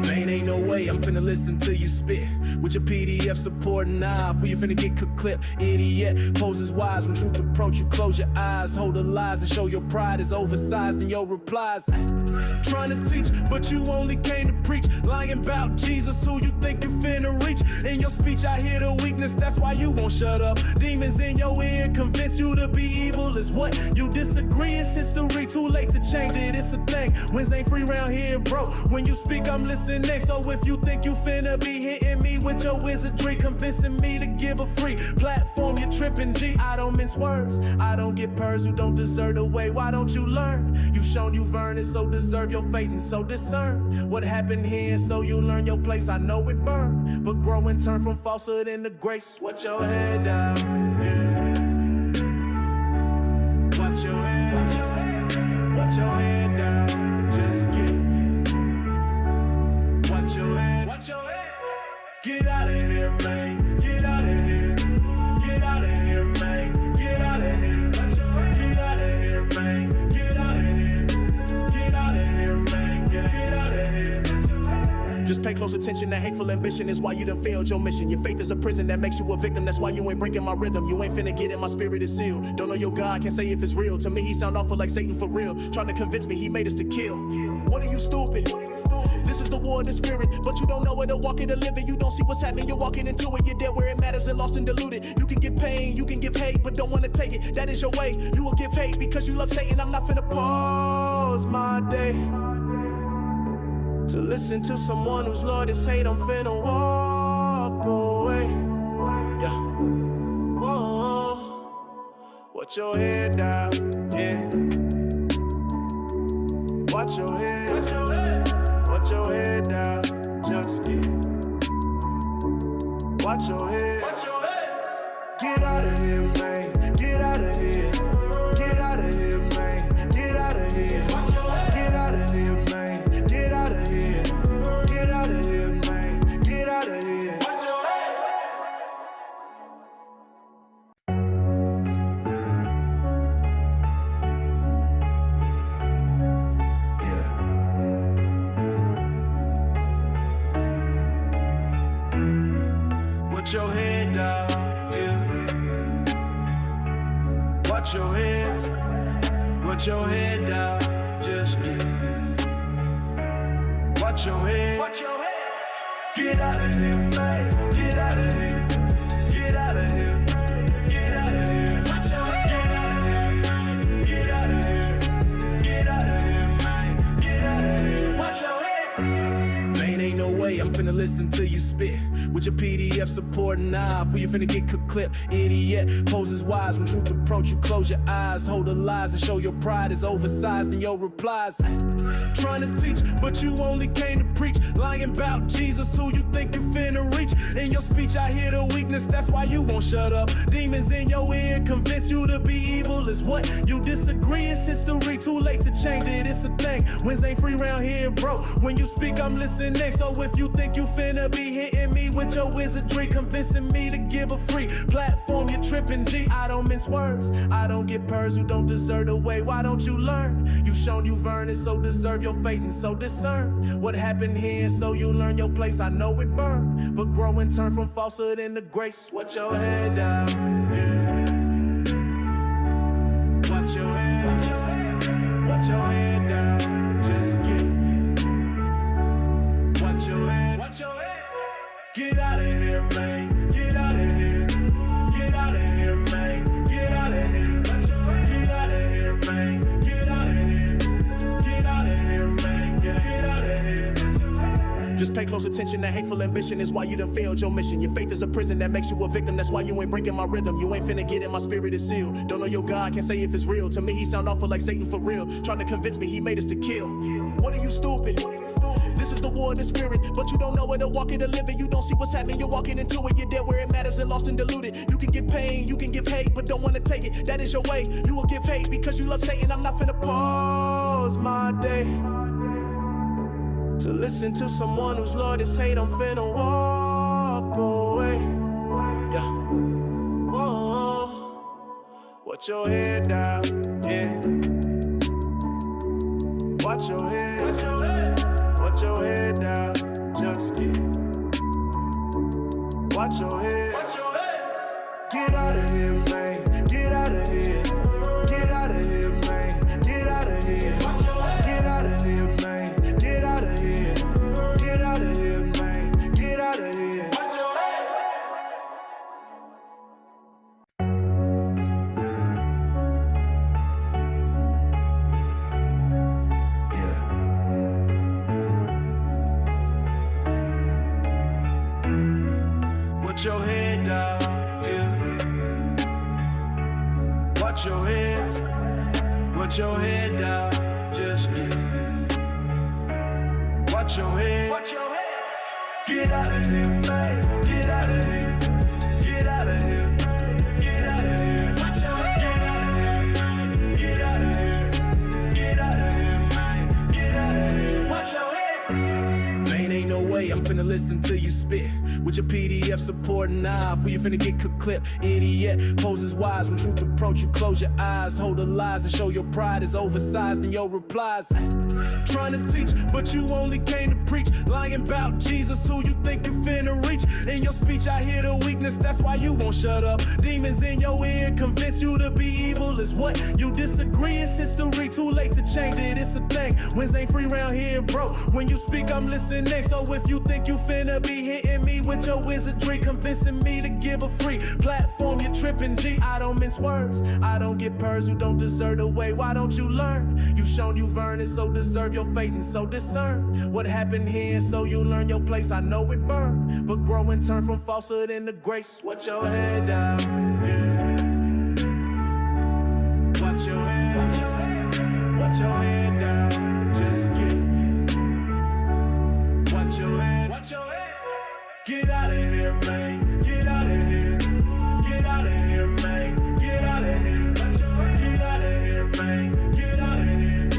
Man, ain't no way I'm finna listen to you spit. With your PDF supporting eye, for you finna get cooked clip. Idiot, poses wise when truth approach you, close your eyes. Hold the lies and show your pride is oversized in your replies. Trying to teach, but you only came to preach. Lying about Jesus, who you think you finna reach. In your speech I hear the weakness, that's why you won't shut up. Demons in your ear convince you to be evil is what you disagree. It's history, too late to change it, it's a thing. Wins ain't free round here, bro. When you speak I'm listening, so if you think you finna be hitting me with your wizardry, convincing me to give a free platform, you're tripping, G. I don't mince words, I don't get purrs who don't deserve the way. Why don't you learn? You've shown you've earned it, so deserve your fate and so discern what happened here, so you learn your place. I know it burned, but grow and turn from falsehood into grace. Watch your head down, yeah. Watch your head, watch your head, watch your head down. Just get. Watch your head, watch your head. Get out of here, man. Get out of here. Get out of here, man. Get out of here. Watch your head. Get out of here, man. Get out of here. Get out of here, man. Get out of here. Just pay close attention to hateful ambition is why you done failed your mission. Your faith is a prison that makes you a victim. That's why you ain't breaking my rhythm. You ain't finna get in, my spirit is sealed. Don't know your God, can't say if it's real. To me he sound awful like Satan for real. Trying to convince me he made us to kill. What are you, stupid? This is the war of the spirit, but you don't know where to walk it or live it. You don't see what's happening, you're walking into it. You're dead where it matters and lost and deluded. You can give pain, you can give hate, but don't wanna take it. That is your way. You will give hate because you love Satan. I'm not finna pause my day to listen to someone whose Lord is hate. I'm finna walk away. Yeah. Whoa. Watch your head down, yeah. Watch your head. Watch your head. Watch your head down, just get. Watch your head. Watch your head. Get out of here, man. Get out of here. Get out of here, man. Get out of here. Watch your head. Get out of here, man. Get out of here. Get out of here, man. Get out of here. Watch your head. Put your head down, yeah. Watch your head. Put your head down, just get. Watch your head. Watch your head. Get out of here, man. Get out of here. Get out of here, man. Get out of here. Watch your head. Get out of here, man. Get out of here. Get out of here, man. Get out of here. Watch your head. Man, ain't no way I'm finna listen to you spit. With your PDF supporting eye, for you finna get cooked clip. Idiot, poses wise when truth approach you, close your eyes. Hold the lies and show your pride is oversized in your replies. Trying to teach, but you only came to preach. Lying about Jesus, who you think you finna reach. In your speech I hear the weakness, that's why you won't shut up. Demons in your ear convince you to be evil is what you disagree. It's history, too late to change it, it's a thing. Wins ain't free round here, bro. When you speak I'm listening, so if you think you finna be hitting me with your wizardry, convincing me to give a free platform, you're tripping, G. I don't mince words, I don't get purrs who don't deserve the way. Why don't you learn? You've shown you've earned it, so deserve your fate and so discern what happened here, so you learn your place. I know it burned, but grow and turn from falsehood into grace. Watch your head down, yeah. Watch your head, watch your head, watch your head down, just get. Watch your head, watch your head. Get out of here, man. Get out of here. Get out of here. Just pay close attention, that hateful ambition is why you done failed your mission. Your faith is a prison that makes you a victim, that's why you ain't breaking my rhythm. You ain't finna get in, my spirit is sealed. Don't know your God, can't say if it's real. To me he sound awful like Satan for real, trying to convince me he made us to kill. What are you, stupid? This is the war of the spirit, but you don't know where to walk it or live it. You don't see what's happening, you're walking into it. You're dead where it matters and lost and diluted. You can give pain, you can give hate, but don't wanna take it. That is your way, you will give hate because you love Satan. I'm not finna pause my day to listen to someone whose Lord is hate. I'm finna walk away. Yeah. Whoa. Watch your head down, yeah. Watch your head. Watch your head. Watch your head down, just get. Watch your head. Watch your head. Get out of here, man. Get out of here. Get out of here, man. Get out of here. Watch your head. Get out of here, man. Get out of here. Get out of here, man. Get out of here. Watch your head. Watch your head down, yeah. Watch your head. Watch your head down, just get. Watch your head. Watch your head. Get out of here, man. Get out of here. Get out of here, man. Get out of here. Watch your head. Get out of here, man. Get out of here. Get out of here, man. Get out of here. Watch your head. Man, ain't no way I'm finna listen to you spit with your PDF supporting eye. For you finna get clip, idiot. Poses wise when truth approach you, close your eyes. Hold the lies and show your pride is oversized in your replies. Trying to teach, but you only came to preach. Lying about Jesus, who you think you finna reach. In your speech I hear the weakness, that's why you won't shut up. Demons in your ear convince you to be evil is what you disagree. It's history, too late to change it, it's a thing. Wins ain't free round here, bro. When you speak I'm listening. So if you think you finna be hitting me with your wizardry, convincing me to give a free platform, you're tripping, G. I don't mince words, I don't get purrs who don't deserve the way. Why don't you learn? You've shown you've earned it, so deserve your fate and so discern what happened here, so you learn your place. I know it burned, but grow and turn from falsehood into grace. Watch your head down, yeah. Watch your head, watch your head, watch your head down, just get. Watch your head, watch your head. Get out of here, man. Get out of here. Get out of here, man. Get out of here. Watch your head. Get out of here, man. Get out of here.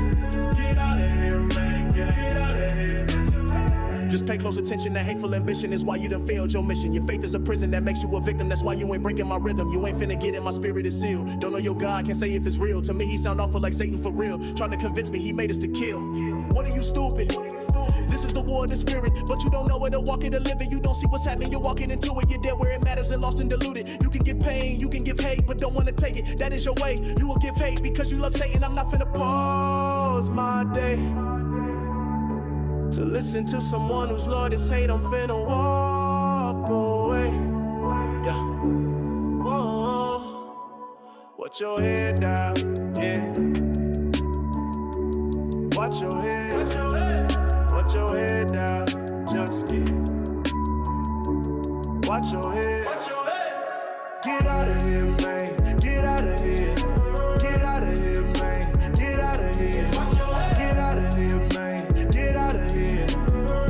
Get out of here, man. Get out of here. Just pay close attention, that hateful ambition is why you done failed your mission. Your faith is a prison that makes you a victim, that's why you ain't breaking my rhythm. You ain't finna get in, my spirit is sealed. Don't know your God, can't say if it's real. To me he sound awful like Satan for real, trying to convince me he made us to kill. What are you, stupid? This is the war of the spirit, but you don't know where to walk it or live it. You don't see what's happening, you're walking into it. You're dead where it matters and lost and diluted. You can give pain, you can give hate, but don't wanna take it. That is your way, you will give hate because you love Satan. I'm not finna pause my day to listen to someone whose Lord is hate. I'm finna walk away. Yeah. Whoa. Watch your head down, yeah. Watch your head. Watch your head. Watch your head down, just get. Watch your head. Watch your head. Get out of here, man. Get out of here. Get out of here, man. Get out of here. Watch your head. Get out of here, man. Get out of here.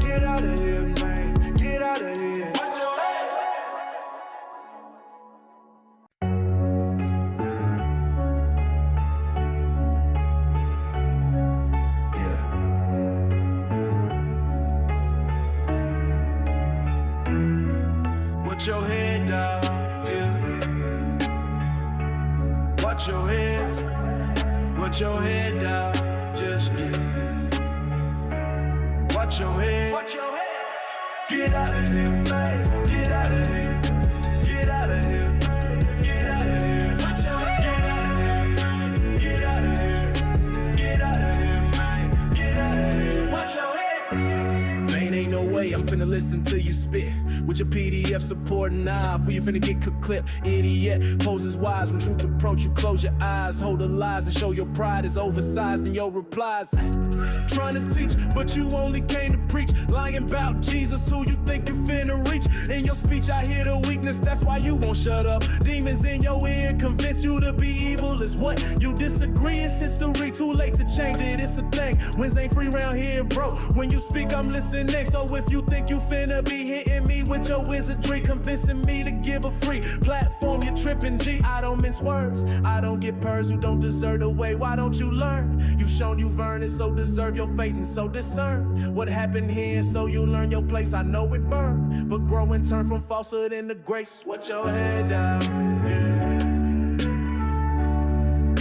Get out of here, man. Get out of here. Watch your head. Watch your head down, yeah. Watch your head. Watch your head down, just get. Watch your head. Watch your head. Get out of here, man. Get out of here. Get out of here. Get out of here. Watch your head. Get out of here, man. Get out of here. Get out of here, man. Get out of here. Watch your head. Man, ain't no way I'm finna listen to you spit with your PDF supporting eye. For you finna get clip, idiot. Poses wise when truth approach you, close your eyes. Hold the lies and show your pride is oversized in your replies. Trying to teach, but you only came to preach. Lying about Jesus, who you think you finna reach. In your speech I hear the weakness, that's why you won't shut up. Demons in your ear convince you to be evil is what you disagree. It's history, too late to change it, it's a thing. Wins ain't free round here, bro. When you speak I'm listening. So if you think you finna be hitting me with your wizardry, convincing me to give a free platform, you're tripping, G. I don't mince words, I don't get purrs who don't deserve the way. Why don't you learn? You've shown you've earned it, so deserve your fate and so discern what happened here, so you learn your place. I know it burned, but grow and turn from falsehood into grace. Watch your head down, yeah.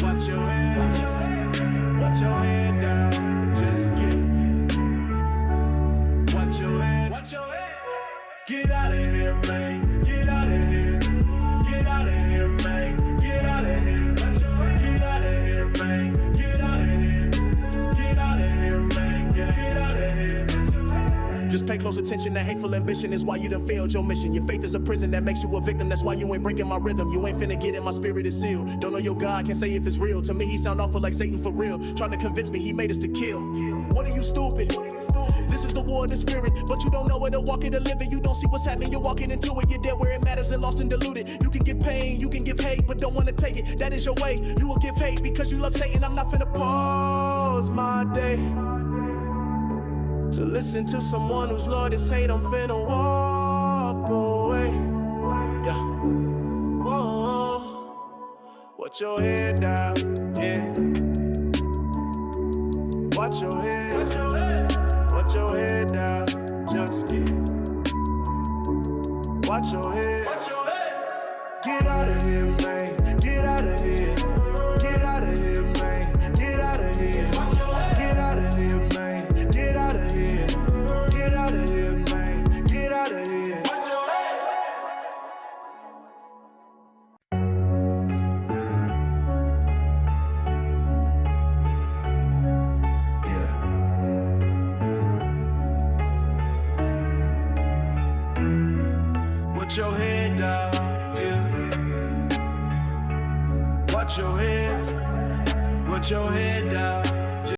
Watch your head, watch your head, watch your head down. Just get. Watch your head, watch your head. Get out of here, man. Get out of here. Get out of here, man. Get out of here. Watch your head. Get out of here, man. Get out of here. Get out of here, man. Get out of here. Just pay close attention, that hateful ambition is why you done failed your mission. Your faith is a prison that makes you a victim, that's why you ain't breaking my rhythm. You ain't finna get in, my spirit is sealed. Don't know your God, can't say if it's real. To me he sound awful like Satan for real, trying to convince me he made us to kill. What are you, stupid? This is the war of the spirit, but you don't know it or walk it or live it. You don't see what's happening, you're walking into it. You're there where it matters and lost and diluted. You can give pain, you can give hate, but don't wanna take it. That is your way, you will give hate because you love Satan. I'm not finna pause my day to listen to someone whose Lord is hate. I'm finna walk away. Yeah. Whoa. Watch your head down, yeah. Watch your head, watch your head. Watch your head down, just get. Watch your head, watch your head. Get out of here, man. Get out of here. Get out of here, man. Get out of here. Watch your head. Get out of here, man. Get out of here. Get out of here, man. Get out of here. Watch your head. Watch your head down, yeah. Watch your head down.